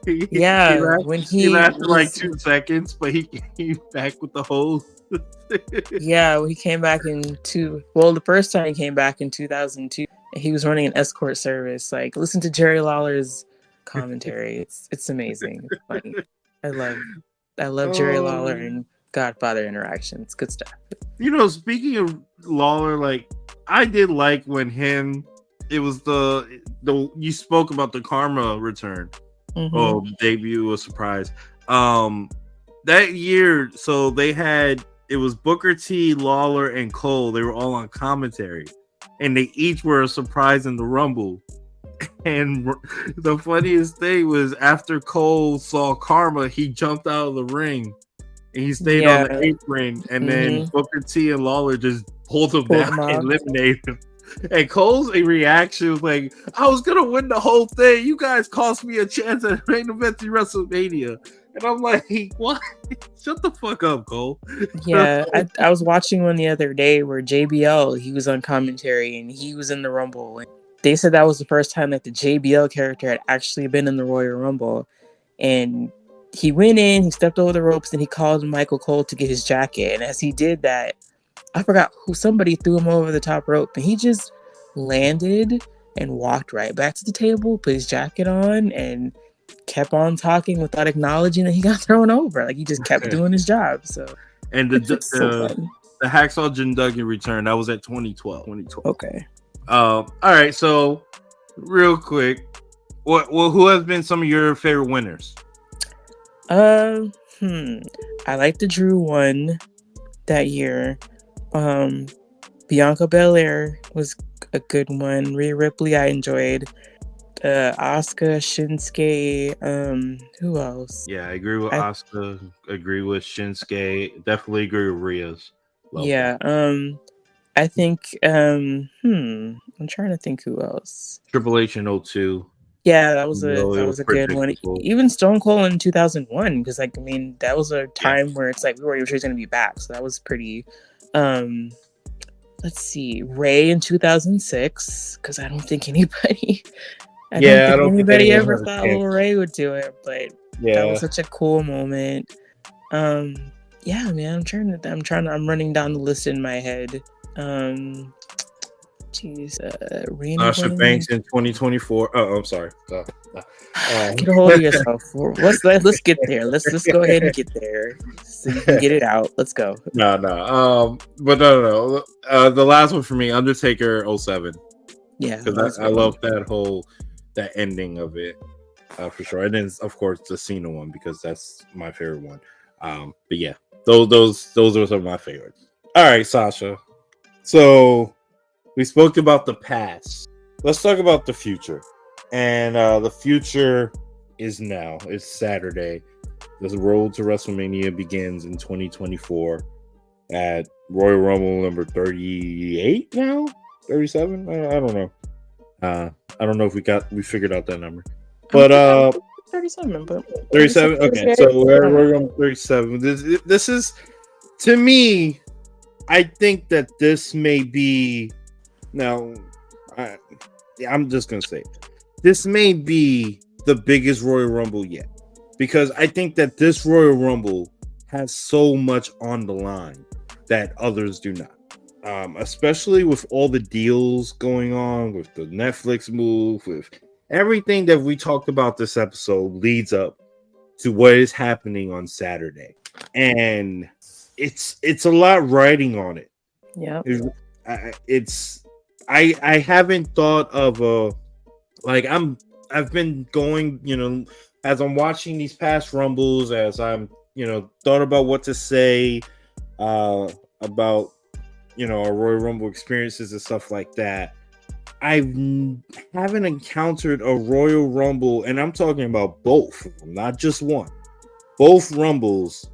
yeah, he lasted like 2 seconds, but he came back with the hose. Yeah, he came back the first time he came back in 2002, he was running an escort service. Like, listen to Jerry Lawler's commentary. It's amazing. It's funny. I love Jerry Lawler and Godfather interactions. Good stuff. Speaking of Lawler, like, I did like when it was the you spoke about the Karma return. Debut was surprise. That year, so it was Booker T, Lawler, and Cole. They were all on commentary, and they each were a surprise in the Rumble. And the funniest thing was after Cole saw Karma, he jumped out of the ring and he stayed on the apron, and then Booker T and Lawler just pulled him down and eliminated him. And Cole's reaction was like, "I was gonna win the whole thing. You guys cost me a chance at main event in WrestleMania." And I'm like, "What? Shut the fuck up, Cole." Yeah, I was watching one the other day where JBL, he was on commentary and he was in the Rumble. And they said that was the first time that the JBL character had actually been in the Royal Rumble. And he went in, he stepped over the ropes, and he called Michael Cole to get his jacket. And as he did that, I forgot somebody threw him over the top rope, and he just landed and walked right back to the table, put his jacket on, and kept on talking without acknowledging that he got thrown over. Like, he just kept doing his job. So, and the Hacksaw Jim Duggan return, that was at 2012. Okay. All right. So, real quick, who has been some of your favorite winners? I like the Drew one that year. Bianca Belair was a good one. Rhea Ripley I enjoyed. Asuka, Shinsuke, who else? Yeah, I agree with Asuka, agree with Shinsuke, definitely agree with Rhea's. Yeah, I think I'm trying to think who else. Triple H in 02. Yeah, that was a good one. Even Stone Cold in 2001, because that was a time where it's like we weren't sure he's gonna be back, so that was pretty. Let's see, Ray in 2006, because I don't think anybody ever thought Little Ray would do it, but that was such a cool moment. Yeah, man, I'm running down the list in my head. Sasha Banks in 2024. Oh, I'm sorry. Get a hold of yourself. Let's get there. Let's go ahead and get there so you can get it out. Let's go. No. But no. The last one for me, Undertaker 07. Yeah, because I love that ending of it for sure. And then of course the Cena one because that's my favorite one. But yeah, those are some of my favorites. All right, Sasha. So we spoke about the past. Let's talk about the future. And the future is now. It's Saturday. The road to WrestleMania begins in 2024 at Royal Rumble number 38 now? 37? I don't know. I don't know if we figured out that number. But 37, but 37. Okay, so we're Rumble 37. This is, to me, I think that this may be now. I'm just gonna say this may be the biggest Royal Rumble yet, because I think that this Royal Rumble has so much on the line that others do not. Especially with all the deals going on, with the Netflix move, with everything that we talked about this episode leads up to what is happening on Saturday, and it's a lot riding on it. Yeah. I haven't thought of a like I've been going, as I'm watching these past rumbles, as I'm thought about what to say about our Royal Rumble experiences and stuff like that. Haven't encountered a Royal Rumble, and I'm talking about both of them, not just one. Both Rumbles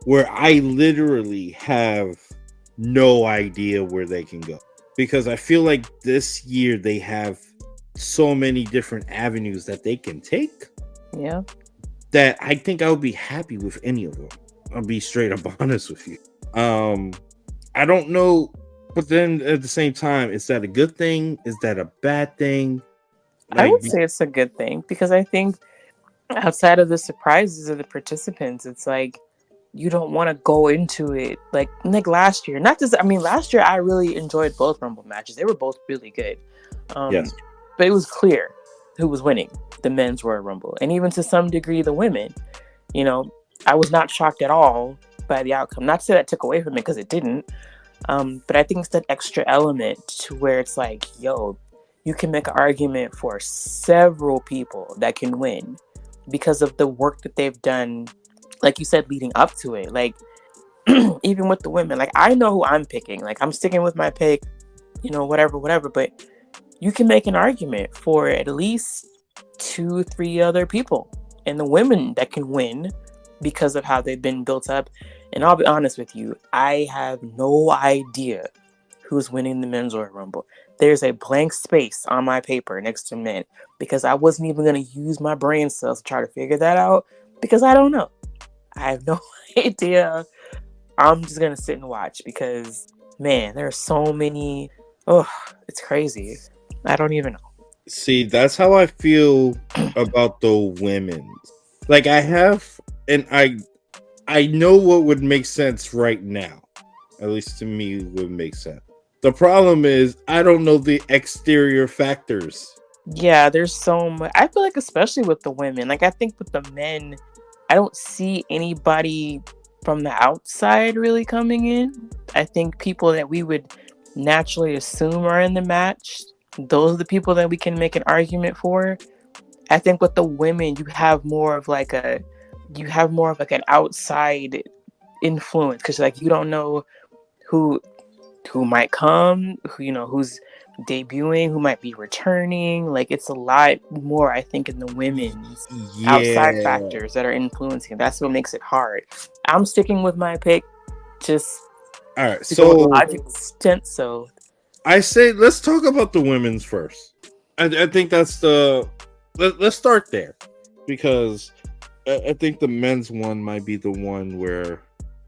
where I literally have no idea where they can go, because I feel like this year they have so many different avenues that they can take. Yeah. That I think I would be happy with any of them. I'll be straight up honest with you. I don't know, but then at the same time, is that a good thing? Is that a bad thing? I would say it's a good thing, because I think outside of the surprises of the participants, it's like you don't want to go into it like last year. Last year I really enjoyed both Rumble matches. They were both really good. Yes. But it was clear who was winning the men's Royal Rumble, and even to some degree the women. I was not shocked at all by the outcome. Not to say that took away from it, because it didn't. But I think it's that extra element to where it's like, yo, you can make an argument for several people that can win because of the work that they've done, like you said, leading up to it. Like, even with the women, like, I know who I'm picking. Like, I'm sticking with my pick, whatever. But you can make an argument for at least 2-3 other people and the women that can win because of how they've been built up. And I'll be honest with you, I have no idea who's winning the men's Royal Rumble. There's a blank space on my paper next to men, because I wasn't even going to use my brain cells to try to figure that out, because I don't know. I have no idea. I'm just going to sit and watch, because, man, there are so many. Oh, it's crazy. I don't even know. See, that's how I feel about the women's. Like, I know what would make sense right now. At least to me, would make sense. The problem is, I don't know the exterior factors. Yeah, there's so much. I feel like, especially with the women, like, I think with the men, I don't see anybody from the outside really coming in. I think people that we would naturally assume are in the match, those are the people that we can make an argument for. I think with the women, you have more of like an outside influence, because like you don't know who might come, who's debuting, who might be returning. Like, it's a lot more, I think, in the women's outside factors that are influencing. That's what makes it hard. I'm sticking with my pick, just all right. To go to logic extent. So I say let's talk about the women's first. I think that's let's start there, because I think the men's one might be the one where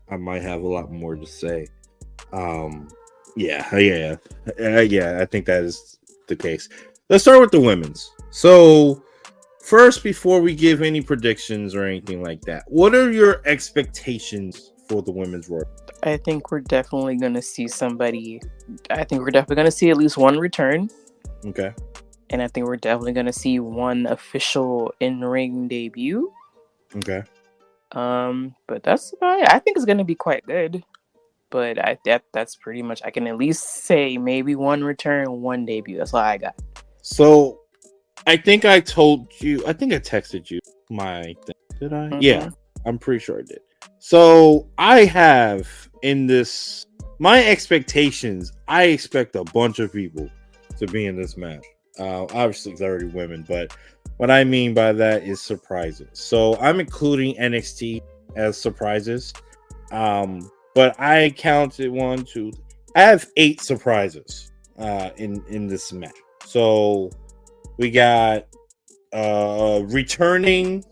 I might have a lot more to say. Yeah. I think that is the case. Let's start with the women's. So first, before we give any predictions or anything like that, what are your expectations for the women's Royal? I think we're definitely going to see somebody. I think we're definitely going to see at least one return. Okay. And I think we're definitely going to see one official in-ring debut. Okay. But that's about it. I think it's going to be quite good. But that's pretty much. I can at least say maybe one return, one debut. That's all I got. So I think I told you. I think I texted you my thing. Did I? Yeah, I'm pretty sure I did. So I have in this my expectations. I expect a bunch of people to be in this match. Obviously, it's already women, but what I mean by that is surprises. So I'm including NXT as surprises. But I counted 1, 2. I have 8 surprises in this match. So we got returning.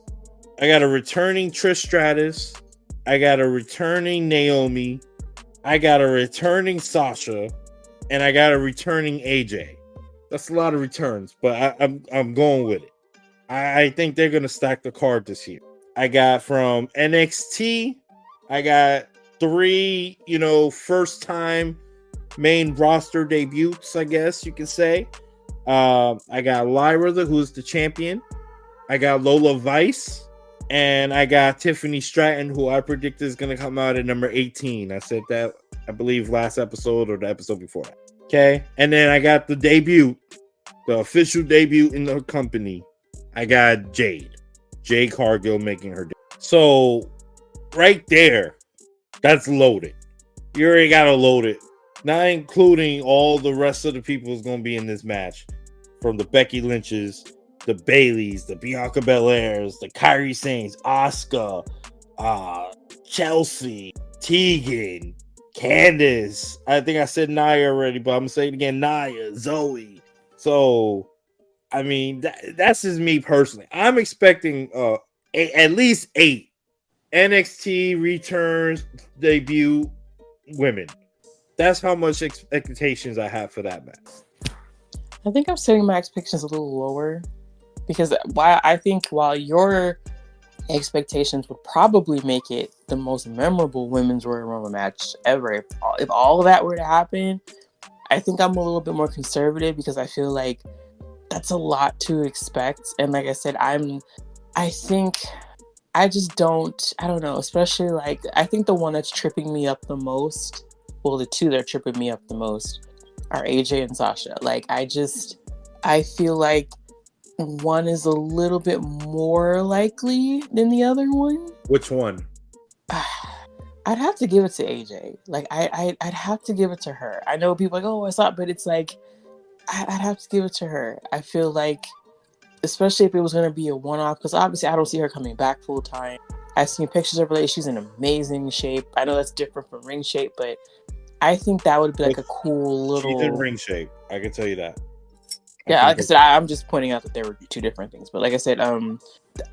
I got a returning Trish Stratus. I got a returning Naomi. I got a returning Sasha, and I got a returning AJ. That's a lot of returns, but I'm going with it. I think they're gonna stack the card this year. I got from NXT. I got 3, first time main roster debuts, I guess you can say. I got Lyra, who's the champion. I got Lola Vice, and I got Tiffany Stratton, who I predicted is going to come out at number 18. I said that, I believe, last episode or the episode before that. Okay, and then I got the debut, the official debut in the company. I got Jade Cargill making her debut. So right there, that's loaded. You already got to load it. Not including all the rest of the people who's going to be in this match. From the Becky Lynches, the Baileys, the Bianca Belairs, the Kairi Sanes, Asuka, Chelsea, Tegan, Candice. I think I said Nia already, but I'm going to say it again. Nia, Zoe. So, I mean, that's just me personally. I'm expecting at least 8 NXT returns debut women. That's how much expectations I have for that match. I think I'm setting my expectations a little lower because while your expectations would probably make it the most memorable women's Royal Rumble match ever, if all of that were to happen, I think I'm a little bit more conservative because I feel like that's a lot to expect. And like I said, I don't know, especially like, I think the one that's tripping me up the most, well, the 2 that are tripping me up the most are AJ and Sasha. Like, I feel like one is a little bit more likely than the other one. Which one? I'd have to give it to AJ. Like, I'd have to give it to her. I know people are like, oh, it's not, but it's like, I'd have to give it to her. I feel like, especially if it was going to be a one-off, because obviously I don't see her coming back full-time. I've seen pictures of her. She's in amazing shape. I know that's different from ring shape, but I think that would be like a cool little... She's in ring shape. I can tell you that. Yeah, like I said, I'm just pointing out that there were 2 different things. But like I said,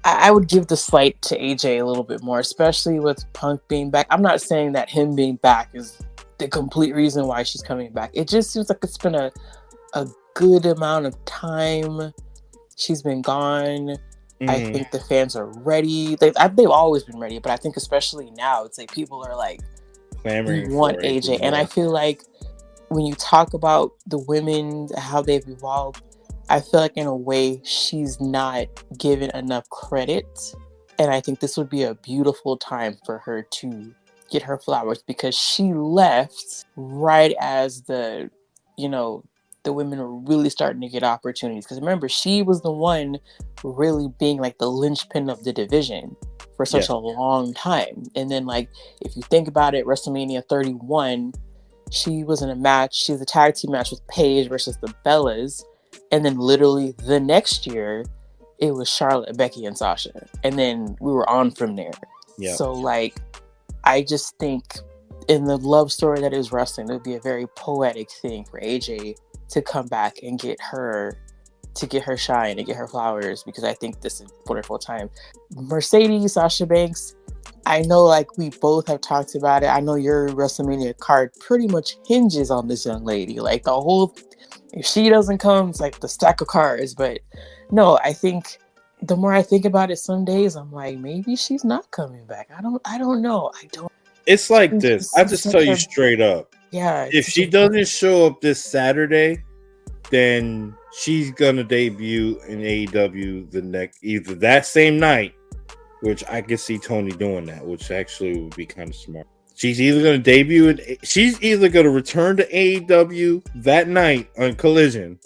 I would give the slight to AJ a little bit more, especially with Punk being back. I'm not saying that him being back is the complete reason why she's coming back. It just seems like it's been a good amount of time she's been gone. I think the fans are ready. They've always been ready, but I think especially now, it's like people are like, clamoring we want for AJ. And I feel like when you talk about the women, how they've evolved, I feel like in a way she's not given enough credit. And I think this would be a beautiful time for her to get her flowers because she left right as the women were really starting to get opportunities. Because remember, she was the one really being like the linchpin of the division for such a long time. And then, like, if you think about it, WrestleMania 31, she was in a match. She was a tag team match with Paige versus the Bellas. And then literally the next year, it was Charlotte, Becky, and Sasha. And then we were on from there. Yep. So, like, I just think in the love story that is wrestling, it would be a very poetic thing for AJ to come back and get her shine and get her flowers, because I think this is a wonderful time. Mercedes, Sasha Banks, I know, like, we both have talked about it. I know your WrestleMania card pretty much hinges on this young lady. Like, the whole, if she doesn't come, it's like the stack of cards. But no, I think the more I think about it, some days I'm like, maybe she's not coming back. I don't know. It's like this. I just tell you straight up. Yeah. If she doesn't show up this Saturday, then she's gonna debut in AEW either that same night, which I could see Tony doing that, which actually would be kind of smart. She's either going to debut she's either going to return to AEW that night on Collision,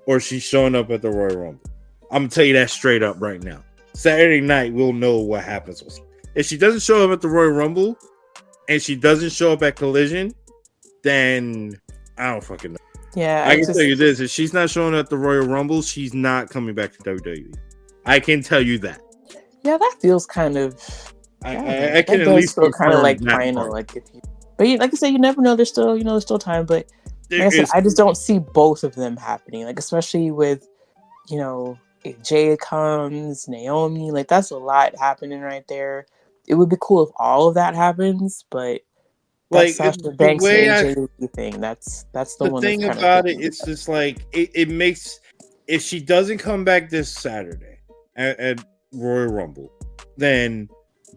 or she's showing up at the Royal Rumble. I'm going to tell you that straight up right now. Saturday night, we'll know what happens. If she doesn't show up at the Royal Rumble and she doesn't show up at Collision, then I don't fucking know. Yeah, I can tell you this: if she's not showing up at the Royal Rumble, she's not coming back to WWE. I can tell you that. Yeah, that feels kind of. I can at least feel kind of like final. Like if you, but like I said, you never know. There's still time. But like I said, I just don't see both of them happening. Like especially with, if Jay comes, Naomi, like that's a lot happening right there. It would be cool if all of that happens, but like Sasha Banks and Jay thing. That's the one thing that's about it. It's just like it makes, if she doesn't come back this Saturday at Royal Rumble, then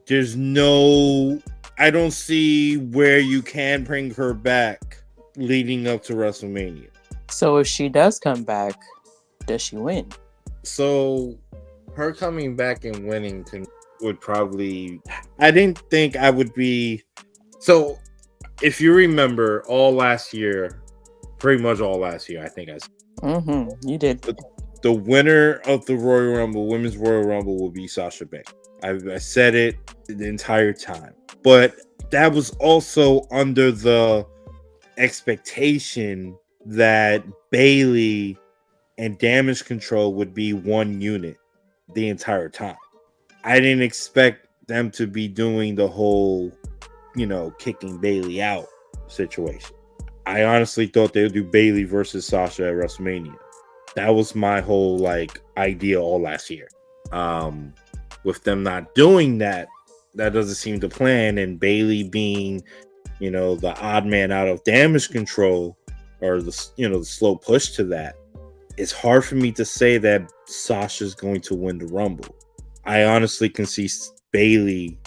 there's I don't see where you can bring her back leading up to WrestleMania. So if she does come back, does she win? So her coming back and winning would probably, I didn't think I would be. So if you remember all last year, pretty much all last year, I think you did. The winner of the Royal Rumble, Women's Royal Rumble, will be Sasha Banks. I said it the entire time, but that was also under the expectation that Bayley and Damage Control would be one unit the entire time. I didn't expect them to be doing the whole, kicking Bayley out situation. I honestly thought they would do Bayley versus Sasha at WrestleMania. That was my whole idea all last year. With them not doing that doesn't seem to plan, and Bayley being, the odd man out of Damage Control, or the slow push to that. It's hard for me to say that Sasha's going to win the Rumble. I honestly can see Bayley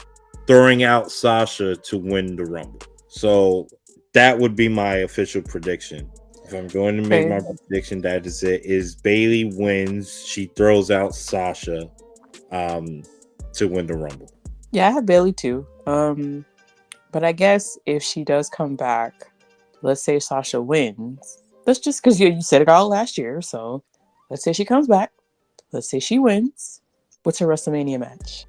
throwing out Sasha to win the Rumble. So that would be my official prediction. If I'm going to make my prediction, that is it. Is Bayley wins, she throws out Sasha to win the Rumble. Yeah, I have Bayley too. But I guess if she does come back, let's say Sasha wins. Let's just, because you said it all last year, so let's say she comes back. Let's say she wins. What's her WrestleMania match?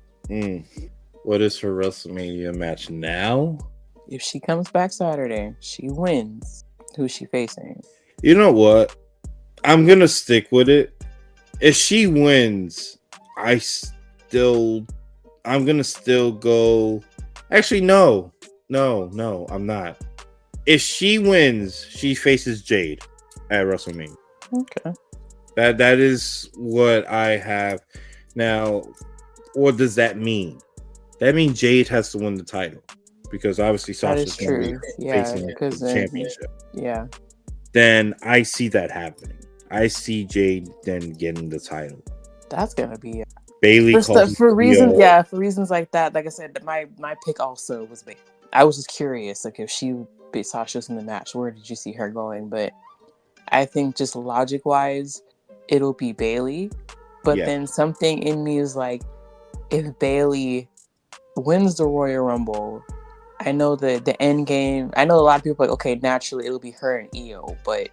What is her WrestleMania match now? If she comes back Saturday, she wins. Who's she facing? You know what? I'm going to stick with it. If she wins, I'm going to still go. Actually, no, I'm not. If she wins, she faces Jade at WrestleMania. Okay. That is what I have. Now, what does that mean? That means Jade has to win the title, because obviously Sasha's going to be facing the championship. Yeah. Then I see that happening. I see Jade then getting the title. That's gonna be Bayley for reasons like that. Like I said, my pick also was Bayley. I was just curious, if she beat Sasha's in the match, where did you see her going? But I think just logic wise, it'll be Bayley. But then something in me is like, if Bayley wins the Royal Rumble, I know the end game. I know a lot of people are like, okay, naturally it'll be her and Io, but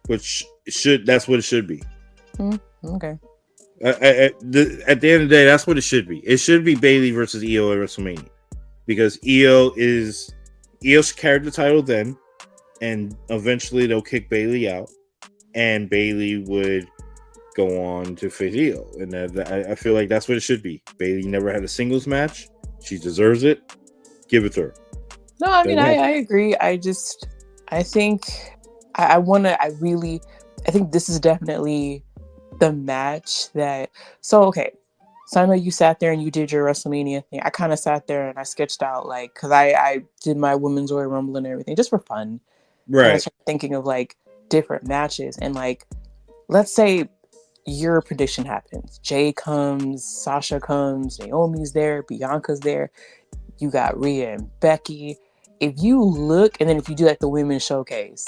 that's what it should be. Okay. At the end of the day, that's what it should be. It should be Bayley versus Io at WrestleMania, because Io's carried the title then, and eventually they'll kick Bayley out, and Bayley would go on to face Io, and I feel like that's what it should be. Bayley never had a singles match. She deserves it. Give it to her. No, I mean, I agree. I think I think this is definitely the match that. So I know you sat there and you did your WrestleMania thing. I kind of sat there and I sketched out, because I did my Women's Royal Rumble and everything just for fun. Right. And I started thinking of different matches, and let's say your prediction happens. Jay comes, Sasha comes, Naomi's there, Bianca's there. You got Rhea and Becky. If you look, and then if you do the women's showcase,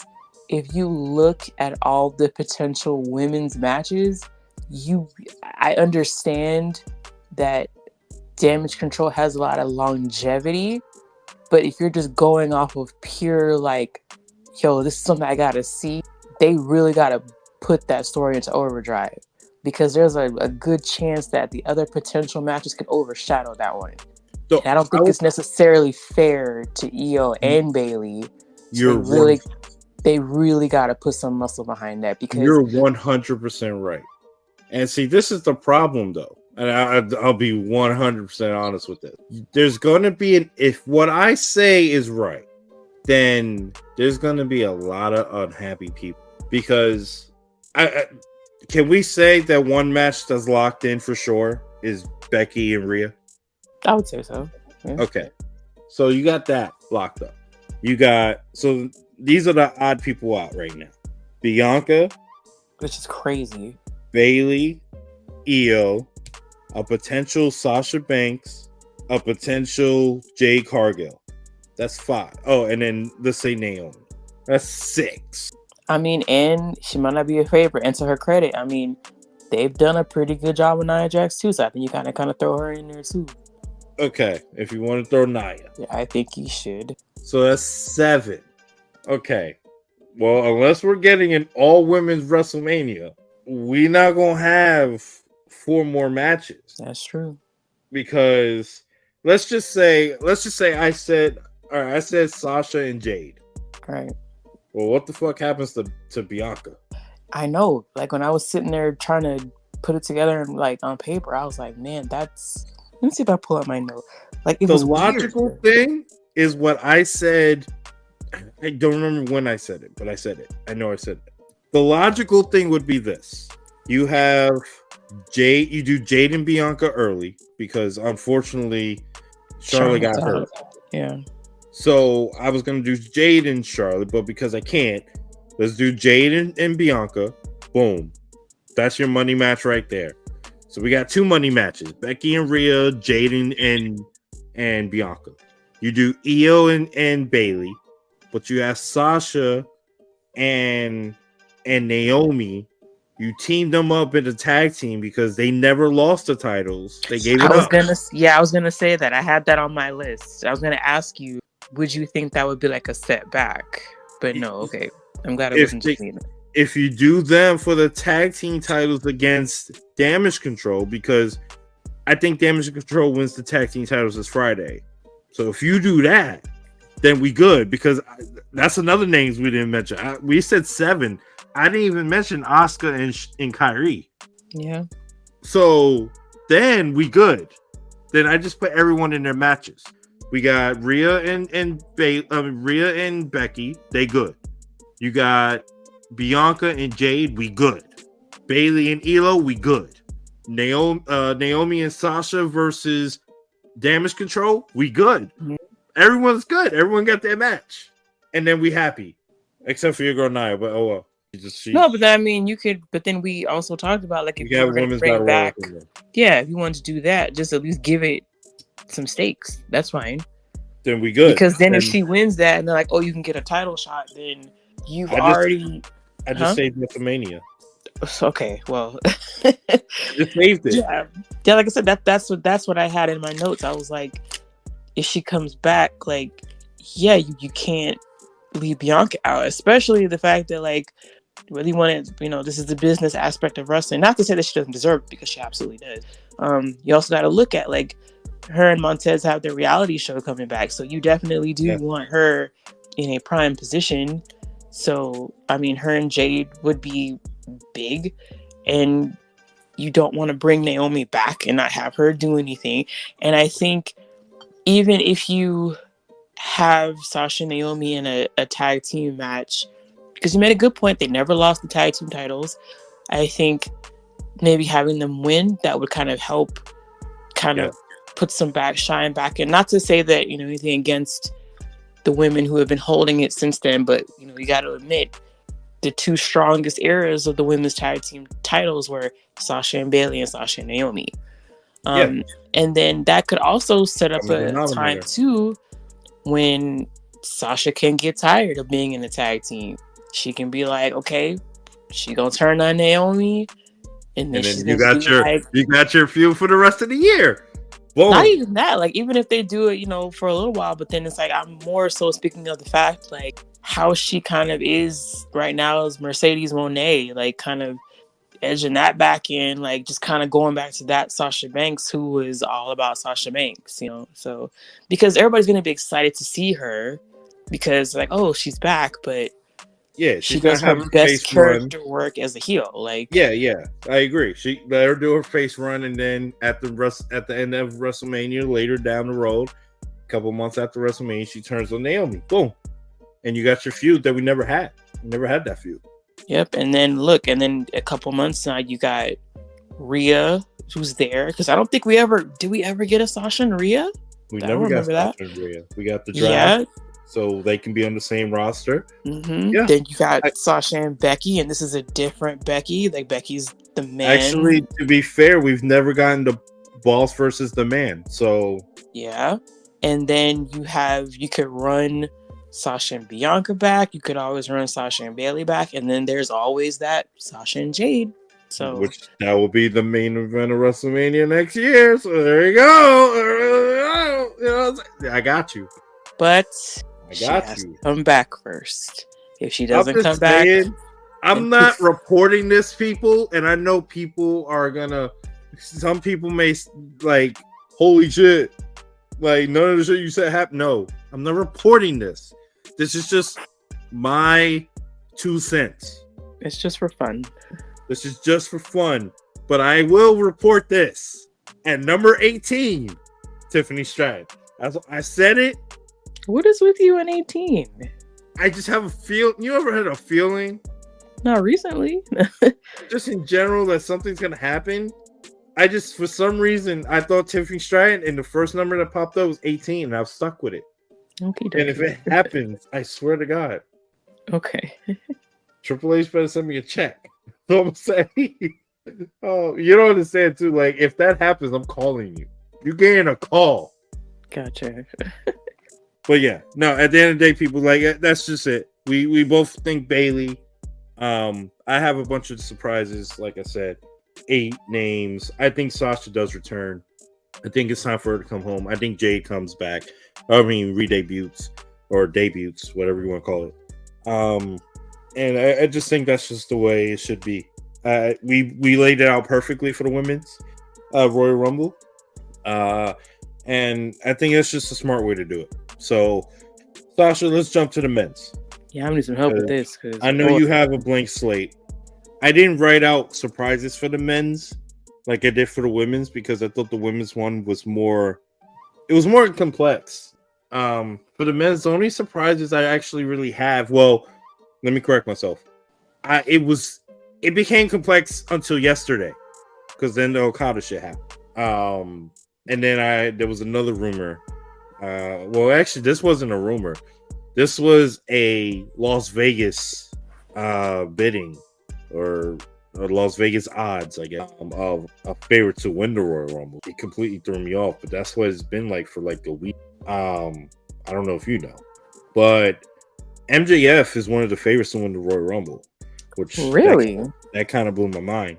if you look at all the potential women's matches, I understand that Damage Control has a lot of longevity, But if you're just going off of pure like, yo, this is something I gotta see, they really gotta put that story into overdrive, because there's a good chance that the other potential matches could overshadow that one. So And I don't think it's necessarily fair to Io and Bailey. So they really got to put some muscle behind that, because you're 100% right. And see, this is the problem, though. And I'll be 100% honest with this. There's going to be if what I say is right, then there's going to be a lot of unhappy people, because can we say that one match that's locked in for sure is Becky and Rhea? I would say so. Yeah. Okay. So you got that locked up. So these are the odd people out right now. Bianca, which is crazy. Bailey, Io, a potential Sasha Banks, a potential Jade Cargill. That's 5. Oh, and then let's say Naomi. That's 6. I mean, and she might not be a favorite. And to her credit, I mean, they've done a pretty good job with Nia Jax too. So I think you kind of throw her in there too. Okay, if you want to throw Nia. Yeah, I think you should. So that's 7. Okay. Well, unless we're getting an all-women's WrestleMania, we're not going to have 4 more matches. That's true. Because let's just say I said Sasha and Jade. Right. Well, what the fuck happens to Bianca? I know. Like, when I was sitting there trying to put it together and like on paper, I was like, man, that's... Let me see if I pull up my note. Like, it was the logical thing is what I said. I don't remember when I said it, but I said it. I know I said it. The logical thing would be this: you have Jade. You do Jade and Bianca early, because unfortunately Charlotte got hurt. Yeah. So I was gonna do Jade and Charlotte, but because I can't, let's do Jade and Bianca. Boom. That's your money match right there. So we got 2 money matches: Becky and Rhea, Jade and Bianca. You do Io and Bailey, but you have Sasha and Naomi. You teamed them up in a tag team because they never lost the titles. They gave it up. I was gonna say that. I had that on my list. I was gonna ask you, would you think that would be like a step back? But no, okay. I'm glad it wasn't just me. If you do them for the tag team titles against Damage Control, because I think Damage Control wins the tag team titles this Friday. So if you do that, then we good, because that's another names we didn't mention. We said 7. I didn't even mention Asuka and Kyrie. Yeah. So then we good. Then I just put everyone in their matches. We got Rhea and Becky. They good. You got Bianca and Jade, we good. Bailey and Elo, we good. Naomi and Sasha versus Damage Control, we good. Mm-hmm. Everyone's good. Everyone got their match, and then we happy, except for your girl Nia. But oh well. No, but I mean, you could. But then we also talked about, like, if you were going to bring back, if you wanted to do that, just at least give it some stakes. That's fine. Then we good. Because then if she wins that, and they're like, oh, you can get a title shot, then you've already. I just saved WrestleMania. Okay, well, just saved it. Yeah, like I said, that's what I had in my notes. I was like, if she comes back, like, yeah, you can't leave Bianca out, especially the fact that, like, really wanted, this is the business aspect of wrestling. Not to say that she doesn't deserve it, because she absolutely does. You also got to look at, like, her and Montez have their reality show coming back, so you definitely do want her in a prime position. So, I mean, her and Jade would be big, and you don't want to bring Naomi back and not have her do anything. And I think even if you have Sasha and Naomi in a tag team match, because you made a good point, they never lost the tag team titles. I think maybe having them win, that would kind of help put some shine back in. Not to say that, anything against the women who have been holding it since then, but you got to admit, the 2 strongest eras of the women's tag team titles were Sasha and Bailey and Sasha and Naomi. And then that could also set up a time too when Sasha can get tired of being in a tag team. She can be like, okay, she gonna turn on Naomi, and then you got your feud for the rest of the year. Boom. Not even that. Like, even if they do it, for a little while, but then it's like, I'm more so speaking of the fact, like, how she kind of is right now is Mercedes Moné, like, kind of edging that back in, like, just kind of going back to that Sasha Banks, who was all about Sasha Banks, So, because everybody's going to be excited to see her because, like, oh, she's back, but Yeah, she she's gonna does her have her best face character run. work as a heel. Like, Yeah, I agree. She let her do her face run, and then at the end of WrestleMania, later down the road, a couple months after WrestleMania, she turns on Naomi. Boom, and you got your feud that we never had. We never had that feud. Yep, and then a couple months now, you got Rhea, who's there, because I don't think did we ever get a Sasha and Rhea? We I don't never got remember that. Sasha and Rhea. We got the draft, so they can be on the same roster. Mm-hmm. Yeah. Then you got Sasha and Becky, and this is a different Becky. Like, Becky's the man. Actually, to be fair, we've never gotten the Boss versus the Man. So yeah, and then you could run Sasha and Bianca back. You could always run Sasha and Bailey back, and then there's always that Sasha and Jade. So, which that will be the main event of WrestleMania next year. So there you go. I got you. But I got she you. has to come back first. If she doesn't come saying, back, I'm not reporting this, people, and I know people are gonna. Some people may like, holy shit, like none of the shit you said happened. No, I'm not reporting this. This is just my 2 cents. it's just for fun. This is just for fun, but I will report this at number 18, Tiffany Stratton. I said it. What is with you in 18? I just have a feel. You ever had a feeling? Not recently. Just in general that something's gonna happen. I just, for some reason, I thought Tiffany Stratton, and the first number that popped up was 18, and I've stuck with it. Okay. And if it happens, I swear to God, Okay. Triple H better send me a check. You know what I'm saying? Oh, you don't understand too. Like, if that happens, I'm calling you. You're getting a call. Gotcha. But yeah, no. At the end of the day, people, like, that's just it. We both think Bailey. I have a bunch of surprises. Like I said, 8 names. I think Sasha does return. I think it's time for her to come home. I think Jade comes back. I mean, re-debuts or debuts, whatever you want to call it. And I just think that's just the way it should be. We laid it out perfectly for the women's Royal Rumble. And I think it's just a smart way to do it. So, Sasha, let's jump to the men's. Yeah, I'm gonna need some help with this because I know you have a blank slate. I didn't write out surprises for the men's like I did for the women's because I thought the women's one was more. It was more complex. For the men's, the only surprises I actually really have. Well, let me correct myself. It became complex until yesterday because then the Okada shit happened. And then there was another rumor. Well, actually, this wasn't a rumor. This was a Las Vegas bidding or Las Vegas odds, I guess, of a favorite to win the Royal Rumble. It completely threw me off, but that's what it's been like for like a week. I don't know if you know, but MJF is one of the favorites to win the Royal Rumble, which really that kind of blew my mind.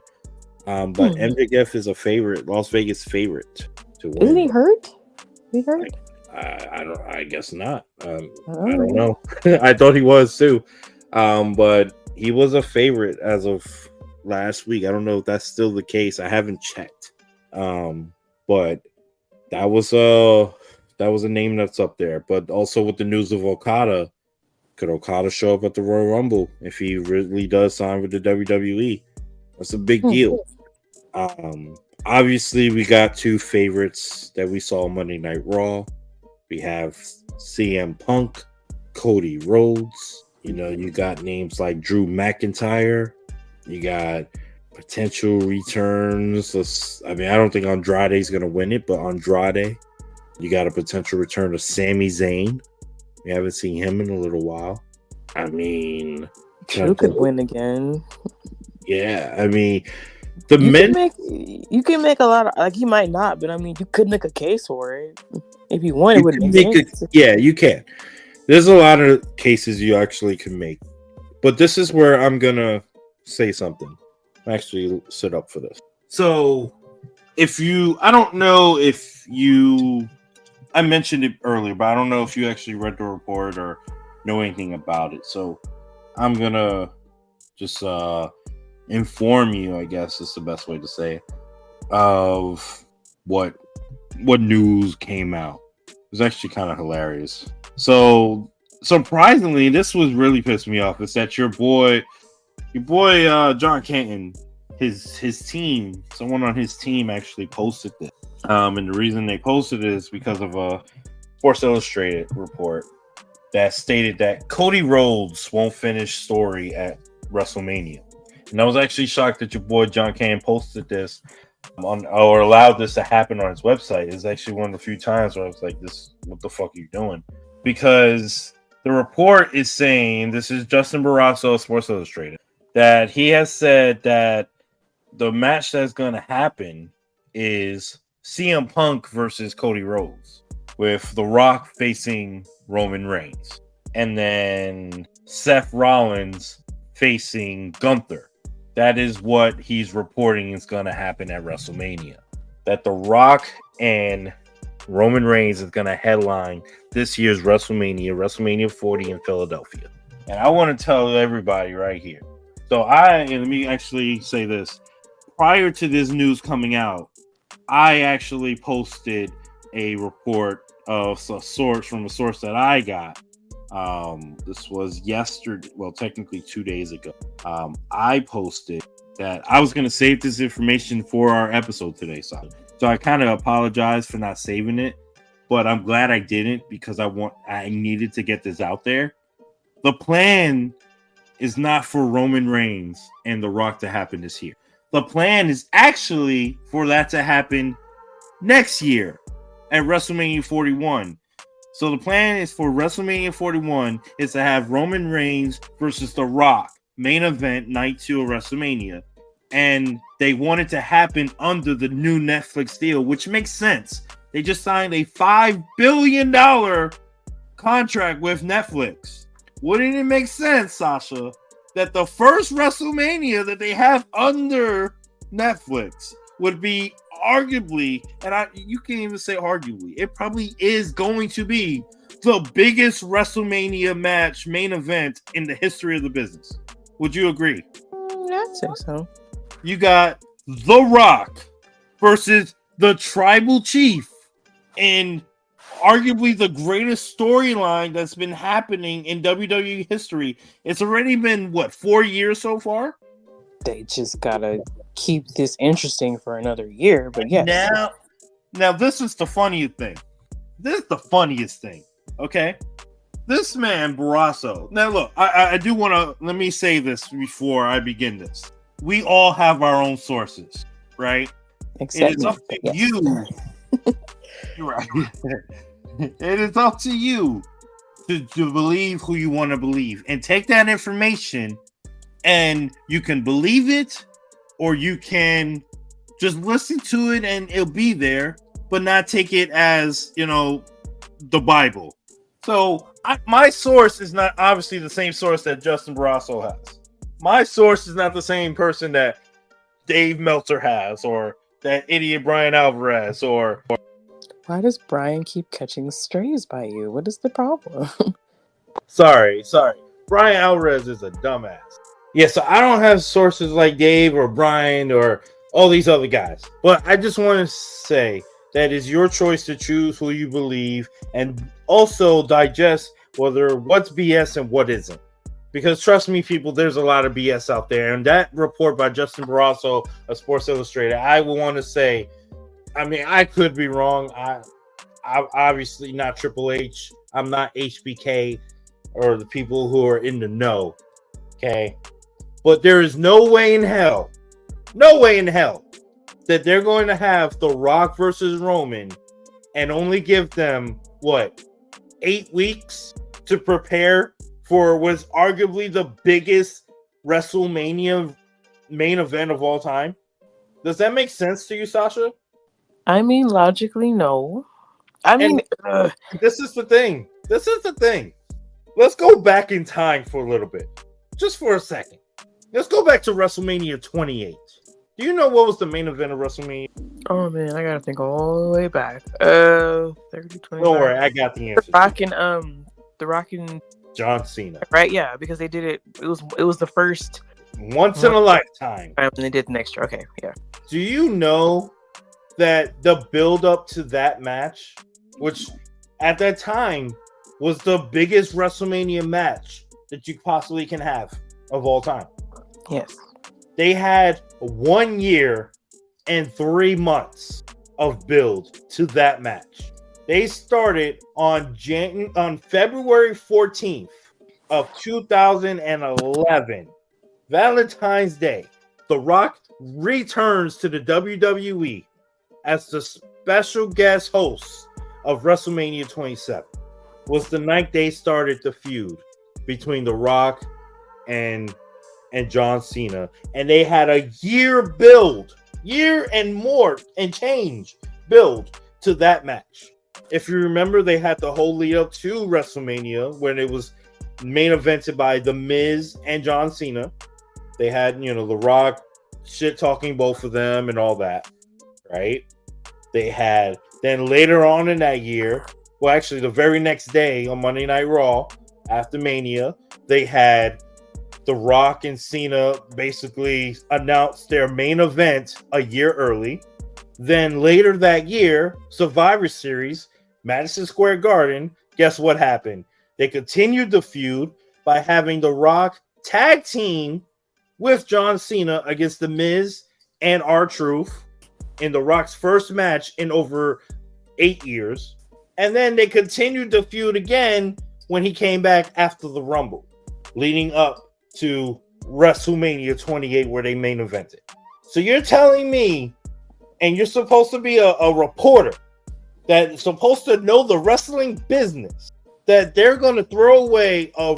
But MJF is a favorite, Las Vegas favorite to win. Isn't he hurt? He hurt? I guess not. I don't know. I thought he was too. But he was a favorite as of last week. I don't know if that's still the case. I haven't checked. But that was a name that's up there. But also with the news of Okada, could Okada show up at the Royal Rumble if he really does sign with the WWE? That's a big deal. Obviously, we got 2 favorites that we saw Monday Night Raw. We have CM Punk, Cody Rhodes. You know, you got names like Drew McIntyre. You got potential returns. I mean, I don't think Andrade's going to win it, but Andrade. You got a potential return of Sami Zayn. We haven't seen him in a little while. I mean, Drew could win again. Yeah, I mean, the men. You can make a lot of, like, he might not, but I mean, you could make a case for it. If you want, it wouldn't make sense. Yeah, you can. There's a lot of cases you actually can make. But this is where I'm going to say something. Actually, sit up for this. So, I don't know if you, I mentioned it earlier, but I don't know if you actually read the report or know anything about it. So I'm gonna just inform you, I guess is the best way to say it, of what news came out. It was actually kind of hilarious. So surprisingly, this was really pissed me off. Is that your boy John Canton, his team, someone on his team actually posted this. And the reason they posted it is because of a Sports Illustrated report that stated that Cody Rhodes won't finish story at WrestleMania. And I was actually shocked that your boy John Canton posted this or allowed this to happen on his website. It's actually one of the few times where I was like, "This, what the fuck are you doing?" Because the report is saying, this is Justin Barrasso of Sports Illustrated, that he has said that the match that's going to happen is CM Punk versus Cody Rhodes, with The Rock facing Roman Reigns, and then Seth Rollins facing Gunther. That is what he's reporting is going to happen at WrestleMania. That The Rock and Roman Reigns is going to headline this year's WrestleMania 40 in Philadelphia. And I want to tell everybody right here. So let me actually say this. Prior to this news coming out, I actually posted a report of a source that I got. This was yesterday, well, technically 2 days ago. I posted that I was going to save this information for our episode today. So I kind of apologize for not saving it, but I'm glad I didn't because I needed to get this out there. The plan is not for Roman Reigns and The Rock to happen this year. The plan is actually for that to happen next year at WrestleMania 41. So the plan is for WrestleMania 41 is to have Roman Reigns versus The Rock, main event, night 2 of WrestleMania. And they want it to happen under the new Netflix deal, which makes sense. They just signed a $5 billion contract with Netflix. Wouldn't it make sense, Sasha, that the first WrestleMania that they have under Netflix would be arguably, and you can't even say arguably, it probably is going to be the biggest WrestleMania match main event in the history of the business. Would you agree? I'd say so. You got The Rock versus the Tribal Chief in arguably the greatest storyline that's been happening in WWE history. It's already been, 4 years so far? They just gotta keep this interesting for another year, but yes. Now this is the funniest thing. This is the funniest thing, okay? This man, Barrasso. Now look, I do want to, let me say this before I begin this. We all have our own sources, right? Except it is up to you. You're right. It is up to you to believe who you want to believe and take that information and you can believe it or you can just listen to it and it'll be there, but not take it as, the Bible. So my source is not obviously the same source that Justin Barrasso has. My source is not the same person that Dave Meltzer has or that idiot Brian Alvarez or... Why does Brian keep catching strays by you? What is the problem? Sorry. Brian Alvarez is a dumbass. Yeah, so I don't have sources like Dave or Brian or all these other guys. But I just want to say that it's your choice to choose who you believe and also digest what's BS and what isn't. Because trust me, people, there's a lot of BS out there. And that report by Justin Barrasso of Sports Illustrated, I will want to say, I could be wrong. I'm obviously not Triple H. I'm not HBK or the people who are in the know. Okay. But there is no way in hell that they're going to have The Rock versus Roman and only give them 8 weeks to prepare for what's arguably the biggest WrestleMania main event of all time. Does that make sense to you, Sasha? Logically, no. This is the thing. Let's go back in time for a little bit. Just for a second. Let's go back to WrestleMania 28. Do you know what was the main event of WrestleMania? Oh man, I gotta think all the way back. 30, 25. Don't worry, I got the answer. The Rockin' John Cena. Right, yeah, because they did it. It was the first once in a lifetime. And they did an extra. Okay, yeah. Do you know that the build up to that match, which at that time was the biggest WrestleMania match that you possibly can have of all time? Yes. They had 1 year and 3 months of build to that match. They started on February 14th of 2011, Valentine's Day. The Rock returns to the WWE as the special guest host of WrestleMania 27. Was the night they started the feud between The Rock and John Cena, and they had a year and more and change build to that match. If you remember, they had the whole lead up to WrestleMania when it was main evented by The Miz and John Cena. They had, The Rock shit talking both of them and all that, right? They had, then later on in that year, well, actually the very next day on Monday Night Raw after Mania, they had The Rock and Cena basically announced their main event a year early. Then later that year, Survivor Series, Madison Square Garden, guess what happened? They continued the feud by having The Rock tag team with John Cena against The Miz and R-Truth in The Rock's first match in over 8 years. And then they continued the feud again when he came back after the Rumble, leading up to WrestleMania 28 where they main evented. So you're telling me, and you're supposed to be a reporter that's supposed to know the wrestling business, that they're going to throw away a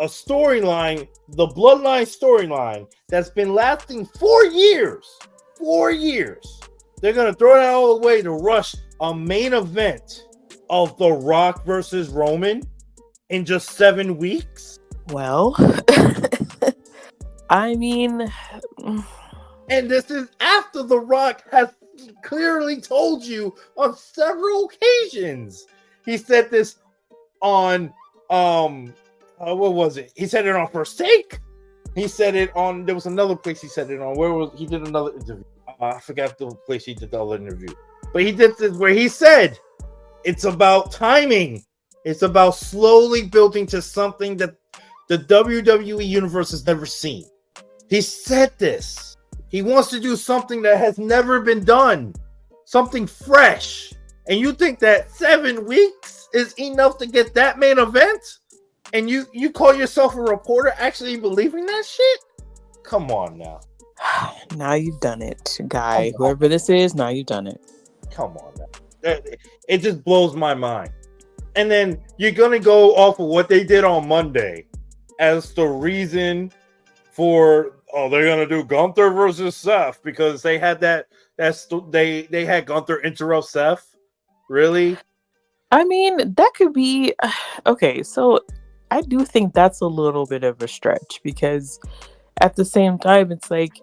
storyline, the Bloodline storyline that's been lasting 4 years. 4 years. They're going to throw that all away to rush a main event of The Rock versus Roman in just 7 weeks? Well, I mean... And this is after The Rock has clearly told you on several occasions. He said this on, what was it? He said it on First Take. He said it on, there was another place he said it on. He did another interview. I forgot the place he did the other interview. But he did this where he said, it's about timing. It's about slowly building to something that the WWE universe has never seen. He said this. He wants to do something that has never been done. Something fresh. And you think that 7 weeks is enough to get that main event? And you call yourself a reporter actually believing that shit? Come on now. Now you've done it, guy. Whoever this is, now you've done it. Come on now. It just blows my mind. And then you're going to go off of what they did on Monday as the reason for, they're going to do Gunther versus Seth because they had they had Gunther interrupt Seth. Really? I mean, that could be okay. So I do think that's a little bit of a stretch because at the same time, it's like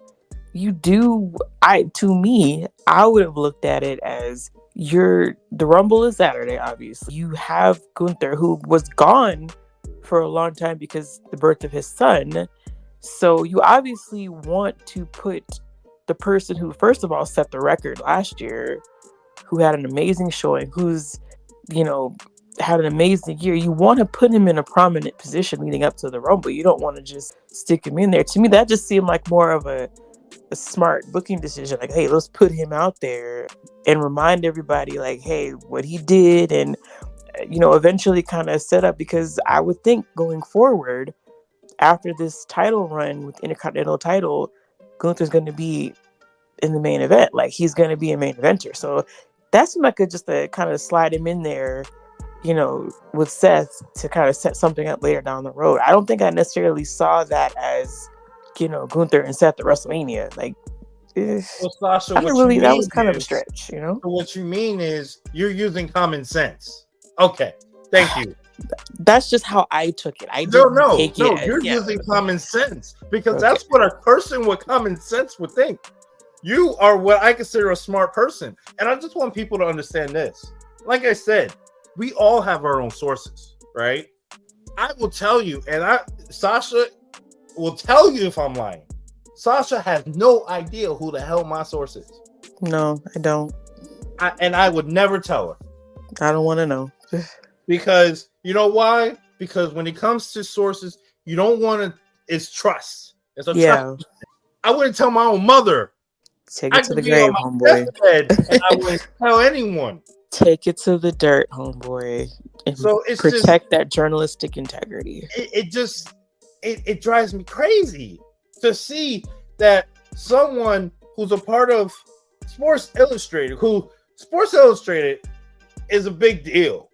to me, I would have looked at it as the Rumble is Saturday, obviously. You have Gunther, who was gone for a long time because the birth of his son. So you obviously want to put the person who, first of all, set the record last year, who had an amazing showing, who's, had an amazing year. You want to put him in a prominent position leading up to the Rumble. You don't want to just stick him in there. To me, that just seemed like more of a smart booking decision. Like, hey, let's put him out there and remind everybody, like, hey, what he did, and eventually kind of set up, because I would think going forward after this title run with Intercontinental title, Gunther's going to be in the main event. Like, he's going to be a main eventer. So that seemed like just to kind of slide him in there, with Seth to kind of set something up later down the road. I don't think I necessarily saw that as, Gunther and Seth at WrestleMania. Like, well, Sasha, that was kind of a stretch, So what you mean is you're using common sense. Okay, thank you. That's just how I took it. I No, didn't no, take no. it as, You're yeah. using common sense because Okay. that's what a person with common sense would think. You are what I consider a smart person, and I just want people to understand this. Like I said, we all have our own sources, right? I will tell you, and Sasha will tell you if I'm lying. Sasha has no idea who the hell my source is. No, I don't. And I would never tell her. I don't want to know. Because you know why? Because when it comes to sources, you don't want to. It's trust. It's a trust. I wouldn't tell my own mother. Take I it to could the be grave, on my homeboy. deathbed, and I wouldn't tell anyone. Take it to the dirt, homeboy. And So it's protect that journalistic integrity. It drives me crazy to see that someone who's a part of Sports Illustrated is a big deal.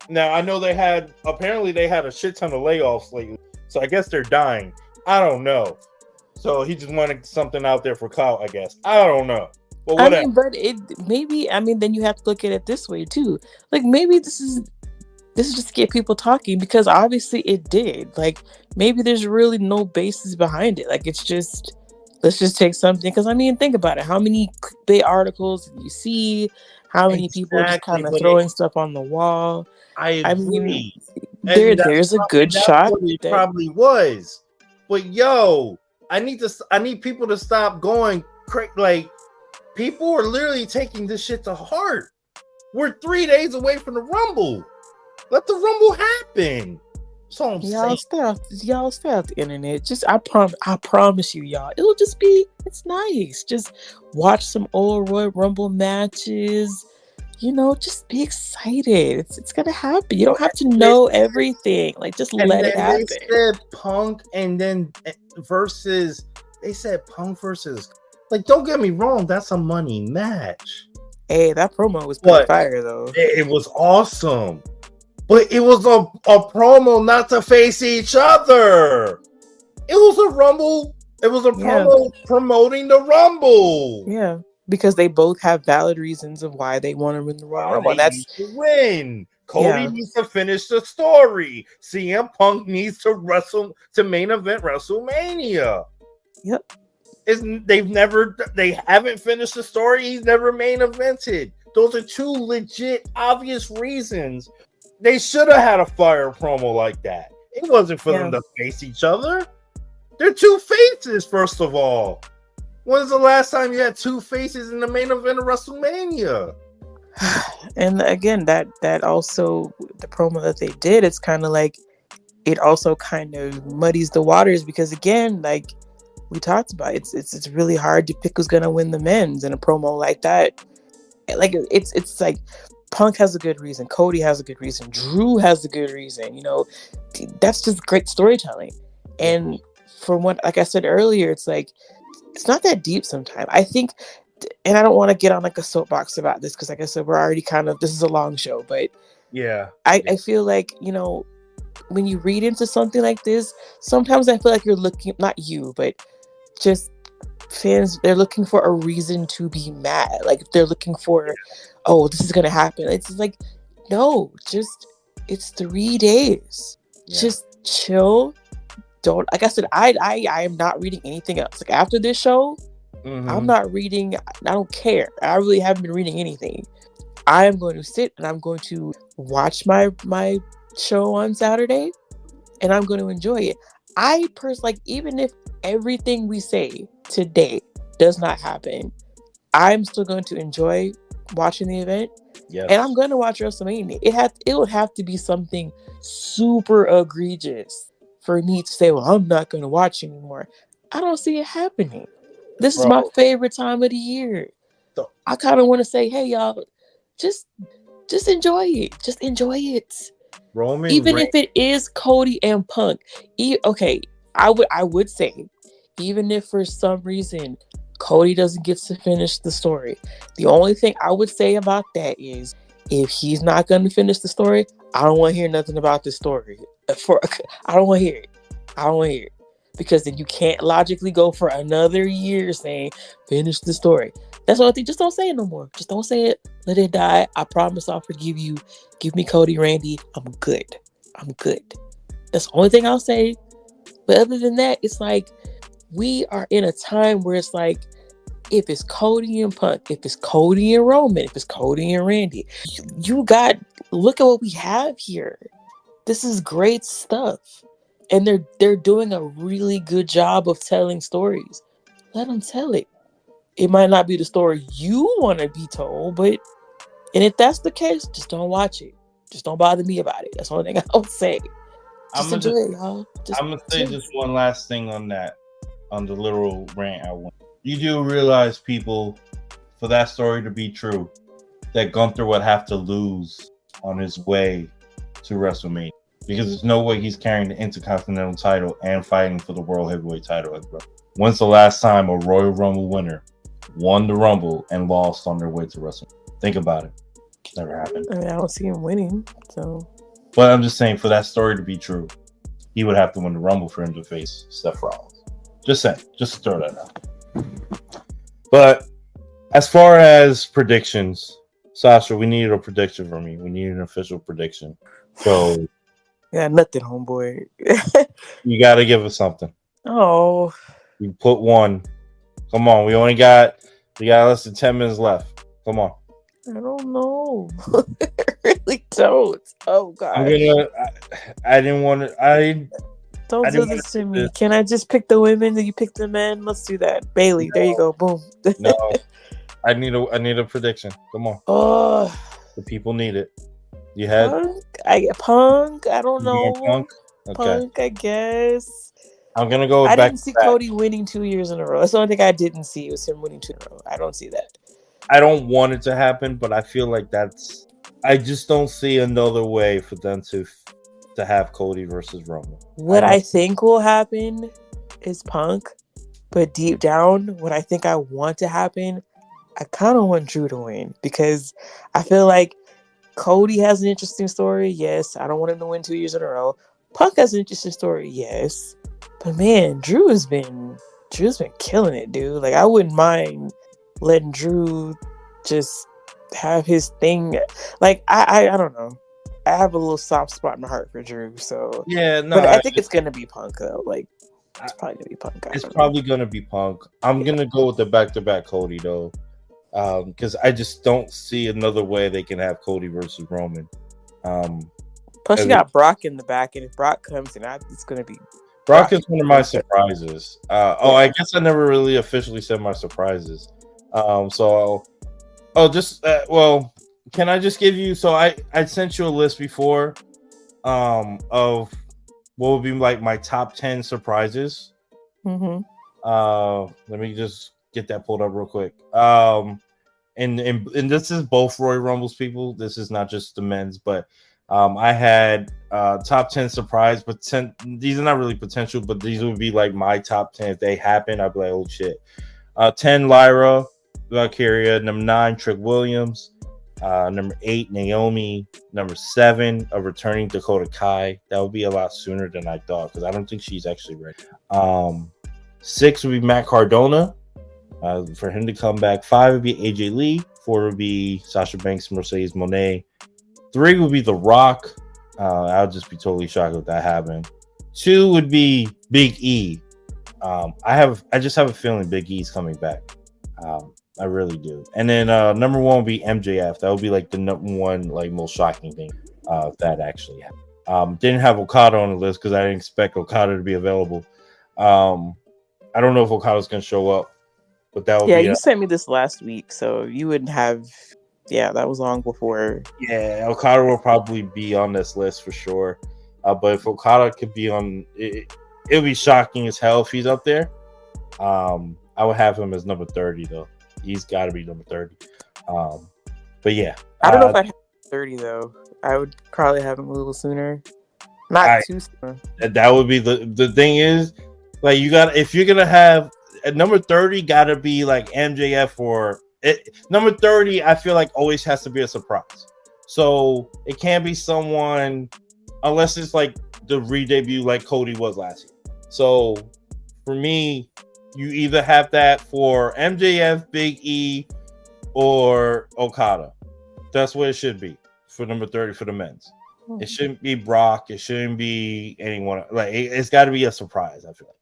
Now I know they had a shit ton of layoffs lately, so I guess they're dying. I don't know. So he just wanted something out there for clout, I guess. I don't know. But whatever. I mean, but then you have to look at it this way too. Like maybe this is just to get people talking, because obviously it did. Like maybe there's really no basis behind it. Like it's just, let's just take something. Because I mean, think about it. How many clickbait articles you see? How many people just kind of throwing stuff on the wall? I agree. Mean, there's a good shot. It probably was. But yo, I need people to stop going crazy. Like, people are literally taking this shit to heart. We're 3 days away from the Rumble. Let the Rumble happen. So y'all stay off the internet. Just I promise you, y'all. It's nice. Just watch some old Royal Rumble matches. Just be excited. It's gonna happen. You don't have to know everything. Like, just let it happen. They said Punk, and then versus. They said Punk versus. Like, don't get me wrong, that's a money match. Hey, that promo was pretty fire though. It was awesome, but it was a promo not to face each other. It was a Rumble. It was a promo promoting the Rumble. Yeah. Because they both have valid reasons of why they want to win the Royal Rumble. That's to win. Cody needs to finish the story. CM Punk needs to wrestle to main event WrestleMania. Yep. They haven't finished the story. He's never main evented. Those are two legit, obvious reasons. They should have had a fire promo like that. It wasn't for them to face each other. They're two faces, first of all. When's the last time you had two faces in the main event of WrestleMania? And again, that also, the promo that they did, it's kind of like, it also kind of muddies the waters, because again, like we talked about, it's really hard to pick who's gonna win the men's in a promo like that. Like it's like Punk has a good reason, Cody has a good reason, Drew has a good reason. That's just great storytelling. And from what, like I said earlier, it's like, it's not that deep sometimes. I think, and I don't want to get on like a soapbox about this, because like I said, we're already this is a long show, but I feel like, when you read into something like this, sometimes I feel like you're looking, not you, but just fans, they're looking for a reason to be mad. Like they're looking for, oh, this is going to happen. It's like, no, it's 3 days. Just chill. Don't, like I said, I am not reading anything else. Like after this show, I'm not reading. I don't care. I really haven't been reading anything. I am going to sit and I'm going to watch my show on Saturday, and I'm going to enjoy it. I personally, like, even if everything we say today does not happen, I'm still going to enjoy watching the event. And I'm going to watch WrestleMania. It would have to be something super egregious for me to say, well, I'm not going to watch anymore. I don't see it happening. This is my favorite time of the year. I kind of want to say, hey, y'all, just enjoy it. Just enjoy it. Even if it is Cody and Punk. Okay, I would say, even if for some reason Cody doesn't get to finish the story, the only thing I would say about that is, if he's not going to finish the story, I don't want to hear nothing about the story. I don't want to hear it. I don't want to hear it. Because then you can't logically go for another year saying, finish the story. That's what I think. Just don't say it no more. Just don't say it. Let it die. I promise I'll forgive you. Give me Cody, Randy. I'm good. I'm good. That's the only thing I'll say. But other than that, it's like we are in a time where it's like, if it's Cody and Punk, if it's Cody and Roman, if it's Cody and Randy, you got, look at what we have here. This is great stuff. And they're doing a really good job of telling stories. Let them tell it. It might not be the story you want to be told, but, and if that's the case, just don't watch it. Just don't bother me about it. That's the only thing I'll say. Just enjoy it, y'all. I'm gonna say just one last thing on that, on the literal rant I went. You do realize, people, for that story to be true, that Gunther would have to lose on his way to WrestleMania, because there's no way he's carrying the Intercontinental title and fighting for the World Heavyweight title at WrestleMania. When's the last time a Royal Rumble winner won the Rumble and lost on their way to WrestleMania? Think about it. Never happened. I mean, I don't see him winning, so. But I'm just saying, for that story to be true, he would have to win the Rumble for him to face Seth Rollins. Just saying. Just throw that out. But as far as predictions, Sasha, we needed a prediction from you. We need an official prediction. So yeah, nothing, homeboy. you got to give us something. Oh, You put one. Come on, we got less than 10 minutes left. Come on. I don't know. I really don't. Oh God. I didn't want to. Don't do this to me. Can I just pick the women? Do you pick the men? Let's do that. Bailey, there you go. Boom. No, I need a prediction. Come on. Oh, the people need it. You had Punk. I don't know. Punk. Okay. Punk, I guess. I'm gonna go. I didn't see Cody winning 2 years in a row. That's the only thing I didn't see was him winning 2 in a row. I don't see that. I don't want it to happen, but I feel like I just don't see another way for them to have Cody versus Roman. What I think will happen is Punk, but deep down, what I think I want to happen, I kind of want Drew to win, because I feel like Cody has an interesting story. Yes, I don't want him to win 2 years in a row. Punk has an interesting story. Yes, but man, Drew's been killing it, dude. Like, I wouldn't mind letting Drew just have his thing. Like, I don't know. I have a little soft spot in my heart for Drew, so yeah, no. But I think it's gonna be Punk though. Like, it's probably gonna be Punk. It's probably gonna be Punk. I'm gonna go with the back-to-back Cody though, because I just don't see another way they can have Cody versus Roman. Plus, you got Brock in the back, and if Brock comes in, it's gonna be. Brock is one of my surprises. I guess I never really officially said my surprises. Can I just give you? So I sent you a list before, of what would be like my top 10 surprises. Mm-hmm. Let me just get that pulled up real quick. And this is both Royal Rumbles, people. This is not just the men's, but I had top 10 surprise, but these are not really potential, but these would be like my top 10 if they happen. I'd be like, oh shit. 10, Lyra Valkyria. Number 9, Trick Williams. Number 8, Naomi. Number 7, a returning Dakota Kai. That would be a lot sooner than I thought, because I don't think she's actually ready. 6 would be Matt Cardona, for him to come back. 5 would be AJ Lee. 4 would be Sasha Banks, Mercedes Moné. 3 would be The Rock. I would just be totally shocked if that happened. 2 would be Big E. I just have a feeling Big E's coming back. I really do. And then number 1 would be MJF. That would be like the number 1 like most shocking thing if that actually happened. Didn't have Okada on the list because I didn't expect Okada to be available. I don't know if Okada's gonna show up, but that would be. Yeah, you sent me this last week, so you wouldn't have. Yeah, that was long before. Yeah, Okada will probably be on this list for sure. But if Okada could be on, it would be shocking as hell if he's up there. I would have him as number 30 though. He's got to be number 30. But yeah, I don't know if I'd have 30 though. I would probably have him a little sooner. Not too soon. That would be the thing is, like, if you're gonna have at number 30, gotta be like MJF or number 30. I feel like always has to be a surprise. So it can't be someone unless it's like the re-debut like Cody was last year. So for me, you either have that for MJF, Big E, or Okada. That's what it should be for number 30 for the men's. It shouldn't be Brock. It shouldn't be anyone. Like it's got to be a surprise. I feel like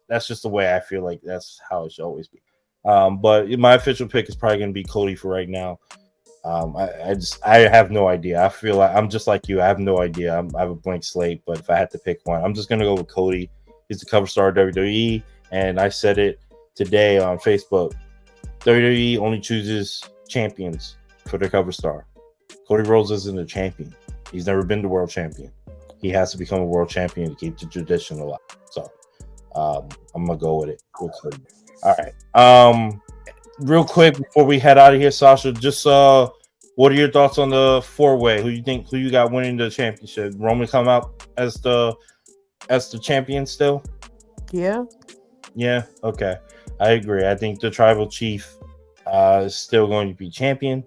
that's just the way I feel like that's how it should always be. But my official pick is probably going to be Cody for right now. I have no idea. I feel like I'm just like you. I have no idea. I have a blank slate. But if I had to pick one, I'm just going to go with Cody. He's the cover star of WWE, and I said it today on Facebook. WWE only chooses champions for their cover star. Cody Rhodes isn't a champion. He's never been the world champion. He has to become a world champion to keep the tradition alive. So I'm gonna go with it. All right. Real quick before we head out of here, Sasha, just what are your thoughts on the 4-way? Who you got winning the championship? Roman come out as the champion still? Yeah. Yeah. Okay. I agree. I think the tribal chief is still going to be champion.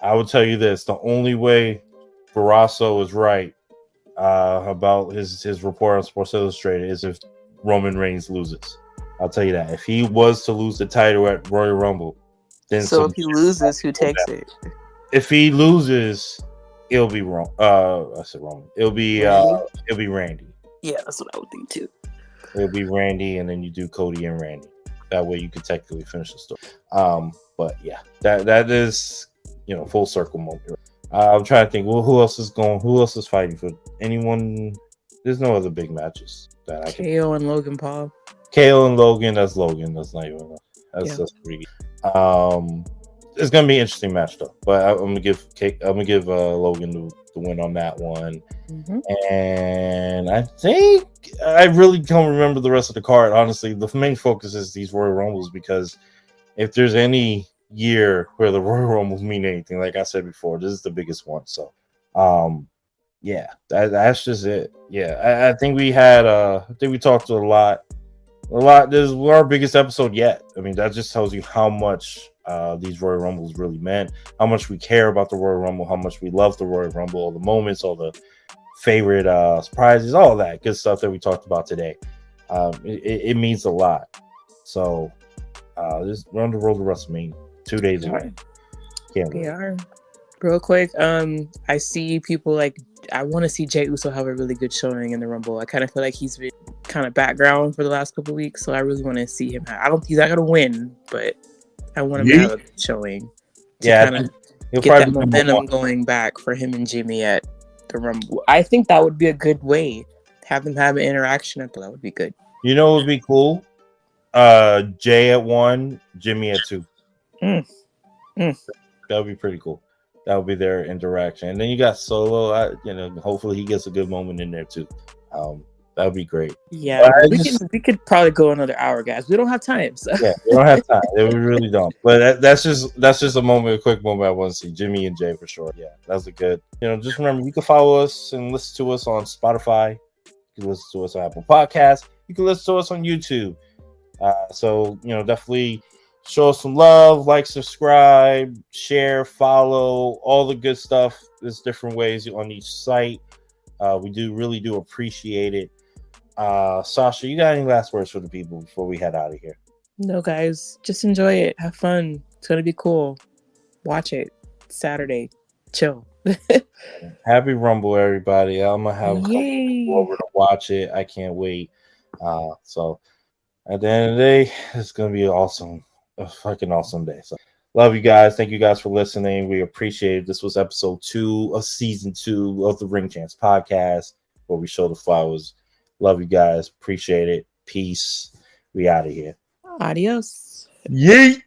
I will tell you this: the only way Barrasso is right about his report on Sports Illustrated is if Roman Reigns loses. I'll tell you that. If he was to lose the title at Royal Rumble, then So if he loses, who takes it? If he loses, it'll be wrong. I said Roman. It'll be Randy. Yeah, that's what I would think too. It'll be Randy, and then you do Cody and Randy. That way you could technically finish the story. But yeah, that is full circle moment. I'm trying to think. Well, who else is fighting for anyone? There's no other big matches that I can. KO and Logan Paul. KO and Logan. That's Logan. That's not even. That's pretty good. It's gonna be an interesting match though. But I'm gonna give Logan the win on that one. Mm-hmm. And I think I really don't remember the rest of the card. Honestly, the main focus is these Royal Rumbles because if there's any year where the Royal Rumbles mean anything, like I said before, this is the biggest one. So, yeah, that's just it. Yeah, I think we had. I think we talked a lot. This is our biggest episode yet. I mean, that just tells you how much these Royal Rumbles really meant, how much we care about the Royal Rumble, how much we love the Royal Rumble, all the moments, all the favorite surprises, all that good stuff that we talked about today. It means a lot. So, we're on the road to WrestleMania. 2 days away. We are. Real quick, I see people I want to see Jey Uso have a really good showing in the Rumble. I kind of feel like he's been kind of background for the last couple of weeks, so I really want to see him. He's not gonna win, but I want him to have a good showing. Yeah, kind of get that momentum going back for him and Jimmy at the Rumble. I think that would be a good way. Have them have an interaction. I thought that would be good. You know what would be cool? Jay at 1, Jimmy at 2. That would be pretty cool. That would be their interaction. And then you got Solo. Hopefully he gets a good moment in there too. That would be great. Yeah, we could probably go another hour, guys. We don't have time. So. Yeah, we don't have time. We really don't. But that's just a quick moment I want to see Jimmy and Jay for sure. Yeah, that's a good. Just remember you can follow us and listen to us on Spotify. You can listen to us on Apple Podcasts. You can listen to us on YouTube. So definitely show us some love, like, subscribe, share, follow, all the good stuff. There's different ways on each site. We really do appreciate it. Sasha, you got any last words for the people before we head out of here? No, guys, just enjoy it. Have fun. It's going to be cool. Watch it. Saturday. Chill. Happy Rumble, everybody. I'm going to have a couple people over to watch it. I can't wait. So at the end of the day, it's going to be awesome. A fucking awesome day. So love you guys. Thank you guys for listening. We appreciate it. This was episode 2 of season 2 of the Ring Chance podcast, where we show the flowers. Love you guys. Appreciate it. Peace. We out of here. Adios. Yeet.